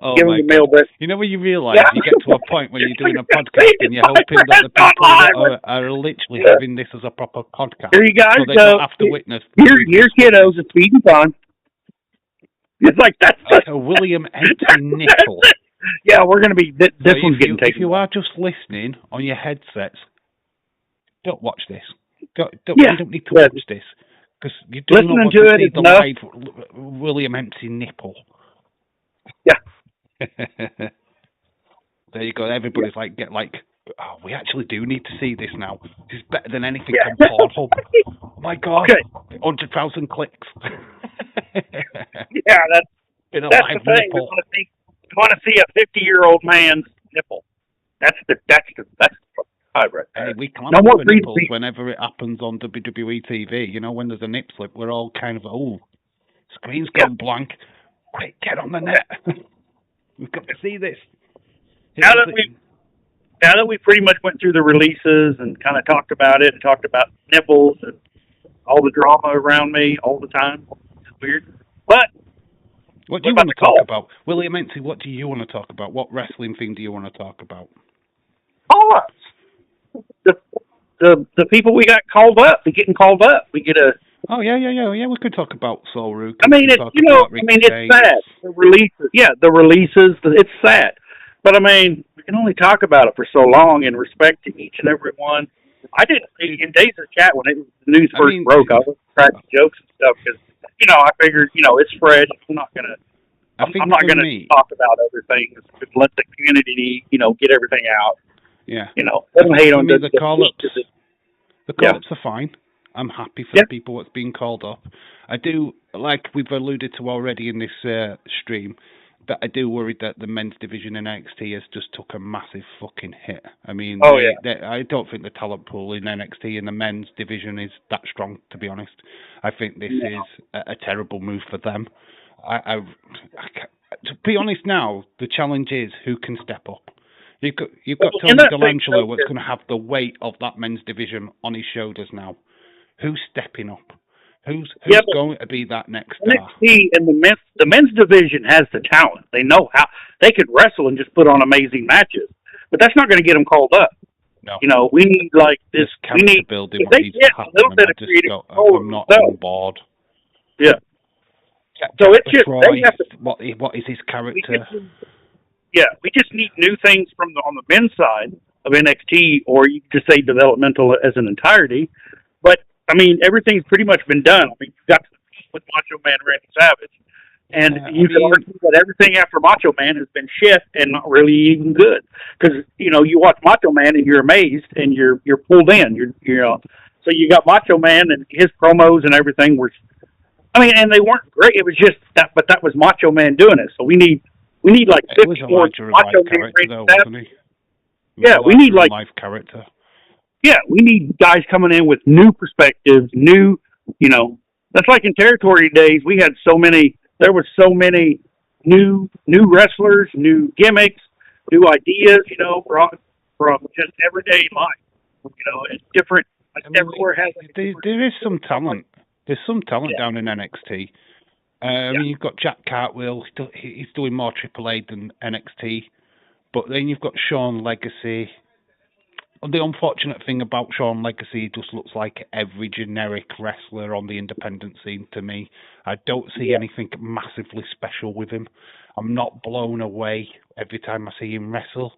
Oh give them the male breast. You know when you realise you get to a point where you're doing a podcast and you're hoping that the people that are literally having this as a proper podcast. Here you guys so they don't have to witness. Here's kiddos. It's feeding fun. It's like that's a William Ency nipple. Yeah, we're going to be... This one's getting taken. If you are just listening on your headsets, don't watch this. You don't need to watch this. Because you don't want to see the live William Ency nipple. Yeah. There you go. Everybody's we actually do need to see this now. This is better than anything on Pornhub. Oh my God. Okay. 100,000 clicks. Yeah, that's the thing. Nipple. I want to see a 50-year-old man's nipple. That's right. Hey, we can't no more nipples whenever it happens on WWE TV. You know, when there's a nip slip, we're all kind of, screen's gone blank. Quick, get on the net. We've got to see this. Now that we pretty much went through the releases and kind of talked about it and talked about nipples and all the drama around me all the time, it's weird. But what do you want to talk about? William Ency, what do you want to talk about? What wrestling thing do you want to talk about? All us. The people we got called up, they're getting called up. We get a... Oh, yeah. We could talk about Soul Rook. I mean, it's sad. The releases, it's sad. But, I mean, we can only talk about it for so long and respect to each and every one. I didn't, in Days of Chat, when the news first broke, I was cracking jokes and stuff because, I figured, it's fresh. I'm not going to talk about other things. Just let the community, get everything out. Yeah. Let them hate on the call-ups. The call-ups are fine. I'm happy for the people that's being called up. I do, like we've alluded to already in this stream, but I do worry that the men's division in NXT has just took a massive fucking hit. I mean, I don't think the talent pool in NXT in the men's division is that strong, to be honest. I think this is a terrible move for them. To be honest now, the challenge is who can step up. You've got Tony D'Angelo, who's going to have the weight of that men's division on his shoulders now. Who's stepping up? Who's going to be that next star? NXT and the men's division has the talent. They know how they could wrestle and just put on amazing matches, but that's not going to get them called up. No. You know, we need like this. We need building. If they get a little bit of creative control. I'm not on board. Yeah. So it's just they have to, what is his character? We just need new things on the men's side of NXT, or you could just say developmental as an entirety. But I mean, everything's pretty much been done. I mean, you've got to compete with Macho Man Randy Savage, and you can argue that everything after Macho Man has been shit and not really even good. Because you know, you watch Macho Man and you're amazed and you're pulled in. You know, so you got Macho Man and his promos and everything were. I mean, and they weren't great. It was just that, but that was Macho Man doing it. So we need like 50 more Macho Man Randy Savage. Yeah, we need like life character. Yeah, we need guys coming in with new perspectives, you know, that's like in territory days, there were so many new wrestlers, new gimmicks, new ideas, you know, from just everyday life. You know, it's different. Everywhere has there is some talent. There's some talent down in NXT. I mean, you've got Jack Cartwheel. He's doing more AAA than NXT. But then you've got Sean Legacy. The unfortunate thing about Sean Legacy, he just looks like every generic wrestler on the independent scene to me. I don't see anything massively special with him. I'm not blown away every time I see him wrestle.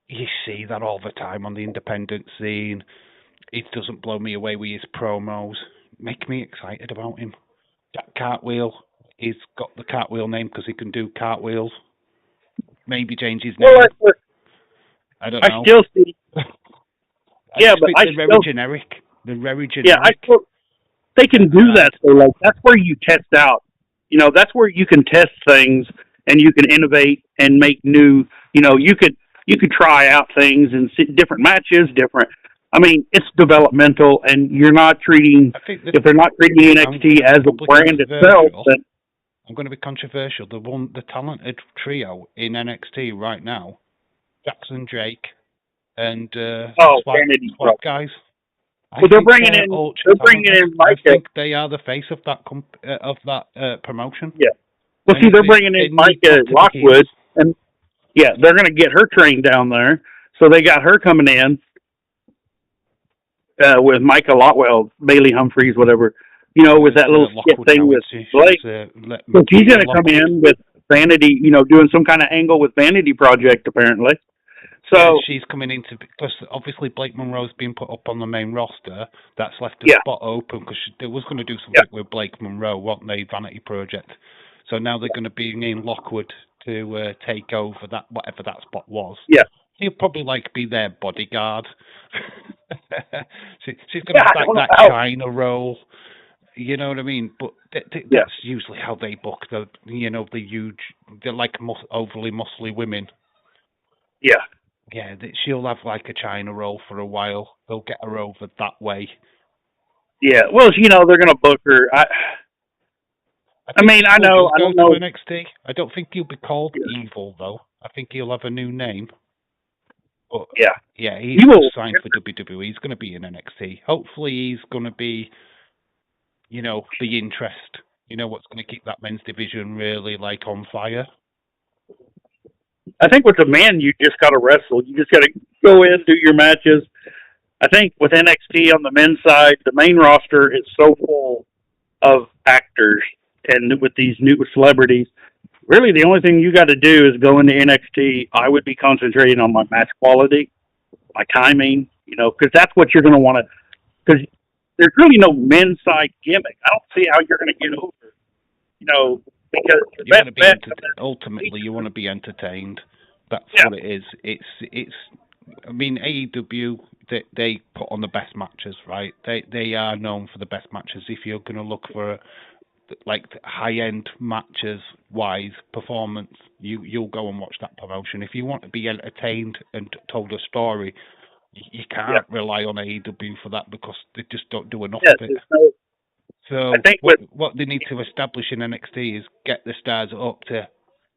You see that all the time on the independent scene. It doesn't blow me away with his promos. Make me excited about him. Jack Cartwheel, he's got the Cartwheel name because he can do cartwheels. Maybe change his name. I don't know. I still see. But they're very generic. They're very generic. Yeah, they can do that. So, like, that's where you test out. You know, that's where you can test things and you can innovate and make new. You know, you could try out things and see different matches, different. I mean, it's developmental, and you're not treating. If they're not treating NXT as a brand itself, then I'm going to be controversial. The talented trio in NXT right now, Jackson Drake and Swag guys. Well, they're bringing in Micah. I think they are the face of that promotion. Yeah. Well, see, they're bringing in Micah Lockwood, and they're going to get her trained down there. So they got her coming in with Micah Lotwell, Bailey Humphreys, whatever. You know, with that little skit thing with Blake. So she's going to come in with Vanity, you know, doing some kind of angle with Vanity Project, apparently. So she's coming into, because obviously Blake Monroe's been put up on the main roster. That's left a spot open because they was going to do something with Blake Monroe, weren't they? Vanity Project. So now they're going to be in Lockwood to take over that, whatever that spot was. Yeah. He'll probably be their bodyguard. She's going to have that China role. You know what I mean? But that's usually how they book they're like overly muscly women. Yeah. Yeah, she'll have a China role for a while. They'll get her over that way. Yeah, well, you know, they're going to book her. I don't know. NXT. I don't think he'll be called Evil, though. I think he'll have a new name. But, he's signed for WWE. He's going to be in NXT. Hopefully he's going to be, you know, the interest. You know, what's going to keep that men's division really, on fire. I think with the men, you just got to wrestle. You just got to go in, do your matches. I think with NXT on the men's side, the main roster is so full of actors, and with these new celebrities, really the only thing you got to do is go into NXT. I would be concentrating on my match quality, my timing, you know, because that's what you're going to want to. Because there's really no men's side gimmick. I don't see how you're going to get over, you know. Because ultimately, you want to be entertained. That's what it is. It's. I mean, AEW they put on the best matches, right? They are known for the best matches. If you're going to look for like high-end matches wise performance, you'll go and watch that promotion. If you want to be entertained and told a story, you can't rely on AEW for that because they just don't do enough of it. So I think what they need to establish in NXT is get the stars up to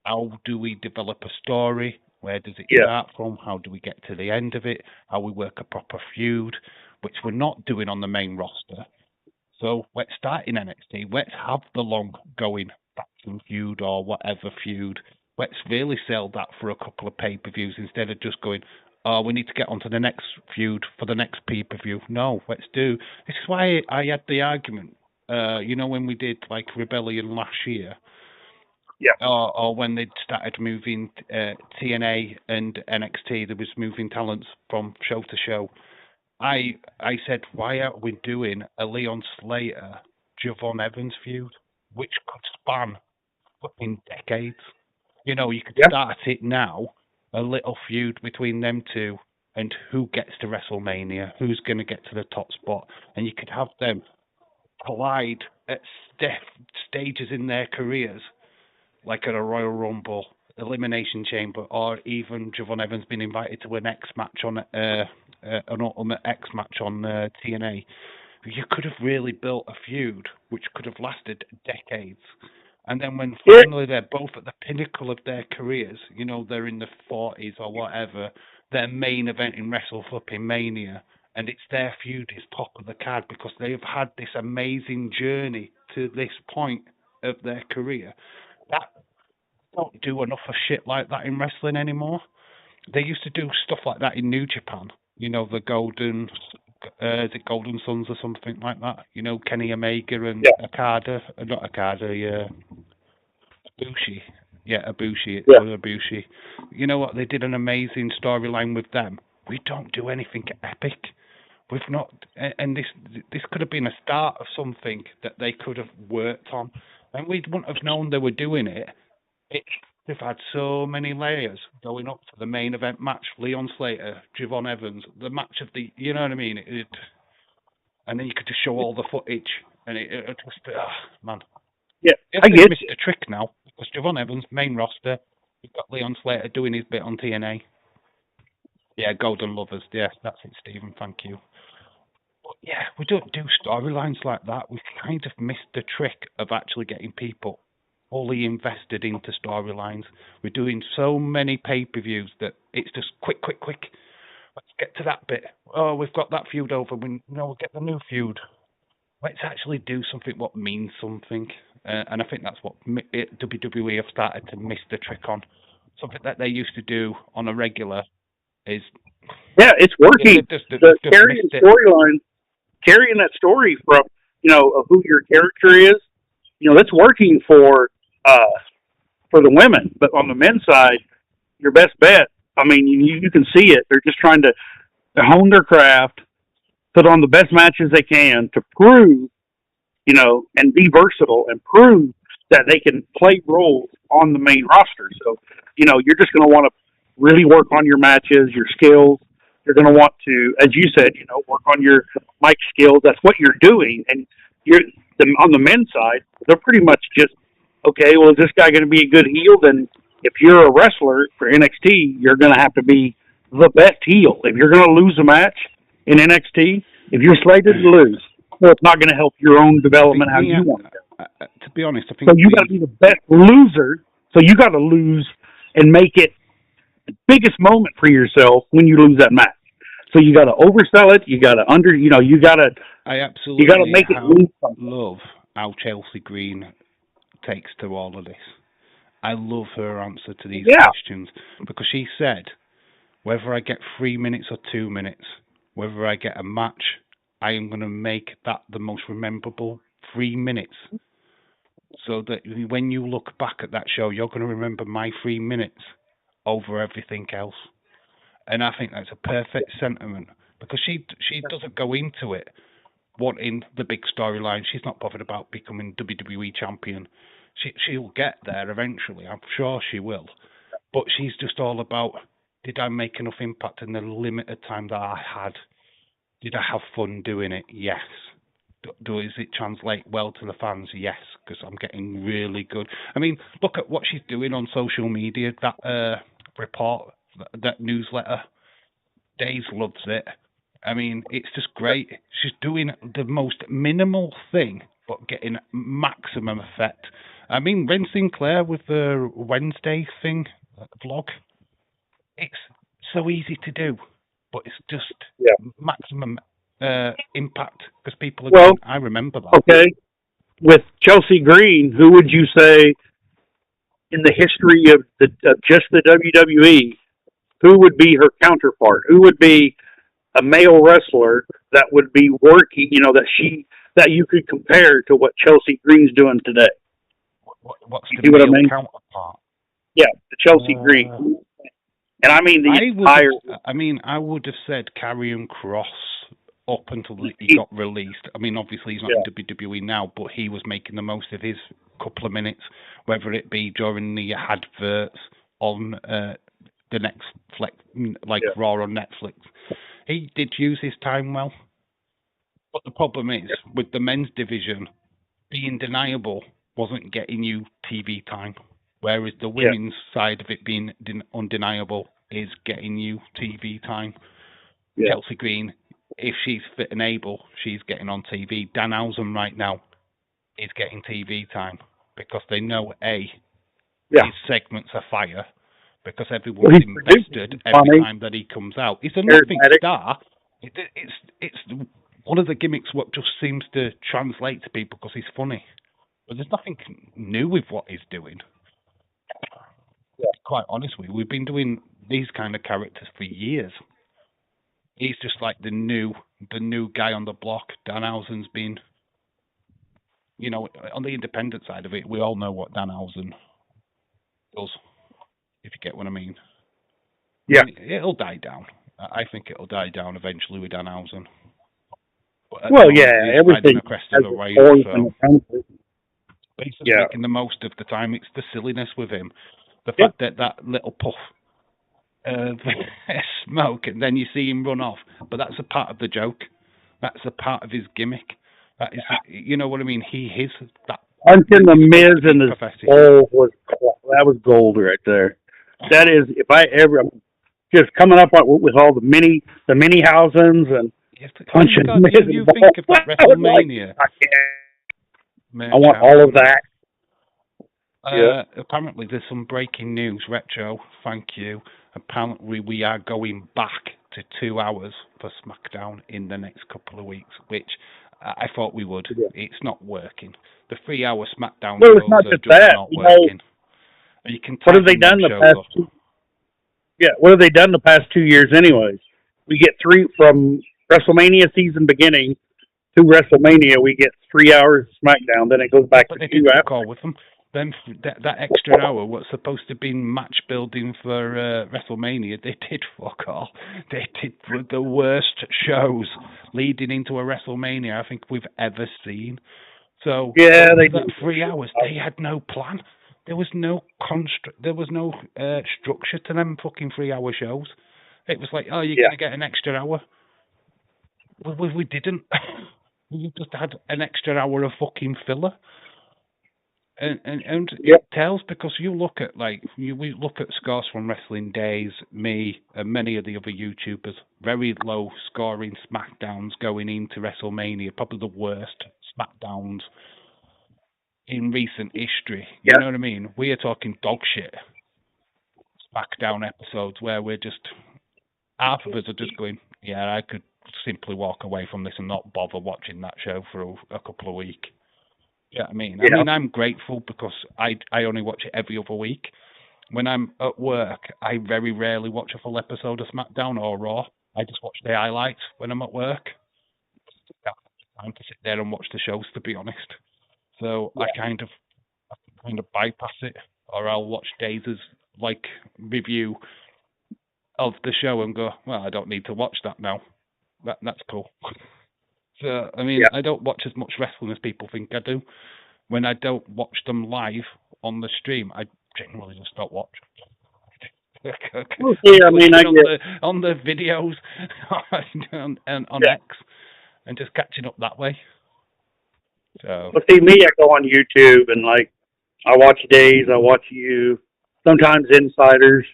how do we develop a story? Where does it start from? How do we get to the end of it? How we work a proper feud, which we're not doing on the main roster. So let's start in NXT. Let's have the long-going faction feud or whatever feud. Let's really sell that for a couple of pay-per-views instead of just going, oh, we need to get onto the next feud for the next pay-per-view. No, let's do. This is why I had the argument. When we did like Rebellion last year. Yeah. Or when they started moving TNA and NXT, there was moving talents from show to show. I said, why aren't we doing a Leon Slater, Javon Evans feud, which could span fucking decades? You could start it now, a little feud between them two, and who gets to WrestleMania, who's going to get to the top spot, and you could have them collide at stages in their careers, like at a Royal Rumble, Elimination Chamber, or even Javon Evans being invited to an X match on an Ultimate X match on TNA. You could have really built a feud which could have lasted decades. And then when finally they're both at the pinnacle of their careers, they're in the 40s or whatever, their main event in Wrestle Flipping Mania, and it's their feud is top of the card because they have had this amazing journey to this point of their career. That don't do enough of shit like that in wrestling anymore. They used to do stuff like that in New Japan. The Golden, is it Golden Sons or something like that? Kenny Omega and Okada, not Okada, Ibushi. Yeah, Ibushi. It's Ibushi. You know what? They did an amazing storyline with them. We don't do anything epic. We've not, and this could have been a start of something that they could have worked on, and we wouldn't have known they were doing it. They've had so many layers going up to the main event match, Leon Slater, Javon Evans, the match of the, you know what I mean? And then you could just show all the footage, and it just, man. Yeah, I get missed a trick now because Javon Evans, main roster, we've got Leon Slater doing his bit on TNA. Yeah, Golden Lovers. Yeah, that's it, Stephen. Thank you. But yeah, we don't do storylines like that. We've kind of missed the trick of actually getting people fully invested into storylines. We're doing so many pay-per-views that it's just quick. Let's get to that bit. Oh, we've got that feud over. We'll get the new feud. Let's actually do something what means something. And I think that's what WWE have started to miss the trick on. Something that they used to do on a regular is... Yeah, it's working. Carrying storyline, carrying that story from, of who your character is, that's working for the women. But on the men's side, your best bet, I mean, you can see it. They're just trying to hone their craft, put on the best matches they can to prove, and be versatile and prove that they can play roles on the main roster. So, you're just going to want to really work on your matches, your skills. You're going to want to, as you said, work on your mic skills. That's what you're doing. And on the men's side, they're pretty much just, okay, well, is this guy going to be a good heel? Then if you're a wrestler for NXT, you're going to have to be the best heel. If you're going to lose a match in NXT, if you're slated to lose, well, it's not going to help your own development how you want it. To be honest, I think so. You got to be the best loser. So you got to lose and make it the biggest moment for yourself when you lose that match. So you got to oversell it. You got to you got to. I absolutely. You got to make it lose something. Love how Chelsea Green takes to all of this. I love her answer to these questions because she said, whether I get 3 minutes or 2 minutes, whether I get a match, I am going to make that the most memorable 3 minutes. So that when you look back at that show, you're going to remember my 3 minutes over everything else. And I think that's a perfect sentiment because she doesn't go into it wanting the big storyline. She's not bothered about becoming WWE champion. She'll get there eventually. I'm sure she will. But she's just all about, did I make enough impact in the limited time that I had? Did I have fun doing it? Yes. Does it translate well to the fans? Yes, because I'm getting really good. I mean, look at what she's doing on social media. That report, that newsletter. Days loves it. I mean, it's just great. She's doing the most minimal thing, but getting maximum effect. I mean, Ren Sinclair with the Wednesday thing, vlog, it's so easy to do, but it's just maximum impact because people are going, I remember that. Okay. With Chelsea Green, who would you say in the history of just the WWE, who would be her counterpart? Who would be a male wrestler that would be working, that you could compare to what Chelsea Green's doing today? What's the male counterpart? Yeah, the Chelsea Green. And I mean I would have said Karrion Kross up until he got released. I mean, obviously he's not in WWE now, but he was making the most of his couple of minutes, whether it be during the adverts on the next Raw on Netflix. He did use his time well, but the problem is with the men's division, being deniable wasn't getting you TV time, whereas the women's side of it being undeniable is getting you TV time. Chelsea Green, if she's fit and able, she's getting on TV. Danhausen right now is getting TV time because they know his segments are fire. Because everyone's invested every time that he comes out. He's a nothing star. It's one of the gimmicks what just seems to translate to people because he's funny. But there's nothing new with what he's doing. Quite honestly, we've been doing these kind of characters for years. He's just like the new guy on the block. Danhausen's been, on the independent side of it, we all know what Danhausen does. If you get what I mean. Yeah. I mean, it'll die down. I think it'll die down eventually with Danhausen. Everything the crest of the wave, so basically making the most of the time. It's the silliness with him. The fact that little puff of smoke and then you see him run off. But that's a part of the joke. That's a part of his gimmick. That is, you know what I mean? He is that. Punching the Miz in his bowl was gold right there. That is, if I ever just coming up with all the mini Housens and punching the Miz. You think of that WrestleMania? I want all of that. Apparently, there's some breaking news. Retro, thank you. Apparently, we are going back to 2 hours for SmackDown in the next couple of weeks, which I thought we would. Yeah. It's not working. The 3 hour SmackDown shows it's not just that. Not working. You can what have they done the past? What have they done the past 2 years? Anyways, we get three from WrestleMania season beginning to WrestleMania. We get 3 hours of SmackDown. Then it goes back to 2 hours. Call with them. Then that extra hour was supposed to be match building for WrestleMania. They did fuck all. They did the worst shows leading into a WrestleMania I think we've ever seen. So that 3 hours, they had no plan. There was no structure to them fucking 3 hour shows. It was like, oh, you're gonna get an extra hour. We didn't. We just had an extra hour of fucking filler. And it tells because you look at we look at scores from Wrestling Days, me and many of the other YouTubers, very low scoring SmackDowns going into WrestleMania, probably the worst SmackDowns in recent history. You know what I mean? We are talking dog shit SmackDown episodes where we're just half of us are just going, yeah, I could simply walk away from this and not bother watching that show for a couple of weeks. Yeah, I mean, I'm grateful because I only watch it every other week. When I'm at work, I very rarely watch a full episode of SmackDown or Raw. I just watch the highlights when I'm at work. I don't have time to sit there and watch the shows, to be honest. So I kind of bypass it, or I'll watch Daze's review of the show and go, well, I don't need to watch that now. That's cool. So, I mean, I don't watch as much wrestling as people think I do. When I don't watch them live on the stream, I generally just don't watch. On the videos on X and just catching up that way. So, Well, see, me, I go on YouTube and, like, I watch Days, I watch you, sometimes Insiders,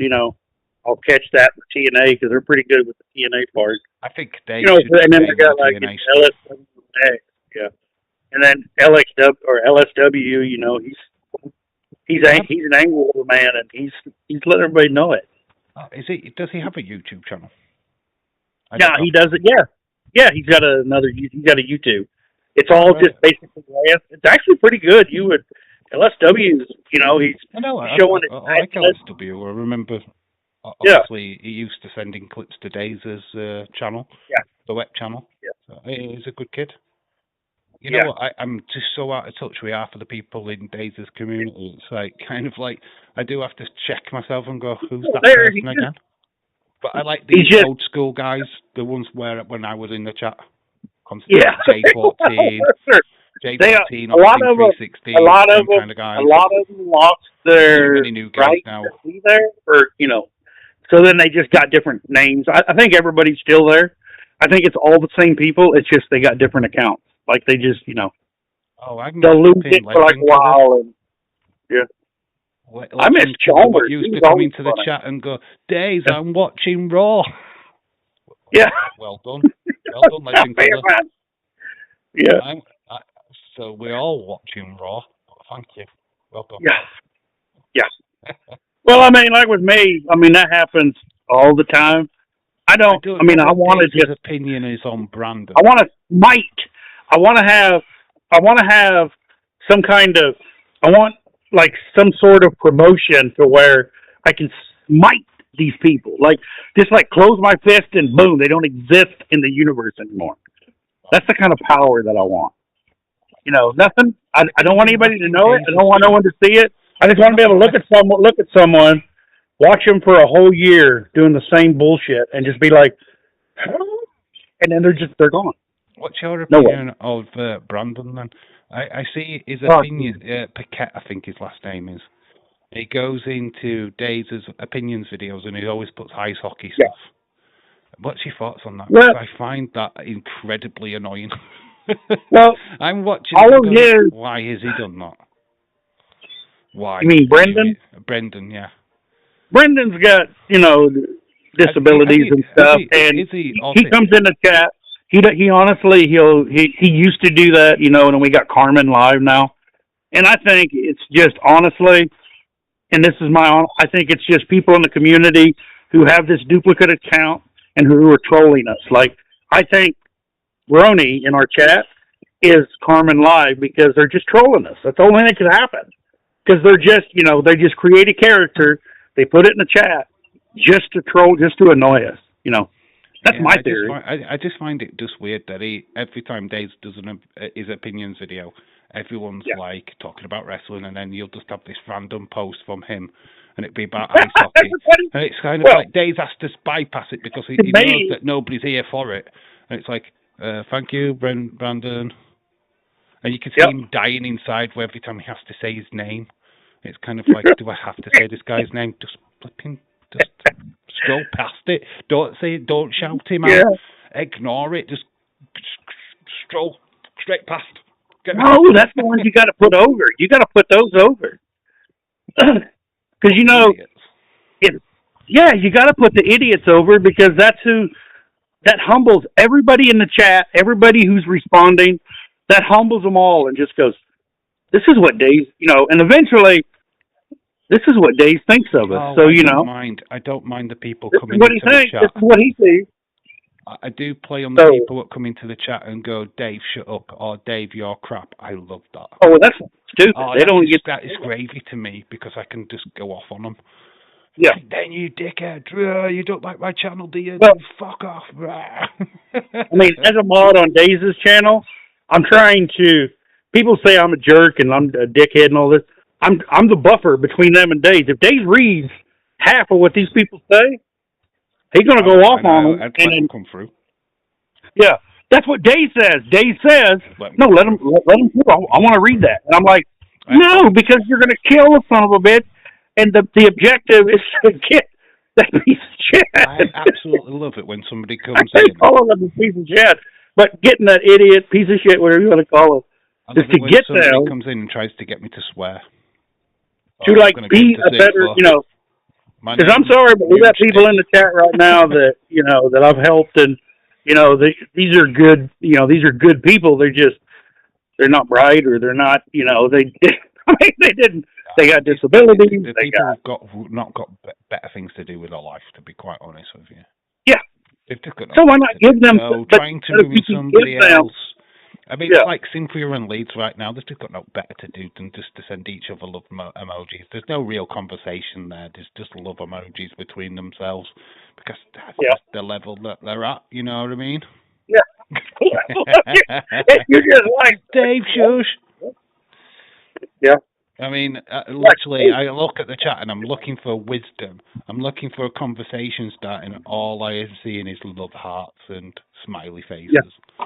I'll catch that with TNA because they're pretty good with the TNA part. I think they You know, should and then stay I with got, the like, TNA stuff. LSW, yeah. And then LXW, or LSW, he's an angry little man, and he's letting everybody know it. Does he have a YouTube channel? Yeah, he does it. Yeah. He's got a YouTube. It's all just basically rants. It's actually pretty good. LSW's, he's I know. showing it. I like LSW. I remember. Obviously, he used to sending clips to Daze's channel. Yeah. The web channel. Yeah. So, he's a good kid. You know what? I'm just so out of touch with half of the people in Daze's community. It's like kind of like I do have to check myself and go, who's that person again? But I like these old school guys, the ones when I was in the chat. J14, J14, a lot of them, 316, kind of guys. A lot of them lost their new guys right now. to be there, so then they just got different names. I think everybody's still there. I think it's all the same people. It's just they got different accounts. Like they just, they'll lose it for like a while. And, yeah. I miss Chalmers. Used to come into the chat and go, Days, I'm watching Raw. Yeah. Well done. Well done, legend killer. Yeah. So we're all watching Raw. Thank you. Well done. Yeah. Yeah. Well, I mean, like with me, that happens all the time. I want to just... His opinion is on Brandon. I want to have some kind of... I want, like, some sort of promotion to where I can smite these people. Like, just, like, close my fist and boom, they don't exist in the universe anymore. That's the kind of power that I want. Nothing. I don't want anybody to know it. I don't want no one to see it. I just want to be able to look at someone, watch them for a whole year doing the same bullshit, and just be like, and then they're gone. What's your opinion of Brandon then? I see his opinion. Paquette, I think his last name is. He goes into Daze's opinions videos and he always puts ice hockey stuff. Yeah. What's your thoughts on that? Well, I find that incredibly annoying. Well, I'm watching. Why has he done that? Why? You mean Brendan? Brendan, yeah. Brendan's got disabilities and stuff, and he comes in the chat. He honestly he used to do that, and then we got Carmen live now, and I think it's just honestly, and this is I think it's just people in the community who have this duplicate account and who are trolling us. Like I think Roni in our chat is Carmen live because they're just trolling us. That's the only thing that could happen because they're just they just create a character, they put it in the chat just to troll, just to annoy us. That's my theory. I just find it just weird that every time Dave does his opinions video, everyone's like talking about wrestling, and then you'll just have this random post from him, and it'd be about ice hockey. And it's kind of like Dave has to bypass it because he knows that nobody's here for it. And it's like, thank you, Brandon. And you can see him dying inside every time he has to say his name. It's kind of like, do I have to say this guy's name? Just scroll past it. Don't say it. Don't shout him out. Ignore it. Just stroll straight past. No, that's the ones you got to put over. You got to put those over. Because you got to put the idiots over because that humbles everybody in the chat, everybody who's responding. That humbles them all and just goes, "This is what Dave," and eventually. This is what Dave thinks of us, so I don't mind the people coming into the chat. This is what he thinks. I do play on the people that come into the chat and go, "Dave, shut up," or "Dave, you're crap." I love that. Oh, that's stupid. They don't get that. Is gravy to me because I can just go off on them. Yeah. Then you dickhead, you don't like my channel, do you? Well, fuck off. I mean, as a mod on Daze's channel, I'm trying to. People say I'm a jerk and I'm a dickhead and all this. I'm the buffer between them and Dave. If Dave reads half of what these people say, he's going to go off on them and then come through. Yeah, that's what Dave says. Dave says, "No, let him through. I want to read that." And I'm like, "No, because you're going to kill the son of a bitch." And the objective is to get that piece of shit. I absolutely love it when somebody comes in. I call him a piece of shit, but getting that idiot, piece of shit, whatever you want to call him. love is to it when get somebody them comes in and tries to get me to swear. to I'm like gonna be go to a better, Facebook. My because I'm name's sorry, but we got Huge people Dick. in the chat right now that, that I've helped, and, these are good, these are good people. They're not bright, or they're not, they got disabilities. The They people got, who've not got better things to do with their life, to be quite honest with you. yeah. They've just got So why not give them, trying to ruin somebody else. I mean, Yeah. it's like Cynthia and Leeds right now. They've just got no better to do than just to send each other love emojis. There's no real conversation there. There's just love emojis between themselves because that's just the level that they're at. You know what I mean? Yeah. You're just like, Dave, shush. Yeah. I mean, literally, I look at the chat and I'm looking for wisdom. I'm looking for a conversation starting, and all I am seeing is love hearts and smiley faces. Yeah.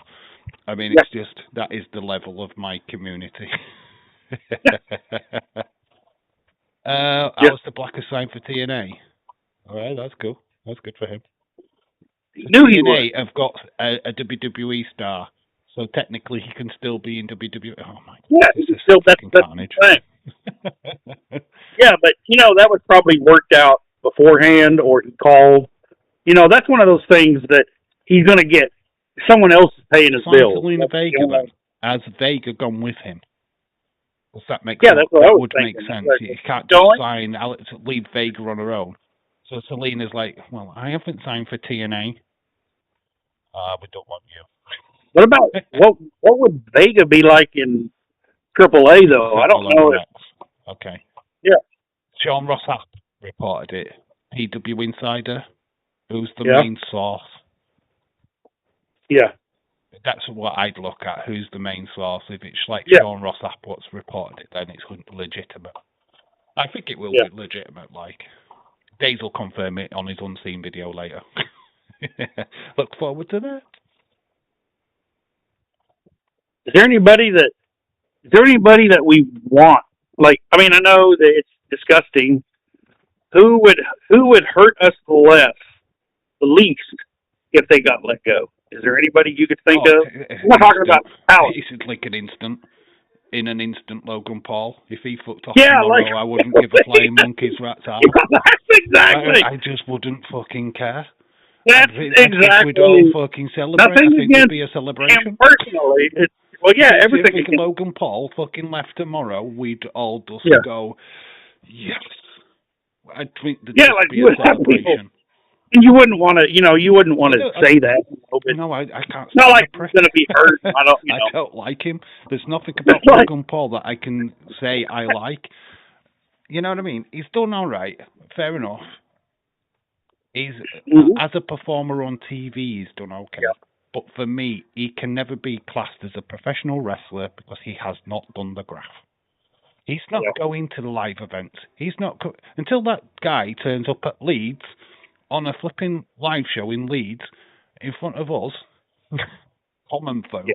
I mean, it's just, that is the level of my community. Alistair Black is signed for TNA. All right, that's cool. That's good for him. So TNA have got a WWE star, so technically he can still be in WWE. Oh my God, this is still fucking carnage. Yeah, but that was probably worked out beforehand, or he called. That's one of those things that he's going to get. Someone else is paying his bill. Selena Vega, then. Has Vega gone with him? Does that make sense? That would make sense. Like, you can't just sign Alex, leave Vega on her own. So Selena's like, well, I haven't signed for TNA. We don't want you. What about what would Vega be like in AAA though? I don't know. Okay. Yeah. Sean Rossap reported it. PW Insider, who's the main source. Yeah. That's what I'd look at. Who's the main source? If it's like Sean Rossap what's reported it, then it's legitimate. I think it will be legitimate. Like, Days will confirm it on his unseen video later. Look forward to that. Is there anybody that we want? Like, I mean, I know that it's disgusting. Who would hurt us the least if they got let go? Is there anybody you could think of? I'm not talking about Alex. It's like an instant Logan Paul. If he fucked off tomorrow, I wouldn't give a flying monkey's rat's ass. Exactly. I just wouldn't fucking care. That's exactly. We'd all fucking celebrate. I think it'd be a celebration. Personally, everything. If Logan Paul fucking left tomorrow, we'd all just go, yes. I think there'd be a celebration. And you wouldn't want to, say that. No, I can't. It's not like he's going to be hurt. I don't like him. There's nothing about Logan Paul that I can say I like. You know what I mean? He's done all right. Fair enough. He's as a performer on TV, he's done okay. Yeah. But for me, he can never be classed as a professional wrestler because he has not done the graft. He's not going to the live events. He's not until that guy turns up at Leeds on a flipping live show in Leeds in front of us, common folk,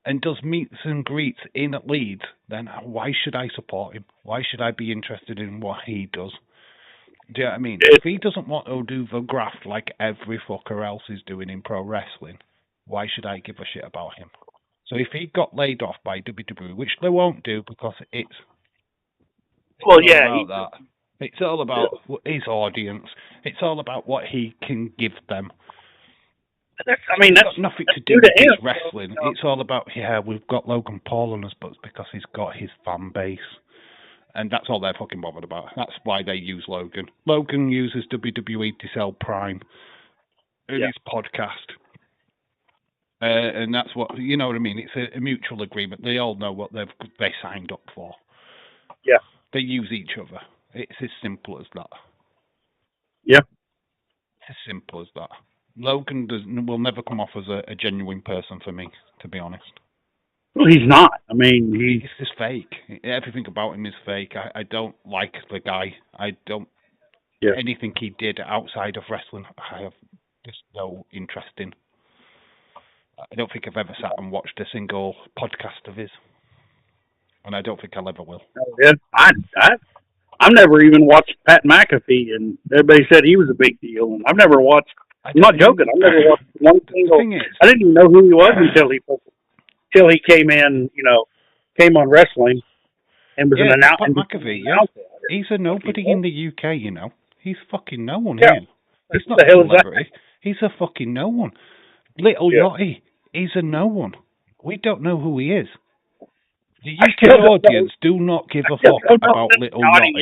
and does meets and greets in Leeds. Then why should I support him? Why should I be interested in what he does? Do you know what I mean? If he doesn't want to do the graft like every fucker else is doing in pro wrestling, why should I give a shit about him? So if he got laid off by WWE, which they won't do because it's it's all about his audience. It's all about what he can give them. That's got nothing to do with his wrestling. It's all about, we've got Logan Paul on us, but it's because he's got his fan base. And that's all they're fucking bothered about. That's why they use Logan. Logan uses WWE to sell Prime in his podcast. And that's what, you know what I mean? It's a mutual agreement. They all know what they signed up for. Yeah. They use each other. It's as simple as that. Yeah. It's as simple as that. Logan will never come off as a genuine person for me, to be honest. Well, he's not. I mean, he's just fake. Everything about him is fake. I don't like the guy. I don't... Anything he did outside of wrestling, I have just no interest in. I don't think I've ever sat and watched a single podcast of his. And I don't think I'll ever will. Yeah, I've never even watched Pat McAfee, and everybody said he was a big deal. And I've never watched... I'm not joking. I've never watched one single... I didn't even know who he was until he came in, came on wrestling and was Yeah, an Pat announcer. McAfee, yeah. He's a nobody in the UK, you know. He's fucking no one Yeah. here. He's not The a hell is that? celebrity. He's a fucking no one. Little Yeah. Yachty, he's a no one. We don't know who he is. The I UK still don't know. audience do not give a Yeah, fuck no, about Little Johnny, Yachty.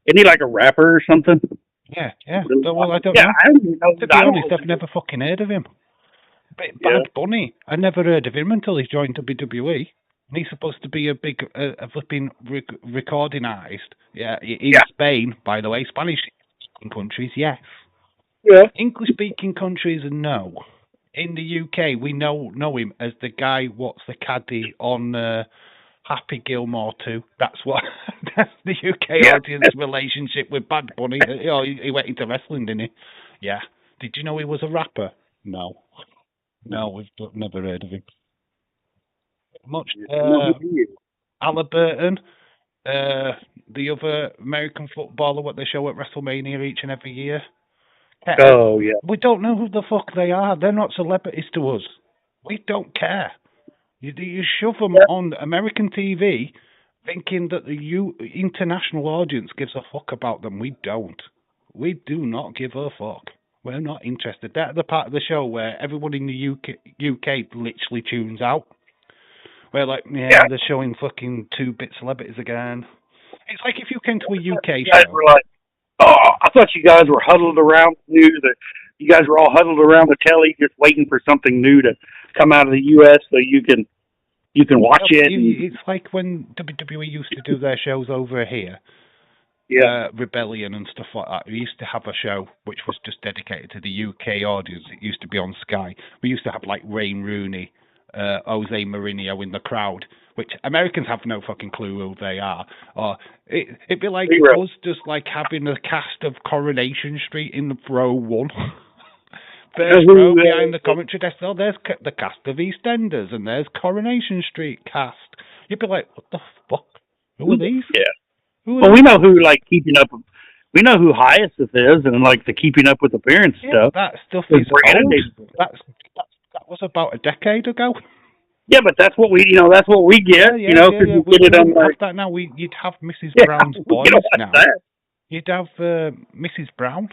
isn't he like a rapper or something? Yeah. Well, I don't Yeah, know. I don't even know. To be honest, I've never fucking heard of him. But Bad Bunny, I never heard of him until he joined WWE. And he's supposed to be a big, a flipping recording artist. Yeah, in Spain, by the way. Spanish-speaking countries, yes. Yeah. English-speaking countries, no. In the UK, we know him as the guy what's the caddy on Happy Gilmore 2. That's the UK audience relationship with Bad Bunny. He went into wrestling, didn't he? Yeah. Did you know he was a rapper? No, we've never heard of him. Much. Halliburton, the other American footballer, what they show at WrestleMania each and every year. Oh, yeah. We don't know who the fuck they are. They're not celebrities to us. We don't care. You shove them on American TV thinking that the international audience gives a fuck about them. We don't. We do not give a fuck. We're not interested. That's the part of the show where everyone in the UK literally tunes out. We're like, they're showing fucking 2-bit celebrities again. It's like if you came to a UK show. Were like, I thought you guys were huddled around you guys were all huddled around the telly just waiting for something new to come out of the US so you can watch it. It's like when WWE used to do their shows over here. Rebellion and stuff like that. We used to have a show which was just dedicated to the UK audience. It used to be on Sky. We used to have like Wayne Rooney, Jose Mourinho in the crowd, which Americans have no fucking clue who they are. Or it'd be like us just like having a cast of Coronation Street in row 1. First row behind the commentary desk. Oh, there's the cast of EastEnders, and there's Coronation Street cast. You'd be like, what the fuck? Who are these? Yeah. Well, we know who Keeping Up. We know who Hyacinth is, and like the Keeping Up with Appearance stuff. That stuff is old. That was about a decade ago. Yeah, but that's what we get. Because we get it on have that now. You'd have Mrs. Brown's Boys now. You'd have Mrs. Brown.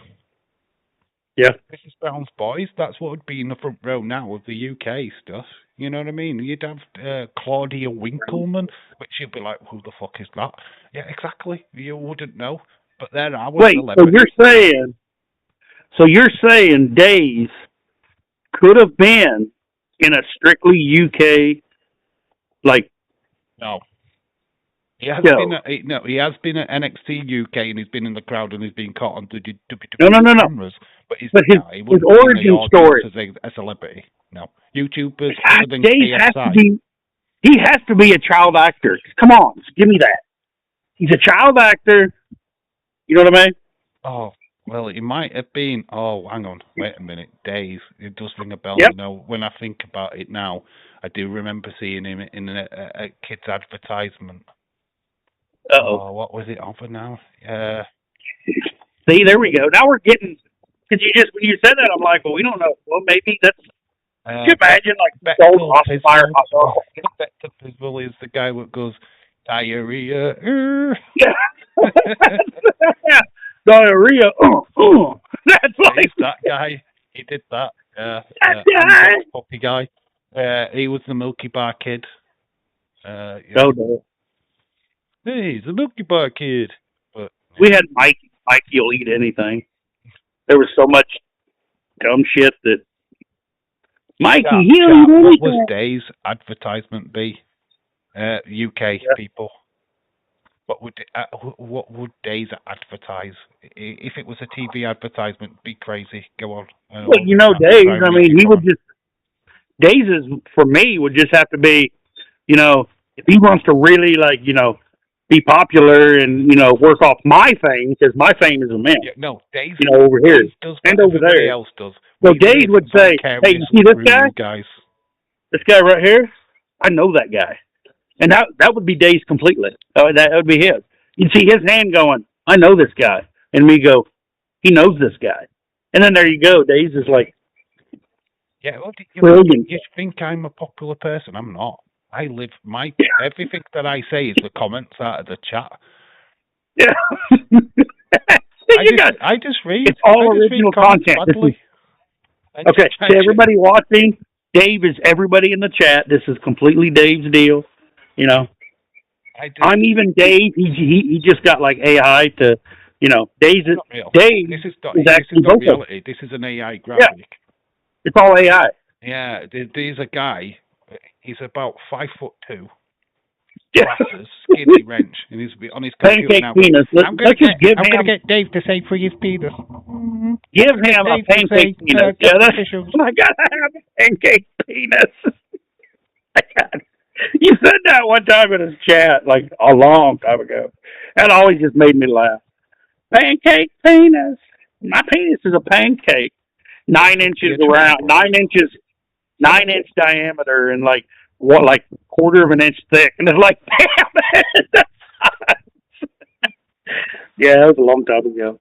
Yeah. Mrs. Brown's Boys. That's what would be in the front row now of the UK stuff. You know what I mean? You'd have Claudia Winkleman, which you'd be like, who the fuck is that? Yeah, exactly. You wouldn't know. But there are. Wait, so you're saying Days could have been in a strictly UK, No. He has been at NXT UK and he's been in the crowd and he's been caught on WWE cameras. But his origin story as a celebrity. No. YouTubers he has to be a child actor. Come on, give me that. He's a child actor. You know what I mean? Oh, well, it might have been. Oh, hang on. Wait a minute. Days. It does ring a bell. Yep. You know, when I think about it now, I do remember seeing him in a kid's advertisement. Uh-oh. Oh, what was it on for now? See, there we go. Now we're getting. Because when you said that, I'm like, well, we don't know. Well, maybe that's. Can you imagine, like, Gold Fire hot dog? Bector Piswell is the guy that goes, diarrhea. Yeah. Diarrhea. That's like that guy. He did that. That guy. Puppy guy. He was the Milky Bar Kid. No. Hey, he's a Milky Bar Kid. But we had Mikey. Mikey will eat anything. There was so much dumb shit that Mikey, what was Days advertisement be? UK people. What would Days advertise? If it was a TV advertisement, be crazy. Go on. Well, Days. I mean, he would just. Days for me would just have to be, if he wants to really be popular and work off my fame because my fame is immense. Yeah, no, Days. Over here does and over there. Else does. So Days would say, "Hey, you see this guy? Guys. This guy right here. I know that guy." And that would be Days completely. That would be his. You'd see his hand going, I know this guy. And me go, he knows this guy. And then there you go. Days is like, yeah, well, you think I'm a popular person? I'm not. I live everything that I say is the comments out of the chat. Yeah. I just read. It's all I just original read comments content. badly. Okay, to everybody watching, Dave is everybody in the chat. This is completely Dave's deal. You know, I'm even Dave. He just got like AI to, you know, Dave's not real. Dave This is actually not reality. This is an AI graphic. Yeah, it's all AI. Yeah, there's a guy. He's about 5'2". Yeah. Glasses, skinny wrench, and he's on his computer pancake now. Penis. I'm gonna get Dave to say for his penis. Give him a pancake penis. Yeah, I gotta have a pancake penis. You said that one time in his chat, like a long time ago. That always just made me laugh. Pancake penis. My penis is a pancake. 9 inches around, 9-inch diameter, and like quarter of an inch thick. And it's like, damn it. Yeah, that was a long time ago.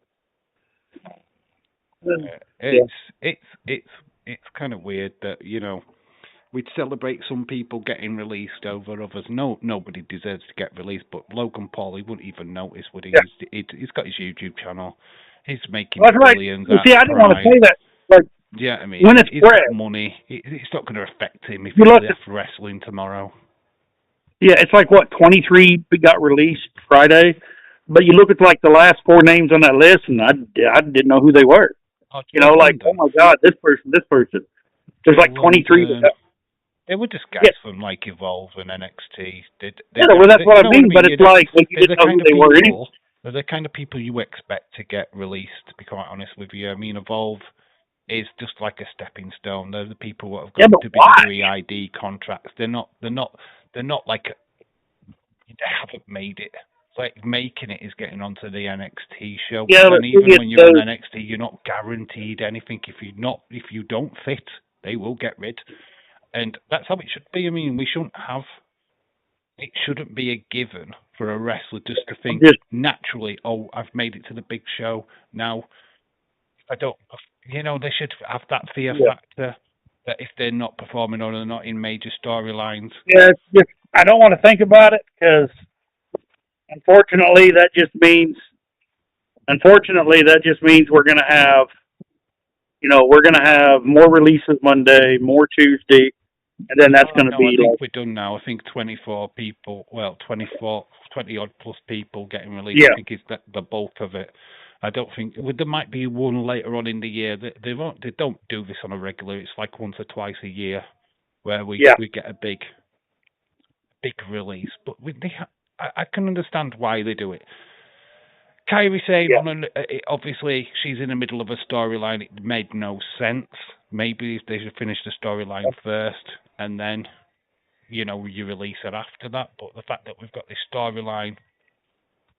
It's kind of weird that, you know, we'd celebrate some people getting released over others. Nobody deserves to get released, but Logan Paul, he wouldn't even notice, would he? Yeah. He's got his YouTube channel. He's making billions. Right. See, I didn't want to say that. But yeah, I mean, when it's he's got money. It's not going to affect him if he's left wrestling tomorrow. Yeah, it's like, what, 23 got released Friday? But you look at, like, the last 4 names on that list, and I didn't know who they were. You know, like, oh, my God, this person. There's like 23. They were just guys from, like, Evolve and NXT. Well, that's what I mean, but it's like, when you didn't know who they were anymore. They're the kind of people you expect to get released, to be quite honest with you. I mean, Evolve is just like a stepping stone. They're the people who have got to WWE ID contracts. They're not like they haven't made it. It's like making it is getting onto the NXT show. Yeah, and even when you're on NXT, you're not guaranteed anything. If you don't fit, they will get rid. And that's how it should be. I mean, it shouldn't be a given for a wrestler just to think naturally, oh, I've made it to the big show. Now, I don't, you know, they should have that fear factor that if they're not performing or they're not in major storylines. Yeah, I don't want to think about it because, unfortunately, that just means we're going to have, you know, more releases Monday, more Tuesday. And then that's going to be. I think we're done now. I think 24 people, 20 odd plus people getting released. Yeah. I think is the bulk of it. I don't think there might be one later on in the year. They don't do this on a regular. It's like once or twice a year where we get a big release. But I can understand why they do it. Kairi saying, obviously, she's in the middle of a storyline. It made no sense. Maybe they should finish the storyline first, and then, you know, you release her after that. But the fact that we've got this storyline,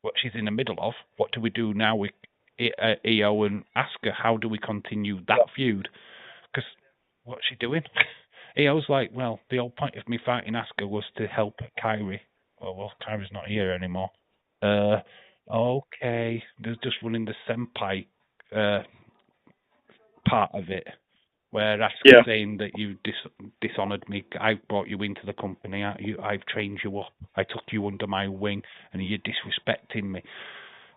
what she's in the middle of, what do we do now with Io and Asuka? How do we continue that feud? Because what's she doing? Io's like, well, the whole point of me fighting Asuka was to help Kairi. Well, Kairi's not here anymore. Okay, there's just running the senpai part of it, where Asuka's saying that you dishonored me. I've brought you into the company. I've trained you up. I took you under my wing, and you're disrespecting me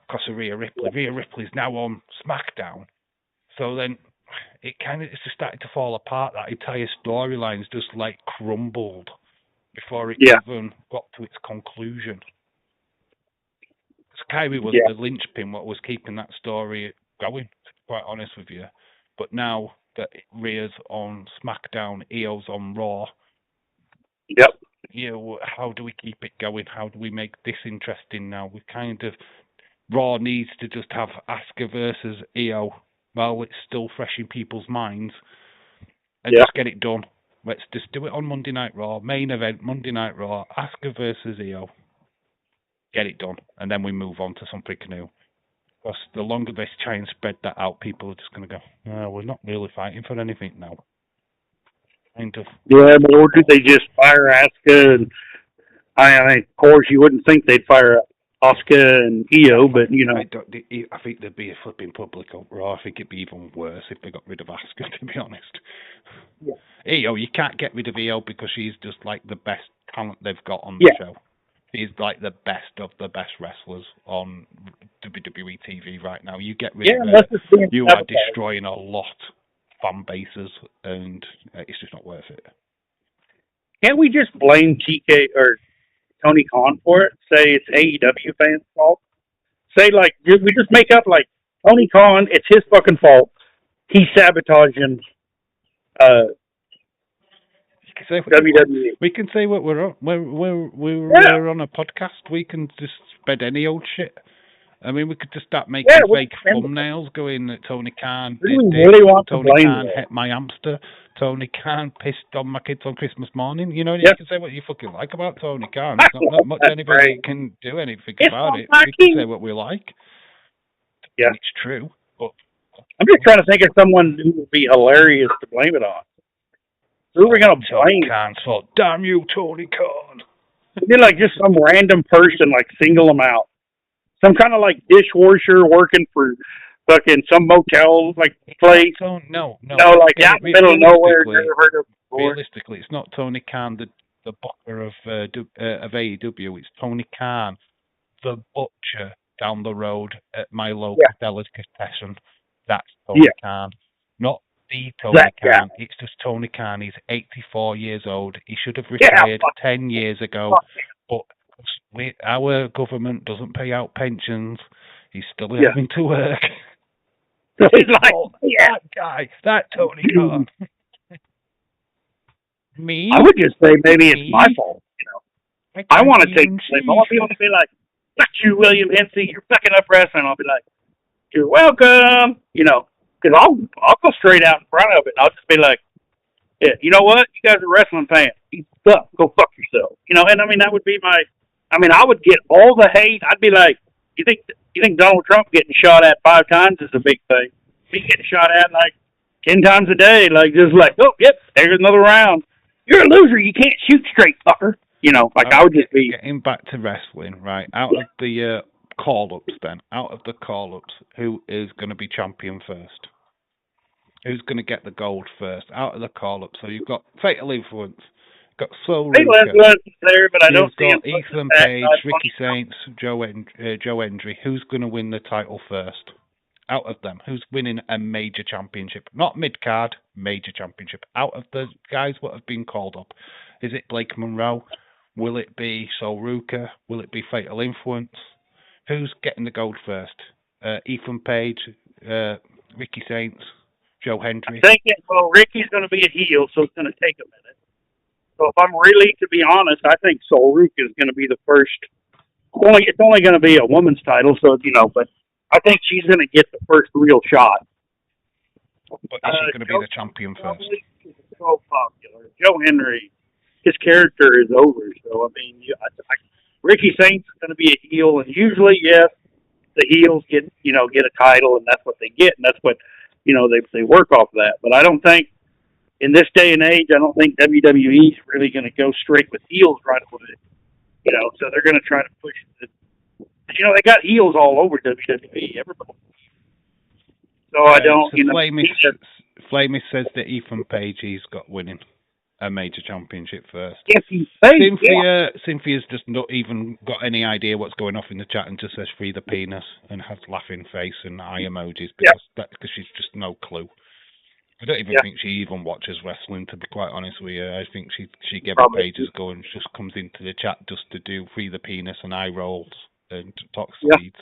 because of Rhea Ripley. Rhea Ripley's now on SmackDown. So then it's just started to fall apart. That entire storyline's just like crumbled before it even got to its conclusion. Kairi was the linchpin, what was keeping that story going, to be quite honest with you. But now that Rhea's on SmackDown, Io's on Raw, you know, how do we keep it going? How do we make this interesting now? Raw needs to just have Asuka versus Io while it's still fresh in people's minds and just get it done. Let's just do it on Monday Night Raw, main event, Monday Night Raw, Asuka versus Io. Get it done, and then we move on to something new. Because the longer they try and spread that out, people are just going to go, no, we're not really fighting for anything now. Kind of. Yeah, but or did they just fire Asuka? And I mean, of course, you wouldn't think they'd fire Asuka and Io, but, you know. I think there'd be a flipping public uproar. I think it'd be even worse if they got rid of Asuka, to be honest. Io, you can't get rid of Io because she's just like the best talent they've got on the show. He's like the best of the best wrestlers on WWE TV right now. You get rid of it, you are destroying a lot fan bases, and it's just not worth it. Can't we just blame TK or Tony Khan for it? Say it's AEW fans' fault? Say, like, we just make up, like, Tony Khan, it's his fucking fault. He's sabotaging WWE. We can say what we're on. We're on a podcast. We can just spread any old shit. I mean, we could just start making fake thumbnails going that Tony Khan Tony Khan hit my hamster. Tony Khan pissed on my kids on Christmas morning. You know, you can say what you fucking like about Tony Khan. There's not much anybody can do anything about it. We can say what we like. Yeah, it's true. But I'm just trying to think of someone who would be hilarious to blame it on. Who are we going to blame? Tony Khan's fault. Damn you, Tony Khan. It'd be like just some random person, like, single them out. Some kind of, like, dishwasher working for fucking some motel, like, place. No, like, out in the middle of nowhere. Never heard of before. Realistically, it's not Tony Khan, the booker of AEW. It's Tony Khan, the butcher down the road at my local delicatessen. That's Tony Khan. Not the Tony Khan. It's just Tony Khan. He's 84 years old. He should have retired 10 years ago. But our government doesn't pay out pensions. He's still having to work. So he's like, that guy, that Tony Khan. Me? I would just say maybe it's my fault. You know, I want to take blame. I want people to be like, "Fuck you, William Hensey. You're fucking up wrestling." I'll be like, "You're welcome." You know, because I'll go straight out in front of it. And I'll just be like, "Yeah, you know what? You guys are wrestling fans. You suck. Go fuck yourself." You know, and I mean that would be my. I mean, I would get all the hate. I'd be like, "You think Donald Trump getting shot at 5 times is a big thing? He's getting shot at like 10 times a day. Like just like, oh, yep, there's another round. You're a loser. You can't shoot straight, fucker." You know, like I would just be getting back to wrestling, right? Out of the call-ups, who is going to be champion first? Who's going to get the gold first? Out of the call-ups, so you've got Fatal Influence, got Soul Ruka, there, but I don't see got Ethan Page, Ricky Saints, Joe Hendry. Who's going to win the title first? Out of them, who's winning a major championship? Not mid-card, major championship. Out of the guys what have been called up, is it Blake Monroe? Will it be Soul Ruka? Will it be Fatal Influence? Who's getting the gold first? Ethan Page, Ricky Saints, Joe Hendry? I'm thinking, well, Ricky's going to be a heel, so it's going to take a minute. So if I'm really, to be honest, I think Soul Ruka is going to be the first. It's only going to be a woman's title, so, you know, but I think she's going to get the first real shot. But is she going to be the champion first? So popular. Joe Hendry, his character is over. So, I mean, Ricky Saints is going to be a heel, and usually, yes, the heels get a title, and that's what they get, and that's what, you know, they work off that. But I don't think, in this day and age, I don't think WWE is really going to go straight with heels right away. You know, so they're going to try to push it. You know, they got heels all over WWE. Everybody. So I don't. So Flamey says that Ethan Page he's got winning a major championship first. Yes, Cynthia's just not even got any idea what's going off in the chat and just says "free the penis" and has laughing face and eye emojis because she's just no clue. I don't even think she even watches wrestling, to be quite honest with you. I think she gave up pages ago and just comes into the chat just to do "free the penis" and eye rolls and talk speeds.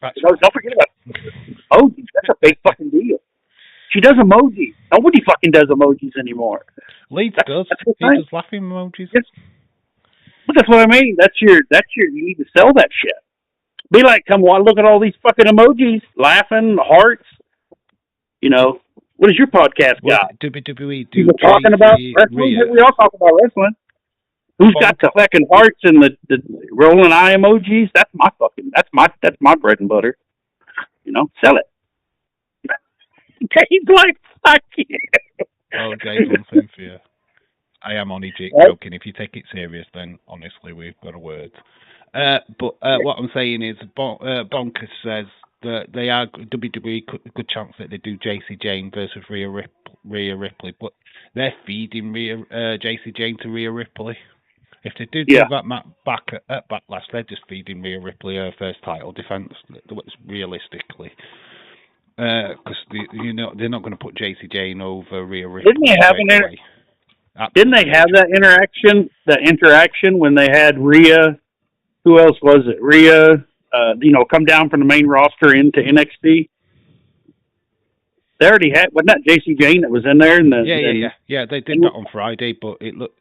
Don't forget about emojis. That's a big fucking deal. She does emojis. Nobody fucking does emojis anymore. Leeds does. He does laughing emojis. Yes. But that's what I mean. That's your. You need to sell that shit. Be like, come on, look at all these fucking emojis, laughing, hearts. You know, what is your podcast got? WWE. We're talking about wrestling. We all talk about wrestling. Who's got the fucking hearts and the rolling eye emojis? That's my bread and butter. You know, sell it. Dave's like, fuck you. Oh, Dave on Cynthia. I am only joking. If you take it serious, then honestly, we've got a word. But what I'm saying is, Bonkers says that they are WWE good chance that they do JC Jane versus Rhea Ripley, but they're feeding JC Jane to Rhea Ripley. If they do that match back at Backlash, they're just feeding Rhea Ripley her first title defense. Realistically, because they're not going to put Jacy Jayne over Rhea Ripley. Didn't they have Didn't they have that interaction? That interaction when they had Rhea. Who else was it? Rhea. Come down from the main roster into NXT. They already had. Wasn't that Jacy Jayne that was in there? Yeah. They did that on Friday, but it looked.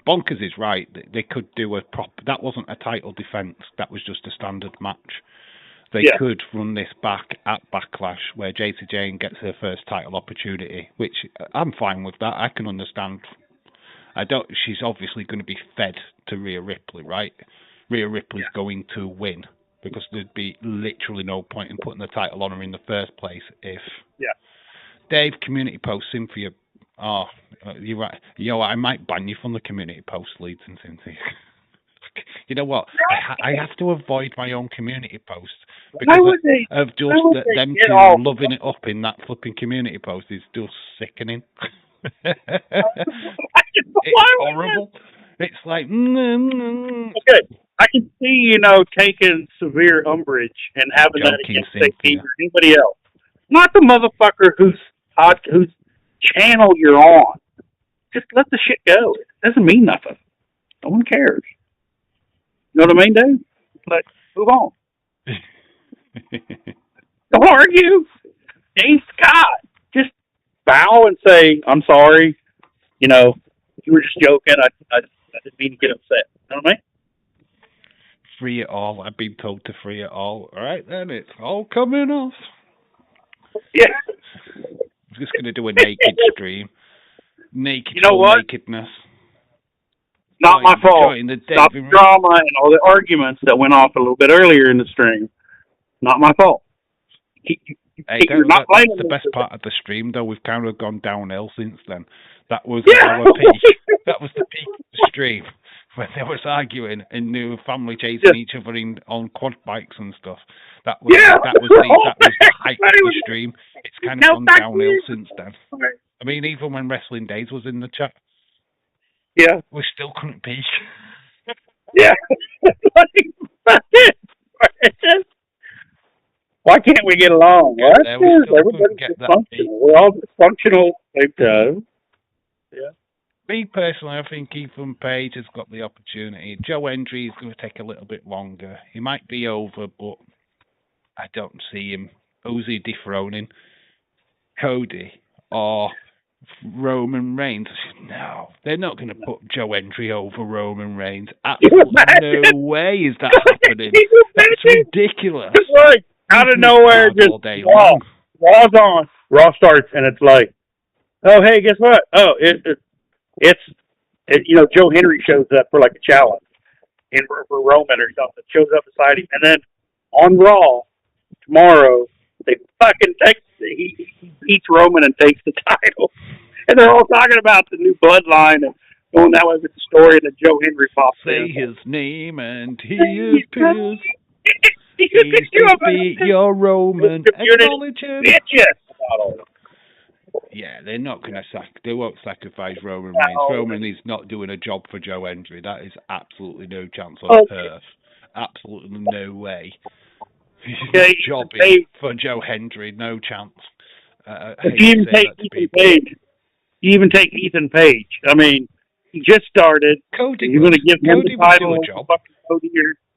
Bonkers is right. They could do a proper. That wasn't a title defense. That was just a standard match. They could run this back at Backlash, where Jacy Jayne gets her first title opportunity, which I'm fine with that. I can understand. She's obviously going to be fed to Rhea Ripley, right? Rhea Ripley's going to win because there'd be literally no point in putting the title on her in the first place if. Dave, community post Cynthia. Oh, you're right. I might ban you from the community post leads and Cynthia. You know what? I have to avoid my own community posts because of just them two loving it up in that flipping community post is just sickening. It's horrible. It's like okay. I can see taking severe umbrage and having that against Cynthia or anybody else, not the motherfucker whose channel you're on. Just let the shit go. It doesn't mean nothing. No one cares. You know what I mean, dude? Like, move on. Don't argue. Dave Scott. Just bow and say, I'm sorry. You were just joking. I didn't mean to get upset. You know what I mean? Free it all. I've been told to free it all. All right, then. It's all coming off. Yeah. I'm just going to do a naked stream. Naked nakedness. Not my fault. Stop the drama and all the arguments that went off a little bit earlier in the stream. Not my fault. That's the best part of the stream, though. We've kind of gone downhill since then. That was our peak. That was the peak of the stream when they was arguing and the family chasing each other on quad bikes and stuff. That was the height of the stream. It's kind of gone downhill since then. I mean, even when Wrestling Days was in the chat, we still couldn't peak. Why can't we get along? Everybody's dysfunctional. We're all dysfunctional at the same time. Yeah. Me personally, I think Ethan Page has got the opportunity. Joe Hendry is going to take a little bit longer. He might be over, but I don't see him. Who's he dethroning? Cody or Roman Reigns? No, they're not going to put Joe Hendry over Roman Reigns. Absolutely no way is that happening. That's ridiculous. It's like out of nowhere, just Raw's on. Raw starts, and it's like, oh, hey, guess what? Oh, it's Joe Hendry shows up for like a challenge for Roman or something. Shows up beside him, and then on Raw tomorrow, they fucking he beats Roman and takes the title. And they're all talking about the new bloodline and going that way with the story, and then Joe Hendry pops in. Say his name and he appears. He's to beat your Roman. Acknowledge him. Yeah, they're not going to they won't sacrifice Roman Reigns. Roman is not doing a job for Joe Hendry. That is absolutely no chance on earth. Absolutely no way. He's not jobbing for Joe Hendry. No chance. You even take Ethan Page. I mean, he just started. Cody, you're going to give him the title.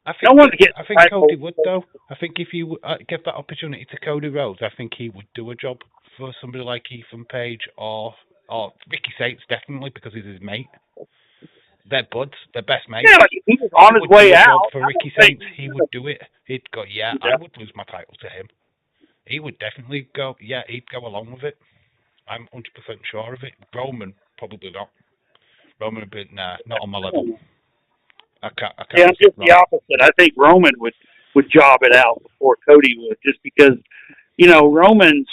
I think Cody would, though. I think if you give that opportunity to Cody Rhodes, I think he would do a job for somebody like Ethan Page or Ricky Saints, definitely, because he's his mate. They're buds. They're best mates. Yeah, like he was on his way out. For Ricky Saints, he would do it. He'd go, I would lose my title to him. He would definitely go, he'd go along with it. I'm 100% sure of it. Roman, probably not. Roman would be, not on my level. I can't I'm just the opposite. I think Roman would job it out before Cody would, just because, Roman's,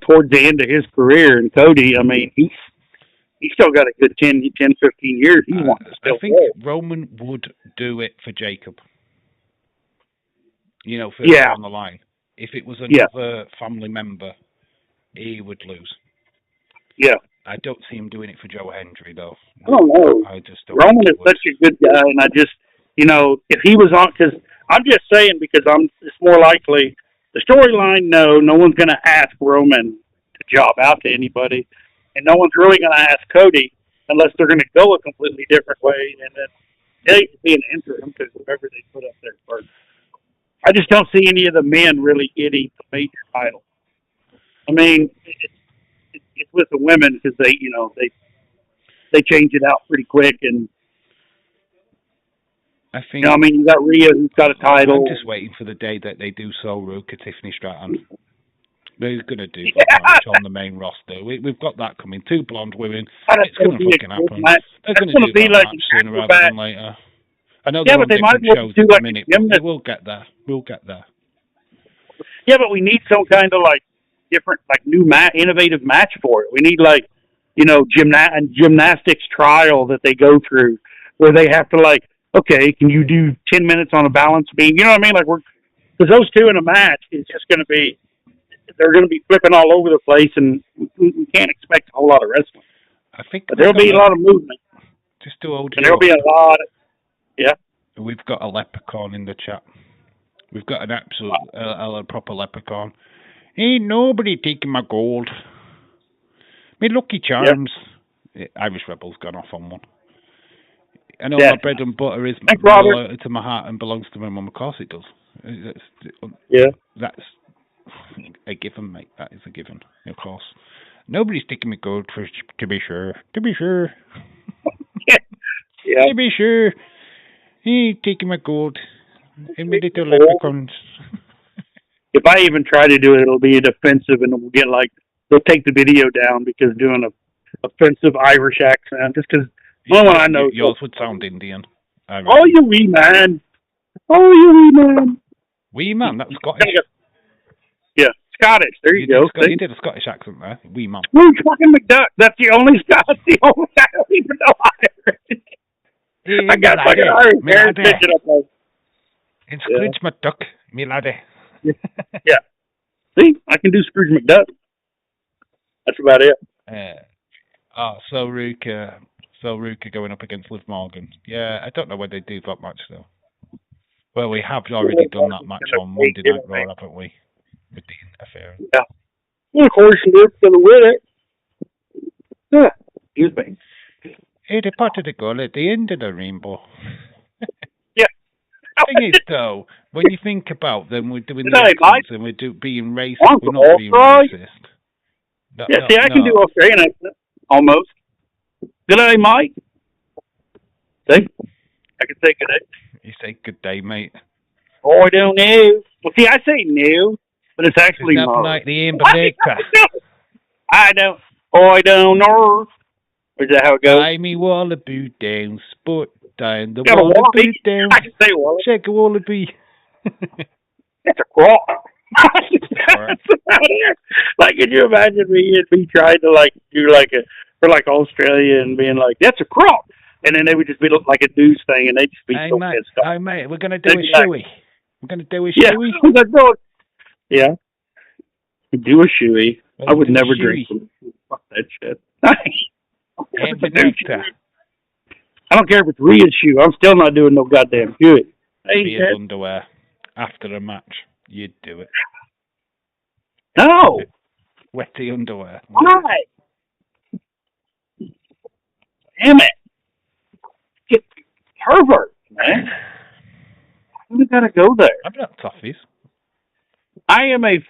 towards the end of his career, and Cody, I mean, he's still got a good 10, 15 years. He wants to still I think Roman would do it for Jacob. Further on the line. If it was another family member, he would lose. Yeah. I don't see him doing it for Joe Hendry, though. I don't know. I just don't. Roman is such a good guy, and I just, if he was on, because I'm just saying, because it's more likely the storyline. No one's going to ask Roman to job out to anybody, and no one's really going to ask Cody unless they're going to go a completely different way, and then they be an interim to whoever they put up there first. I just don't see any of the men really getting the major title. I mean, it's with the women because they change it out pretty quick, and I think. you got Rhea who's got a title. I'm just waiting for the day that they do sell Rook to Tiffany Stratton. They're going to do that match on the main roster. We've got that coming. 2 blonde women. It's going to fucking happen. They're going to do that match sooner rather than later. I know they're on different shows at the minute, but we'll get there. We'll get there. Yeah, but we need some kind of different, new innovative match for it. We need gymnastics trial that they go through where they have to okay, can you do 10 minutes on a balance beam? You know what I mean? Because those two in a match is just going to be, they're going to be flipping all over the place, and we can't expect a whole lot of wrestling. I think but there'll be a lot of movement. Just to hold you. And there'll be a lot of, yeah. We've got a leprechaun in the chat. We've got an absolute, a proper leprechaun. Ain't nobody taking my gold. Me Lucky Charms. Yep. Irish Rebel's gone off on one. I know my bread and butter is loyal to my heart and belongs to my mum. Of course it does. That's a given, mate. That is a given, of course. Nobody's taking me gold to be sure. To be sure. Yeah. To be sure. He ain't taking my gold. In my little leprechauns. If I even try to do it, it'll be defensive, and we'll get they'll take the video down because doing a offensive Irish accent. Just because no one I know. Yours would sound Indian. Oh, you wee man. Oh, you wee man. Wee man, that's Scottish. Yeah, Scottish. There you go. You did a Scottish accent there. Wee man. Scrooge fucking McDuck. That's the only Scott. The only guy I don't even know Irish. I got fucking Irish heritage up there. It's Scrooge McDuck, me laddie. Yeah. See, I can do Scrooge McDuck. That's about it. So Ruka going up against Liv Morgan. Yeah, I don't know whether they do that match though. Well, we have already done that match on Monday Night Raw, haven't we? With the interference. Yeah. Well, of course, Liv's gonna win it. Yeah. Excuse me. Hey, they potted the goal at the end of the rainbow. Yeah. Thing is, though, when you think about them, we're doing the accents and we're being racist. We're not being racist. I can do Australian accent. Almost. Good day, Mike. See? I can say good day. You say good day, mate. Oh, I don't know. Well, see, I say no, but it's actually no. Like the Ambernaker. I don't know. Is that how it goes? Buy me wallaby down, sport down, the wallaby down. I can say wallaby. Check a wallaby. That's a crock. Could you imagine me trying to do for Australia and being like, that's a crock, and then they would just be like a news thing, and they'd just be so pissed off. Hey mate, we're gonna do a shoey. We're gonna do a shoey. Yeah. Do a shoey. I would never drink them. Fuck that shit. I don't care if it's Rhea's shoe. I'm still not doing no goddamn shoey. Rhea's underwear after a match. You'd do it. No. Wetty underwear. Why? Damn it. Get pervert, man. We gotta go there. I'm not toughies. I'm like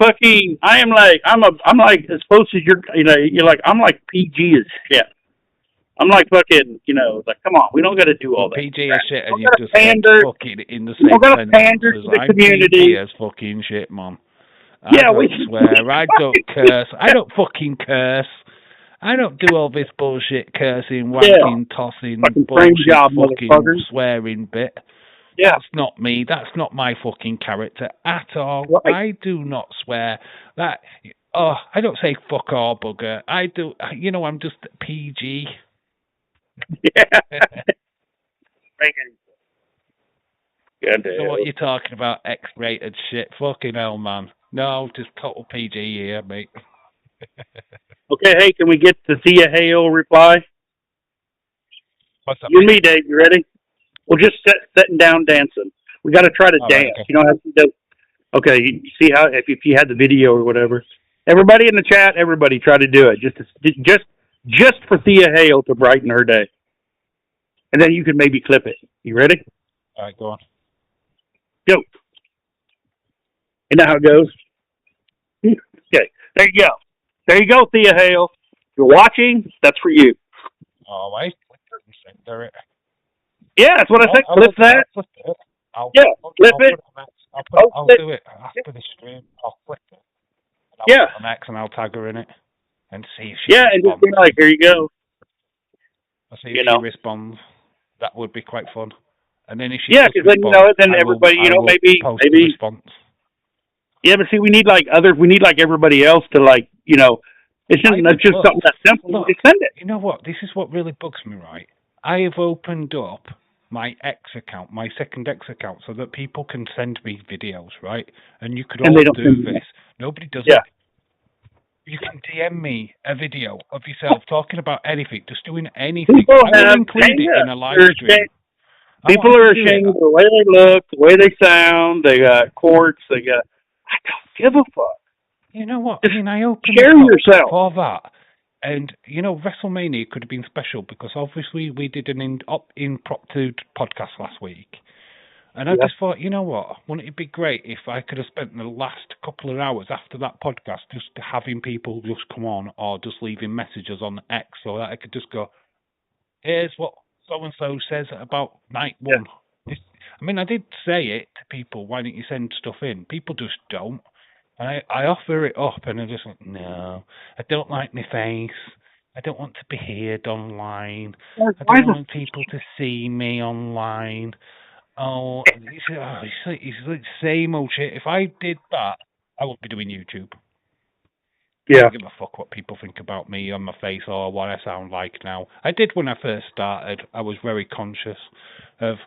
as close as you're like, I'm like PG as shit. I'm like fucking, come on, we don't got to do all that. PG as shit, and you just fucking in the same sentence. Pander to the community. PG as fucking shit, man. I don't swear. I don't curse. I don't fucking curse. I don't do all this bullshit cursing, wanking, tossing, bullshit, fucking swearing bit. Yeah. That's not me. That's not my fucking character at all. Right. I do not swear. I don't say fuck or bugger. I do. I'm just PG. Yeah. So what you're talking about, X-rated shit? Fucking hell, man. No, just total PG here, mate. Okay, hey, can we get the Thea Hale reply? What's that? You and me, Dave. You ready? We'll just sitting down dancing. We got to try to All right, dance. okay. You know how she does. Okay, you see how if you had the video or whatever. Everybody in the chat, everybody try to do it just for Thea Hale to brighten her day, and then you can maybe clip it. You ready? All right, go on. Go. You know how it goes. Okay, there you go. There you go, Thea Hale. If you're watching, that's for you. All right. Yeah, that's what I said. Clip that. I'll flip it. Yeah, flip it. I'll do it after the stream. I'll flip it. Yeah. On X and I'll tag her in it and see if she Yeah, and responds. just be like, here you go. I'll see if she responds. That would be quite fun. And then if she because then then everybody, maybe post a response. Yeah, but see, we need like everybody else to it's just something that simple. Look, just send it. You know what? This is what really bugs me, right? I have opened up my X account, my second X account, so that people can send me videos, right? And you could all do this. Nobody does it. You can DM me a video of yourself talking about anything, just doing anything. I will include it in a live stream. People are ashamed of the way they look, the way they sound. They got courts. I don't give a fuck. You know what? I mean, I opened share yourself for that. And, WrestleMania could have been special because obviously we did an impromptu podcast last week. And I just thought, you know what? Wouldn't it be great if I could have spent the last couple of hours after that podcast just having people just come on or just leaving messages on X so that I could just go, here's what so-and-so says about night one. Yeah. I mean, I did say it to people, why don't you send stuff in? People just don't. And I offer it up and I'm just like, no, I don't like my face. I don't want to be heard online. I don't want people to see me online. Oh, it's the same old shit. If I did that, I wouldn't be doing YouTube. I don't give a fuck what people think about me on my face or what I sound like now. I did when I first started. I was very conscious of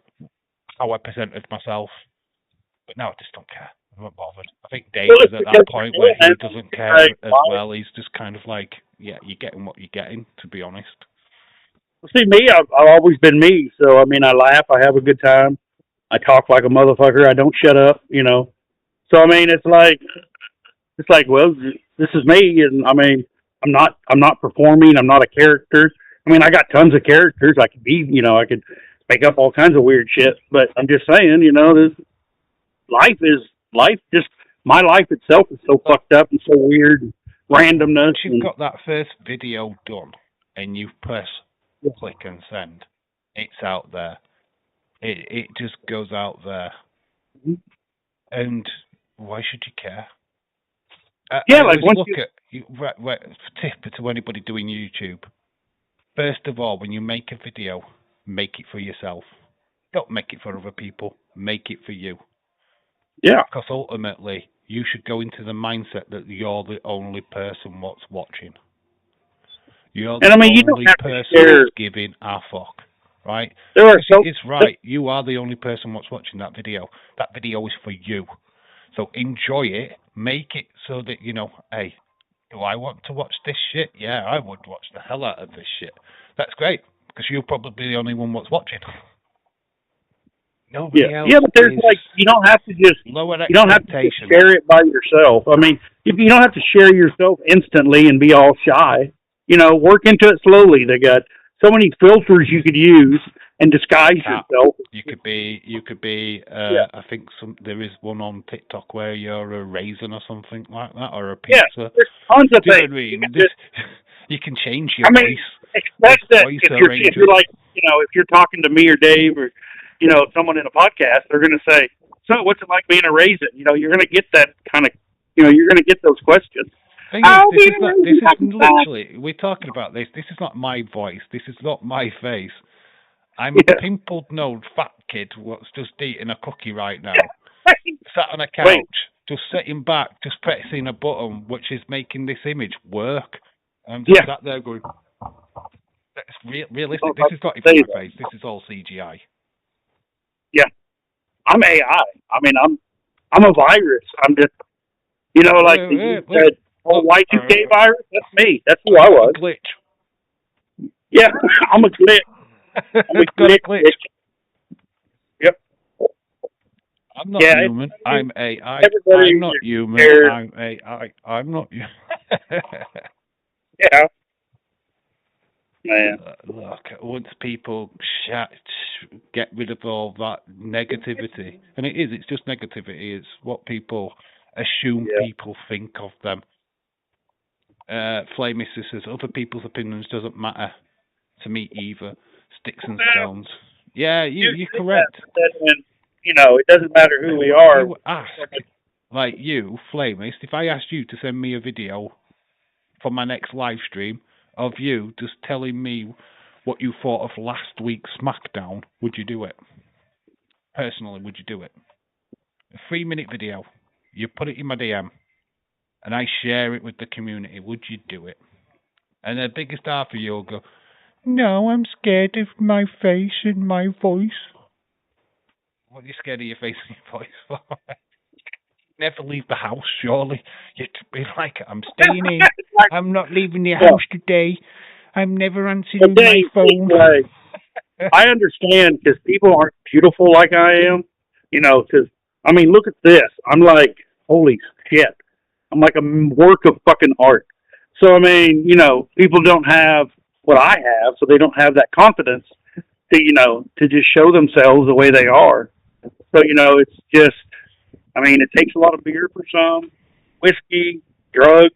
how I presented myself. But now I just don't care. I'm not bothered. I think Dave is at that point where he doesn't care as well. He's just kind of like, yeah, you're getting what you're getting, to be honest. Well, see, me, I've always been me. So, I mean, I laugh. I have a good time. I talk like a motherfucker. I don't shut up, So, I mean, it's like, well, this is me. And, I mean, I'm not performing. I'm not a character. I mean, I got tons of characters. I could be, I could make up all kinds of weird shit. But I'm just saying, this life just my life itself is so fucked up and so weird and randomness. You've got that first video done and you press click and send. It's out there. It just goes out there. Mm-hmm. And why should you care? I like once tip to anybody doing YouTube. First of all, when you make a video, make it for yourself. Don't make it for other people. Make it for you. Yeah. Because ultimately, you should go into the mindset that you're the only person what's watching. You're the only person that's giving a fuck, right? It's right. You are the only person what's watching that video. That video is for you. So enjoy it. Make it so that, hey, do I want to watch this shit? Yeah, I would watch the hell out of this shit. That's great, because you're probably the only one what's watching. Nobody else. Yeah, but there's you don't have to just share it by yourself. I mean, you don't have to share yourself instantly and be all shy. Work into it slowly. They got so many filters you could use and disguise yourself. You could be. I think there is one on TikTok where you're a raisin or something like that, or a pizza. Yeah, there's tons of things. You can change your voice. Expect that if you're like, if you're talking to me or Dave or someone in a podcast, they're going to say, so what's it like being a raisin? You're going to get that kind of, you're going to get those questions. This is literally, we're talking about this. This is not my voice. This is not my face. I'm a pimpled-nosed fat kid what's just eating a cookie right now. Sat on a couch, just sitting back, just pressing a button, which is making this image work. I'm just sat there going, that's realistic. This is not even my face. This is all CGI. Yeah, I'm AI. I mean, I'm a virus. I'm just, like you said. Oh, Y2K virus? That's me. That's who I was. Glitch. Yeah, I'm a glitch. I'm a Got a glitch. glitch. Yep. I'm not human. I'm AI. Everybody I'm not human. scared. I'm AI. I'm not human. Yeah. Man. Look, once people get rid of all that negativity, and it's just negativity, it's what people assume people think of them. Flamey says, other people's opinions doesn't matter to me either. Sticks and stones. Yeah, you're correct. It doesn't matter who we are. You ask, like you, Flamist, if I asked you to send me a video for my next live stream of you just telling me what you thought of last week's SmackDown, would you do it? Personally, would you do it? A 3-minute video. You put it in my DM, and I share it with the community. Would you do it? And the biggest half of you will go, no, I'm scared of my face and my voice. What are you scared of your face and your voice for? Never leave the house, surely. You'd be like, I'm staying in. I'm not leaving the house today. I'm never answering my phone. I understand because people aren't beautiful like I am. Because, look at this. I'm like, holy shit. I'm like a work of fucking art. So, people don't have what I have, so they don't have that confidence to just show themselves the way they are. So, it's just, it takes a lot of beer for some, whiskey, drugs,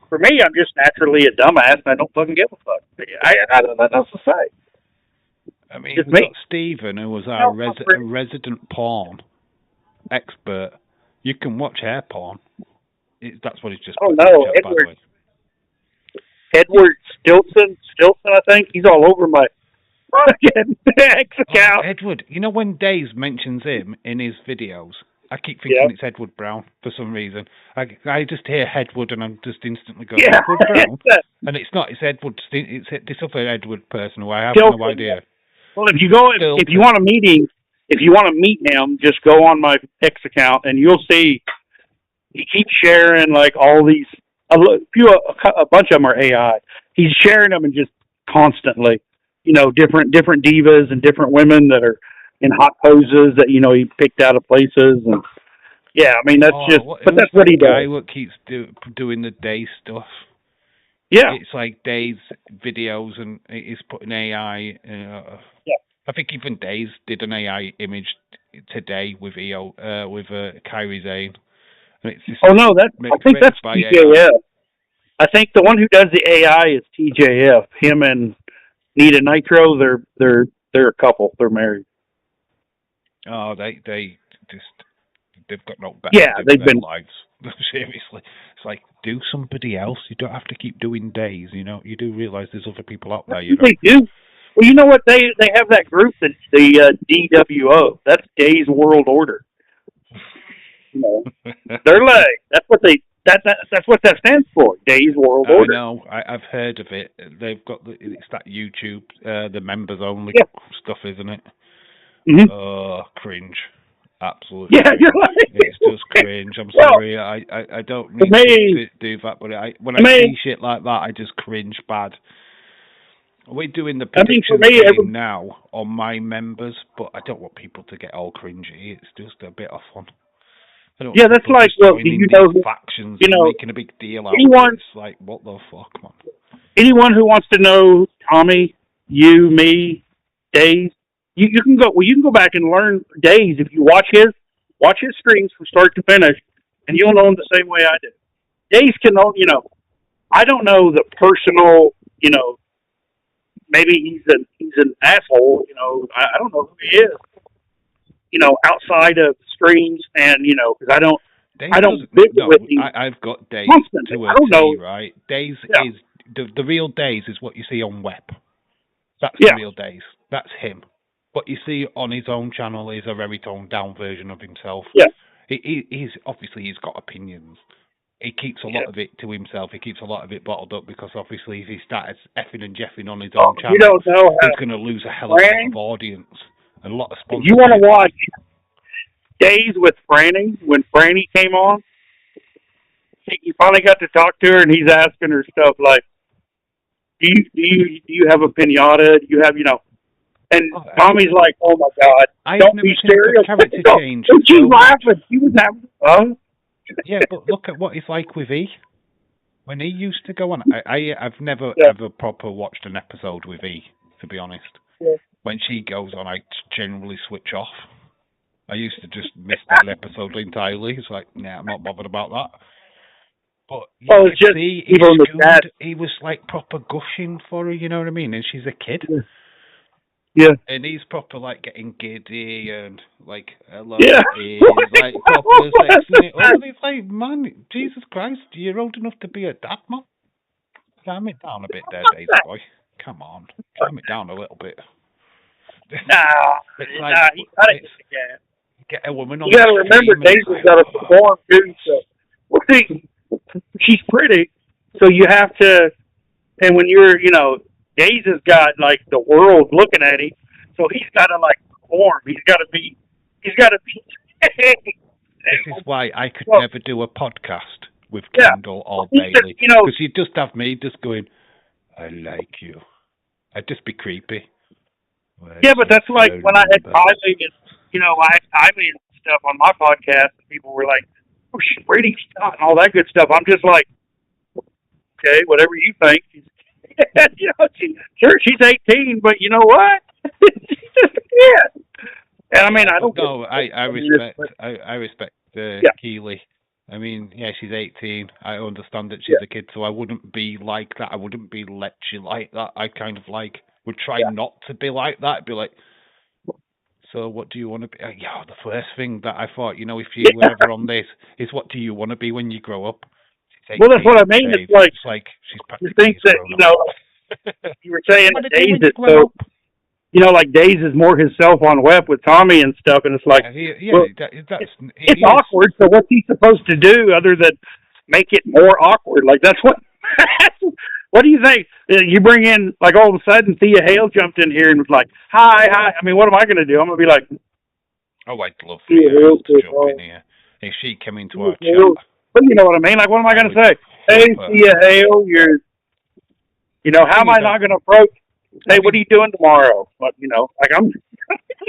For me, I'm just naturally a dumbass, and I don't fucking give a fuck. I don't know what else to say. We've got Stephen, who was our resident porn expert. You can watch hair porn. That's what he's just. Oh no, Edward Stilson, I think he's all over my fucking ex account. Edward, when Daze mentions him in his videos, I keep thinking it's Edward Brown for some reason. I just hear Edward and I'm just instantly going, Edward Brown? And it's not, it's Edward, it's this other Edward person who I have no idea. Well, if you want to meet him, just go on my X account and you'll see he keeps sharing like all these, a bunch of them are AI. He's sharing them and just constantly, different divas and different women that are in hot poses that he picked out of places, and that's that's what he does. Guy what keeps doing the Daze stuff. Yeah, it's like Daze videos, and he's putting AI. I think even Daze did an AI image today with Kyrie Zane. I think that's TJF. I think the one who does the AI is TJF. Him and Nita Nitro, they're a couple. They're married. Oh, they've got no better. Yeah, they've been lives. Seriously, it's like do somebody else. You don't have to keep doing Days. You do realize there's other people out there. They do. Well, you know what? They have that group that's the DWO. That's Days World Order. They're like that's what that stands for. Days World Order. I know. I've heard of it. They've got it's that YouTube, the members only stuff, isn't it? Mm-hmm. Oh, cringe. Absolutely. Yeah, you're right. It's just cringe. I'm sorry. I don't mean to do that, but when I see shit like that, I just cringe bad. We're doing the predictions game now on my members, but I don't want people to get all cringy. It's just a bit of fun. That's like, factions, making a big deal out of it. It's like, what the fuck, man? Anyone who wants to know Tommy, you, me, Daze, you can go. Well, you can go back and learn Daze if you watch his streams from start to finish, and you'll know him the same way I do. Daze can know, I don't know the personal, maybe he's an asshole, I don't know who he is. Outside of streams, and because I don't visit with him. I've got Daze to a T, right? Daze is the real Daze is what you see on web. That's the real Daze. That's him. What you see on his own channel is a very toned down version of himself. Yeah, he's obviously he's got opinions. He keeps a lot of it to himself. He keeps a lot of it bottled up because obviously if he starts effing and jeffing on his own channel, he's going to lose a hell of a lot of audience. A lot of sponsors. You want to watch Days with Franny when Franny came on? he finally got to talk to her, and he's asking her stuff like, do you have a pinata? Do you have, And Tommy's like, oh my God, don't be serious. Character change. And she's laughing. She was having Yeah, but look at what it's like with E. When he used to go on, I've never ever proper watched an episode with E, to be honest. Yeah. When she goes on, I generally switch off. I used to just miss that episode entirely. It's like, nah, I'm not bothered about that. But it's just he was like proper gushing for her, you know what I mean? And she's a kid. Yeah. And he's proper like getting giddy and like, hello, yeah. He's like proper sexy. Oh, it's like, man, Jesus Christ, you're old enough to be a dad, man. Calm it down a bit there, Daisy boy. Come on, calm it down a little bit. It's like, get a woman on. You got to remember, Daisy's got to perform too. So, well, see, she's pretty, so you have to. And when you're, Daisy's got like the world looking at him, so he's got to like perform. He's got to be. This is why I could never do a podcast with Kendall or Bailey, because you'd just have me just going, I like you. I'd just be creepy. Yeah, but that's like when I had Kylie and, Kylie and stuff on my podcast, and people were like, oh, she's pretty and all that good stuff. I'm just like, okay, whatever you think. She's 18, but you know what? She's just a kid. And I mean, I don't. No, I respect Keely. I mean, yeah, she's 18. I understand that she's a kid, so I wouldn't be like that. I wouldn't be lechy like that. I kind of like would try not to be like that. I'd be like, so what do you want to be? The first thing that I thought, if you were ever on this, is what do you want to be when you grow up? 18, well, that's what I mean. It's like she's practically. You think that, you were saying that Days is so. Like Days is more himself on web with Tommy and stuff, and it's like, it's awkward. So what's he supposed to do other than make it more awkward? Like that's what. What do you think? You bring in like all of a sudden Thea Hale jumped in here and was like, "Hi." I mean, what am I going to do? I'm going to be like, "Oh, I'd love Thea Hale to jump in here if she came into our chat." But you know what I mean? Like, what am I going to say? Hey, Thea Hale, how am I not going to approach? Hey, what are you doing tomorrow? But, like I'm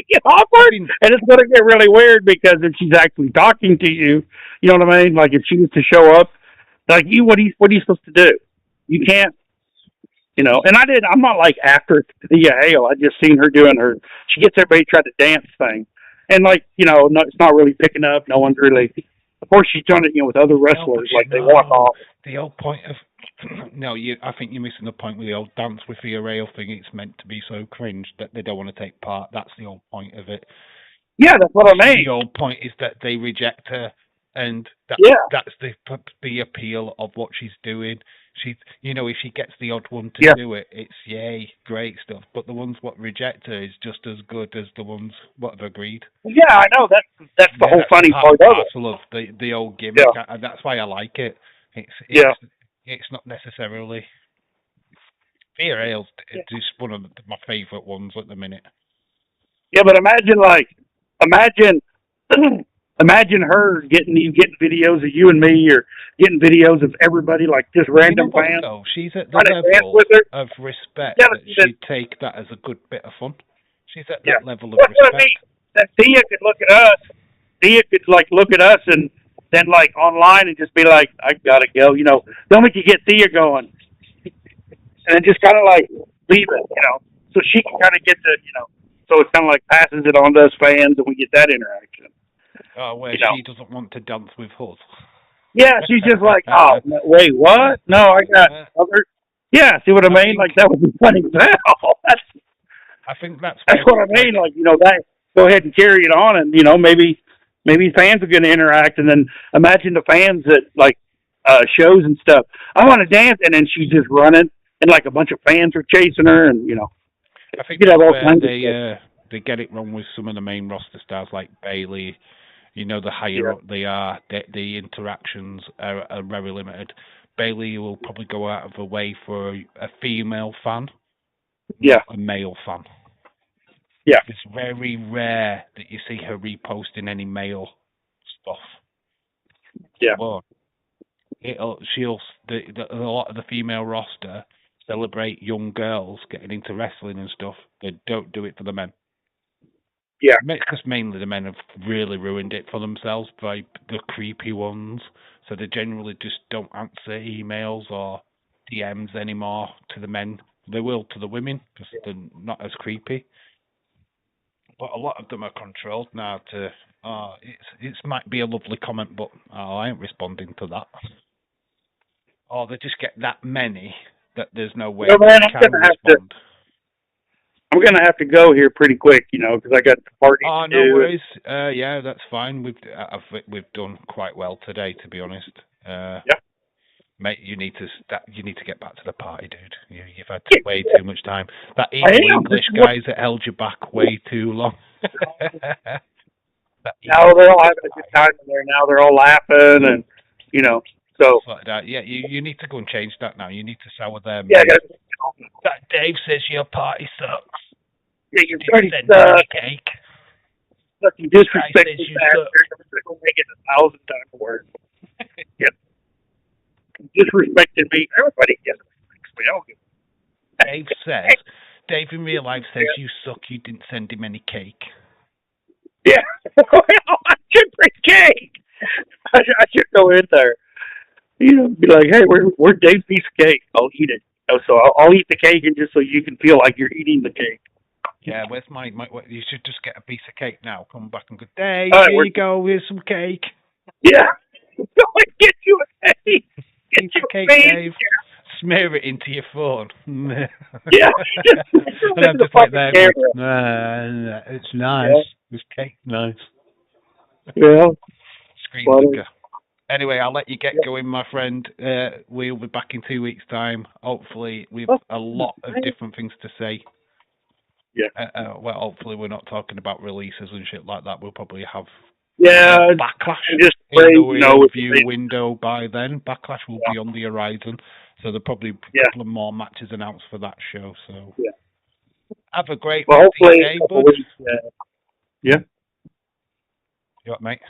get awkward, and it's going to get really weird because if she's actually talking to you, you know what I mean? Like if she was to show up, like what are you supposed to do? You can't, and I'm not like after Thea Hale. I just seen her doing she gets everybody to try to dance thing, and like no, it's not really picking up. No one's really. Of course, she's done it, with other wrestlers. They walk off. The whole point of I think you're missing the point with the old dance with Thea Hale thing. It's meant to be so cringe that they don't want to take part. That's the whole point of it. Yeah, that's what I mean. The whole point is that they reject her, and that's the appeal of what she's doing. She's, if she gets the odd one to do it, it's yay, great stuff. But the ones what reject her is just as good as the ones what have agreed. Yeah, I know that's the whole funny part of it. Of the old gimmick. And that's why I like it. It's not necessarily. Thea Hale's just one of my favourite ones at the minute. Yeah, but imagine her getting videos of you and me, or getting videos of everybody, like just random fans. Though? She's at the level of respect that she'd take that as a good bit of fun. She's at that level of respect. What I mean? That Thea could look at us. Thea could look at us and then online and just be like, I gotta go. They'll make you get Thea going, and then just kind of leave it. So she can kind of get the So it kind of passes it on to us fans, and we get that interaction. Oh, where she doesn't want to dance with us. Yeah, she's just like, oh, wait, what? No, I got other. Yeah, see what I mean? That would be funny as hell. I think that's what I mean. That go ahead and carry it on, and maybe fans are going to interact, and then imagine the fans at shows and stuff. I want to dance, and then she's just running, and a bunch of fans are chasing her, and I think they get it wrong with some of the main roster stars like Bailey. The higher up they are, the interactions are very limited. Bailey will probably go out of her way for a female fan, not a male fan. Yeah. It's very rare that you see her reposting any male stuff. Yeah. But a lot of the female roster celebrate young girls getting into wrestling and stuff. They don't do it for the men. Yeah. Because mainly the men have really ruined it for themselves by the creepy ones. So they generally just don't answer emails or DMs anymore to the men. They will to the women because they're not as creepy. But a lot of them are controlled now to, it might be a lovely comment, but I ain't responding to that. Or they just get that many that there's no way Well, man, they can respond. I'm going to have to go here pretty quick, because I got the party to do. No worries. Yeah, that's fine. We've done quite well today, to be honest. Yeah. Mate, you need to get back to the party, dude. You've had way too much time. That evil English guys that held you back way too long. Now they're all having a good time in there. Now they're all laughing, and so. Yeah, you need to go and change that now. You need to sour them. Yeah. That Dave says your party sucks. Yeah, your party sucks. Cake. Fucking disrespectful bastard. I'm going to make it 1,000 times worse. Yeah. Disrespected me. Everybody disrespects me. Dave in real life says you suck. You didn't send him any cake. Yeah. Well, I should bring cake. I should go in there. Be like, hey, where's Dave's piece of cake? I'll eat it. So I'll eat the cake, and just so you can feel like you're eating the cake. Yeah, where's my you should just get a piece of cake now. Come back and go, Dave, here you go. Here's some cake. Yeah. Go and get you a cake. Get your cake, Dave. Smear it into your phone. Yeah. And I'm just like that. It's nice. Yeah. This cake's nice. Yeah. Screen. Anyway, I'll let you get going, my friend. We'll be back in 2 weeks' time. Hopefully, we've a lot of different things to say. Yeah. Well, hopefully, we're not talking about releases and shit like that. We'll probably have Backlash just in the review window by then. Backlash will be on the horizon, so there'll probably be a couple of more matches announced for that show. So, have a great day, bud. Yeah. You what, mate?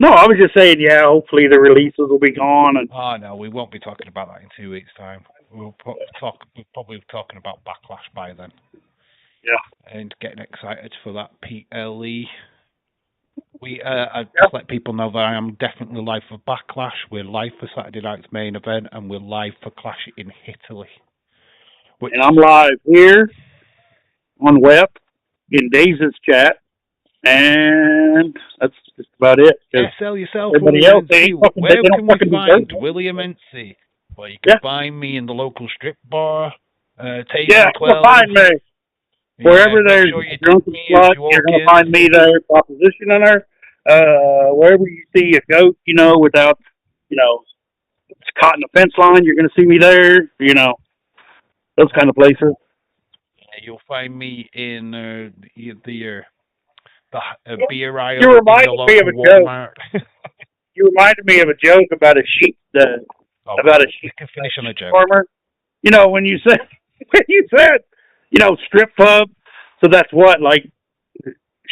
No, I was just saying, hopefully the releases will be gone. No, we won't be talking about that in 2 weeks' time. We're probably talking about Backlash by then. Yeah. And getting excited for that PLE. I just let people know that I am definitely live for Backlash. We're live for Saturday night's main event, and we're live for Clash in Italy. And I'm live here on web in Dave's chat. And that's just about it. Sell yourself. Everybody else, where can we find William Ency? Well, you can find me in the local strip bar. You can find me. Wherever there's drunken slut, you're going to find me there, propositioning her. Wherever you see a goat, without, it's caught in a fence line, you're going to see me there, those kind of places. Yeah, you'll find me in the beer aisle. You reminded me of a joke. You reminded me of a joke about a sheep. About a sheep. I can finish on a joke. Farmer. When you said, strip club. So that's what, like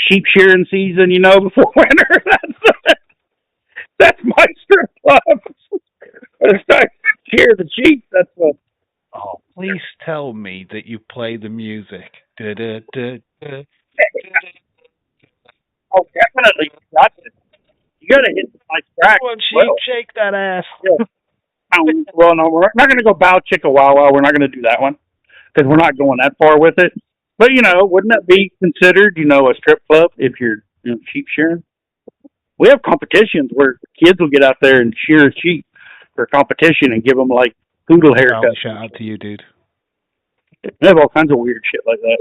sheep shearing season. Before winter. That's my strip club. It's time to shear the sheep. That's what. Oh, please tell me that you play the music. Oh, definitely. You got to hit my track. Come on, sheep, shake that ass. Yeah. Well, no, we're not going to go bow chicka wow wow. We're not going to do that one because we're not going that far with it. But, wouldn't that be considered, a strip club if you're sheep shearing? We have competitions where kids will get out there and shear a sheep for a competition and give them, like, poodle haircuts. Shout out to you, dude. We have all kinds of weird shit like that.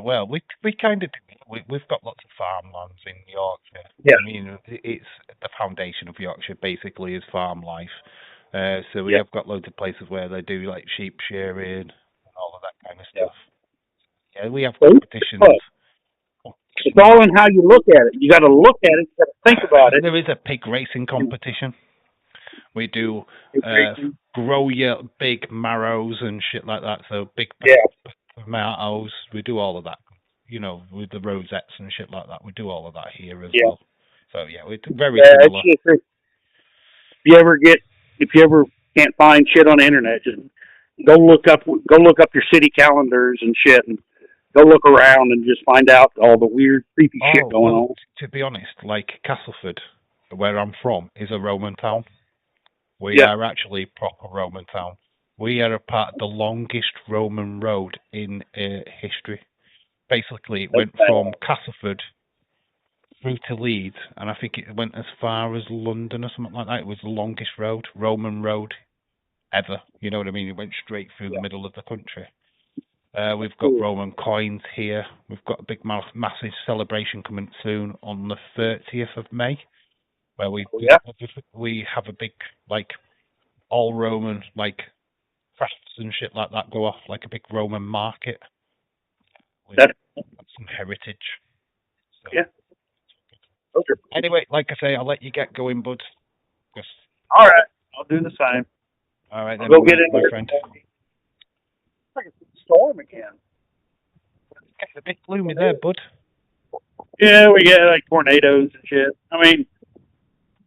Well, we kind of do. We've got lots of farmlands in Yorkshire. Yeah. I mean, it's the foundation of Yorkshire basically is farm life. So we have got loads of places where they do like sheep shearing and all of that kind of stuff. Yeah, we have competitions. It's all in how you look at it. You got to look at it. You got to think about it. There is a pig racing competition. We do grow your big marrows and shit like that. So big tomatoes. We do all of that. With the rosettes and shit like that. We do all of that here as well. So yeah, it's very Yeah, similar. if you ever can't find shit on the internet, just go look up your city calendars and shit, and go look around and just find out all the weird, creepy shit going on. To be honest, like Castleford, where I'm from, is a Roman town. We Yeah. are actually proper Roman town. We are a part of the longest Roman road in history. Basically, it went from Castleford through to Leeds, and I think it went as far as London or something like that. It was the longest road, Roman road, ever. You know what I mean? It went straight through the middle of the country. We've got Roman coins here. We've got a big, massive celebration coming soon on the 30th of May, where we have a big, like, all Roman, like, crafts and shit like that go off, like a big Roman market with some heritage. So. Yeah. Okay. Anyway, like I say, I'll let you get going, bud. Just... All right, I'll do the same. All right, then. Go get in my there, friend. It's like a storm again. It's a bit gloomy there, bud. Yeah, we get like tornadoes and shit. I mean,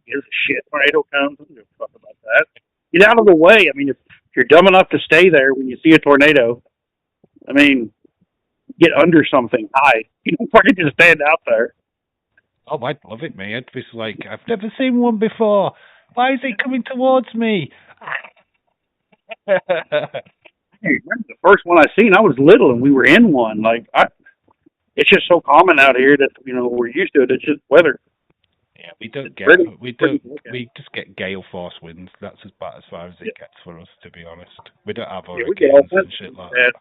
gives a shit. Tornado comes. I don't give a fuck about that. Get out of the way. I mean, if you're dumb enough to stay there when you see a tornado, I mean, get under something high. You don't fucking just stand out there. Oh, I'd love it, mate. It's like, I've never seen one before. Why is it coming towards me? Hey, remember the first one I seen, I was little and we were in one. It's just so common out here that, you know, we're used to it. It's just weather. Yeah, we just get gale force winds. That's about as far as it gets for us, to be honest. We don't have hurricanes and shit like that.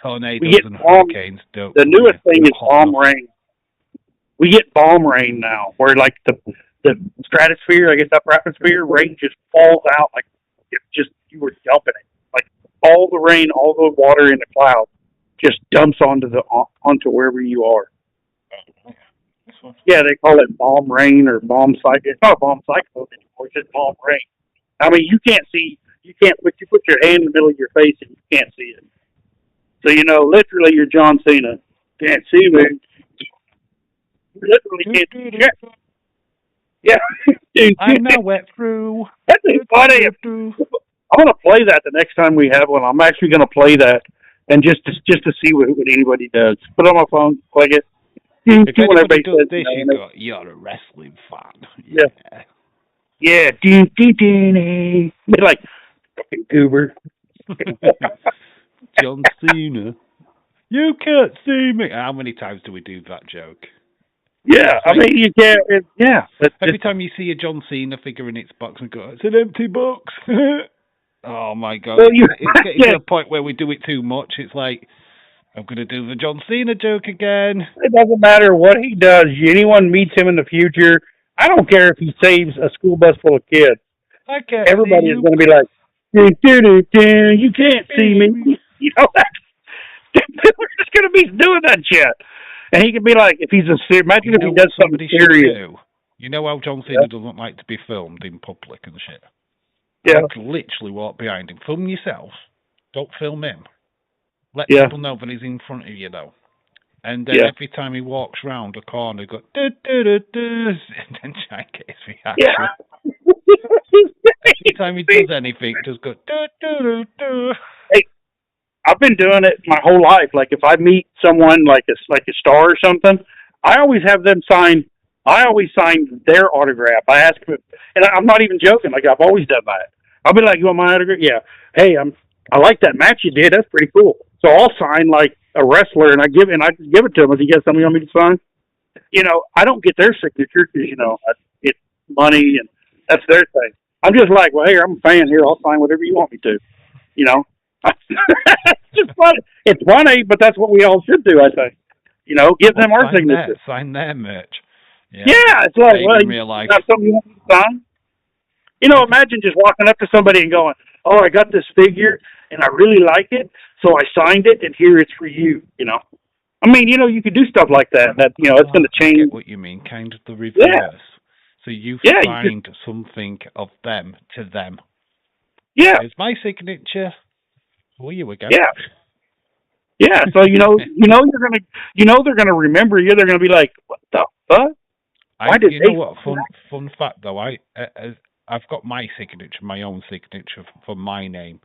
Tornadoes and hurricanes don't. The newest thing is bomb rain. We get bomb rain now, where like the stratosphere, I guess upper atmosphere, rain just falls out like if just you were dumping it. Like all the rain, all the water in the cloud just dumps onto wherever you are. Yeah, they call it bomb rain or bomb cyclone. It's not a bomb cyclone anymore. It's just bomb rain. I mean, you put your hand in the middle of your face and you can't see it. So, you know, literally you're John Cena. Can't see me. You literally can't see shit. Yeah. I'm now wet through. That's funny. I'm going to play that the next time we have one. I'm actually going to play that and just to see what anybody does. Put it on my phone, click it. If anybody does this, you're a wrestling fan. Yeah. Yeah. Be like, fucking goober. John Cena. You can't see me. How many times do we do that joke? Yeah, I mean, you can't. Every time you see a John Cena figure in its box and go, it's an empty box. Oh, my God. Well, it's getting to a point where we do it too much. It's like, I'm going to do the John Cena joke again. It doesn't matter what he does. Anyone meets him in the future, I don't care if he saves a school bus full of kids. Everybody is going to be like, you can't see me. You know, we're just going to be doing that shit. And he could be like, if he's imagine if he does something serious. You know how John Cena doesn't like to be filmed in public and shit? Yeah. I'd literally walk behind him. Film yourself. Don't film him. Let people know that he's in front of you, though. And then every time he walks round a corner, go do-do-do-do, and then try and get his reaction. Yeah. Every time he does anything, just go do-do-do-do. Hey, I've been doing it my whole life. Like if I meet someone like a star or something, I always have them sign. I always sign their autograph. I ask them, and I'm not even joking. Like I've always done that. I'll be like, "You want my autograph?" Yeah. Hey, I like that match you did. That's pretty cool. So I'll sign like a wrestler, and I give it to them. If you get something you want me to sign, you know, I don't get their signature because you know it's money and that's their thing. I'm just like, well, here I'm a fan. Here, I'll sign whatever you want me to. You know, it's just funny. It's funny, but that's what we all should do. I think. You know, give them our signature. Sign their merch. Yeah, it's like, well, in real life. Got something you want me to sign? You know, imagine just walking up to somebody and going, "Oh, I got this figure, and I really like it, so I signed it, and here it's for you." You know, I mean, you know, you could do stuff like that. That you know, it's going to change. I get what you mean, kind of the reverse. Yeah. So you find something of them to them. Yeah. It's my signature. Who are you again? Yeah. Yeah. So they're gonna remember you. They're gonna be like, "What the fuck?" Why did you they? know what? Fun fact though, I've got my signature, my own signature for my name.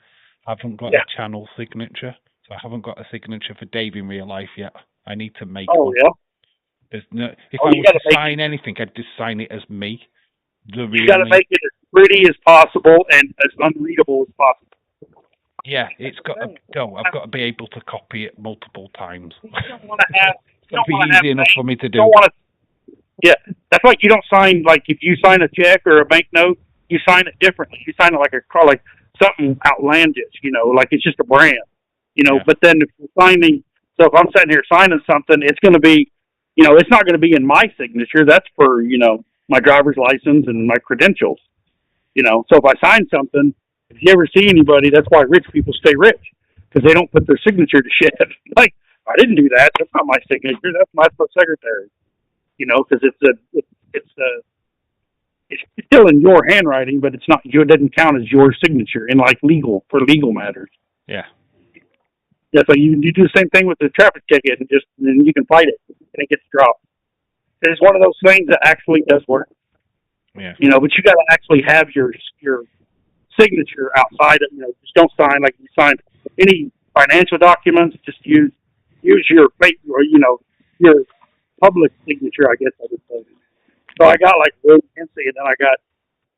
I haven't got Yeah. a channel signature, so I haven't got a signature for Dave in real life yet. I need to make Oh one. yeah. There's no. If Oh, I you was gotta to make sign anything, I'd just sign it as me, the You real got to me. make it as pretty as possible and as unreadable as possible. Yeah, it's got to go. I've got to be able to copy it multiple times. You don't want to have. It's got to be easy enough for me to You do. don't want to. Yeah, that's like you don't sign like if you sign a check or a banknote, you sign it differently. You sign it like something outlandish, like it's just a brand, Yeah. But then if you're signing, so if I'm sitting here signing something, it's going to be, it's not going to be in my signature. That's for my driver's license and my credentials. So if I sign something, if you ever see anybody, that's why rich people stay rich because they don't put their signature to shit. Like I didn't do that. That's not my signature. That's my secretary. Because it's still in your handwriting, but it's not. It doesn't count as your signature in like for legal matters. Yeah. Yeah. So you do the same thing with the traffic ticket, and then you can fight it, and it gets dropped. It's one of those things that actually does work. Yeah. But you got to actually have your signature outside of, just don't sign like you sign any financial documents. Just use your fake or your public signature, I guess I would say. So I got like William Hensey, and then I got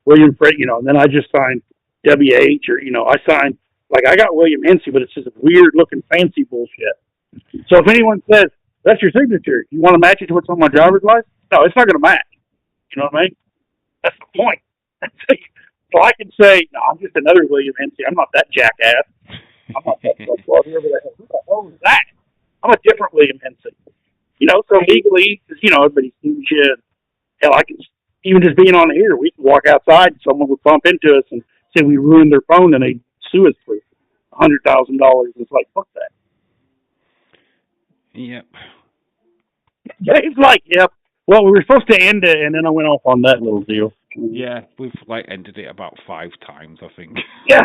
William Fred, and then I just signed WH or I signed like I got William Hensey, but it's just weird looking fancy bullshit. So if anyone says that's your signature, you want to match it to what's on my driver's license? No, it's not going to match. You know what I mean? That's the point. So I can say, no, I'm just another William Hensey. I'm not that jackass. I'm not that whoever the hell is that? I'm a different William Hensey. So legally, everybody sees you. Hell, I can, even just being on the air, we can walk outside and someone would bump into us and say we ruined their phone and they'd sue us for $100,000. It's like, fuck that. Yep. Dave's like, yep. Well, we were supposed to end it, and then I went off on that little deal. Yeah, we've ended it about 5 times, I think. Yeah.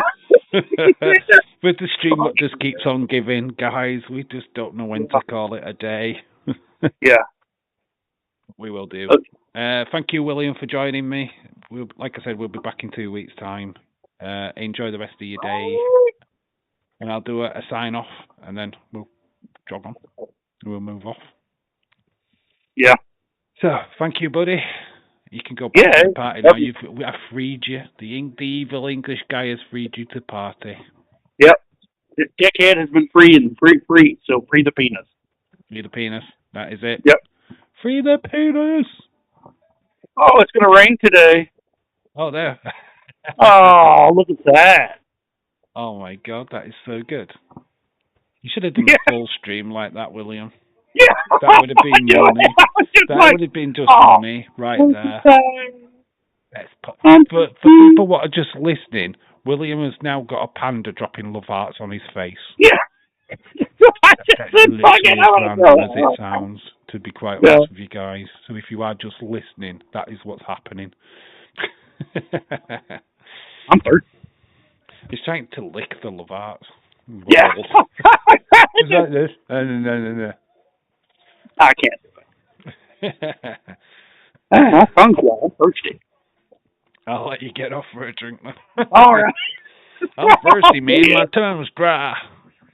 With the stream that just keeps on giving, guys, we just don't know when to call it a day. Yeah. We will do. Okay. Thank you, William, for joining me. Like I said, we'll be back in 2 weeks' time. Enjoy the rest of your day. And I'll do a sign-off, and then we'll jog on. We'll move off. Yeah. So, thank you, buddy. You can go back to the party now. I've freed you. The evil English guy has freed you to party. Yep. This dickhead has been free. So free the penis. Free the penis. That is it. Yep. Free the penis. Oh, it's going to rain today. Oh, there. Oh, look at that. Oh, my God. That is so good. You should have done a full stream like that, William. Yeah. That would have been money. That would have been just money right there. For people what are just listening, William has now got a panda dropping love hearts on his face. Yeah. That's literally as random as it sounds, to be quite honest with you guys. So if you are just listening, that is what's happening. I'm thirsty. He's trying to lick the love hearts. Yeah. It's like this. No. I can't do it. I'm hungry. I'm thirsty. I'll let you get off for a drink, man. All right. I'm thirsty, man. My tongue's dry.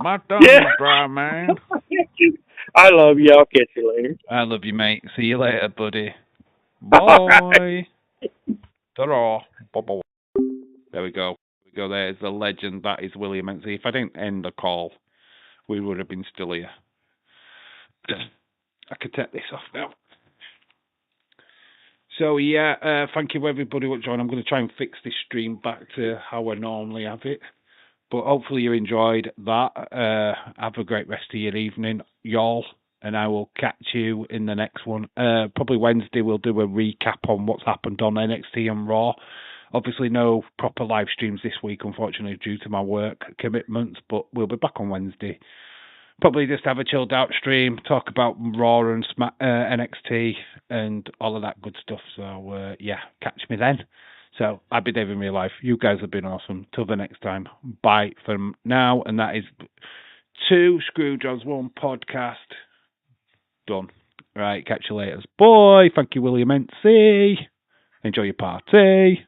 My tongue's dry, man. I love you. I'll catch you later. I love you, mate. See you later, buddy. Bye. Ta-ra. Bye-bye. There we go. There's the legend. That is William Hensey. If I didn't end the call, we would have been still here. I could take this off now. So, yeah, thank you everybody for joining. I'm going to try and fix this stream back to how I normally have it. But hopefully you enjoyed that. Have a great rest of your evening, y'all. And I will catch you in the next one. Probably Wednesday we'll do a recap on what's happened on NXT and Raw. Obviously no proper live streams this week, unfortunately, due to my work commitments. But we'll be back on Wednesday. Probably just have a chilled out stream, talk about Raw and NXT and all of that good stuff. So, yeah, catch me then. So, I've been Dave in real life. You guys have been awesome. Till the next time. Bye from now. And that is 2 Screwjobs, 1 podcast. Done. Right, catch you later. Bye. Thank you, William NC. Enjoy your party.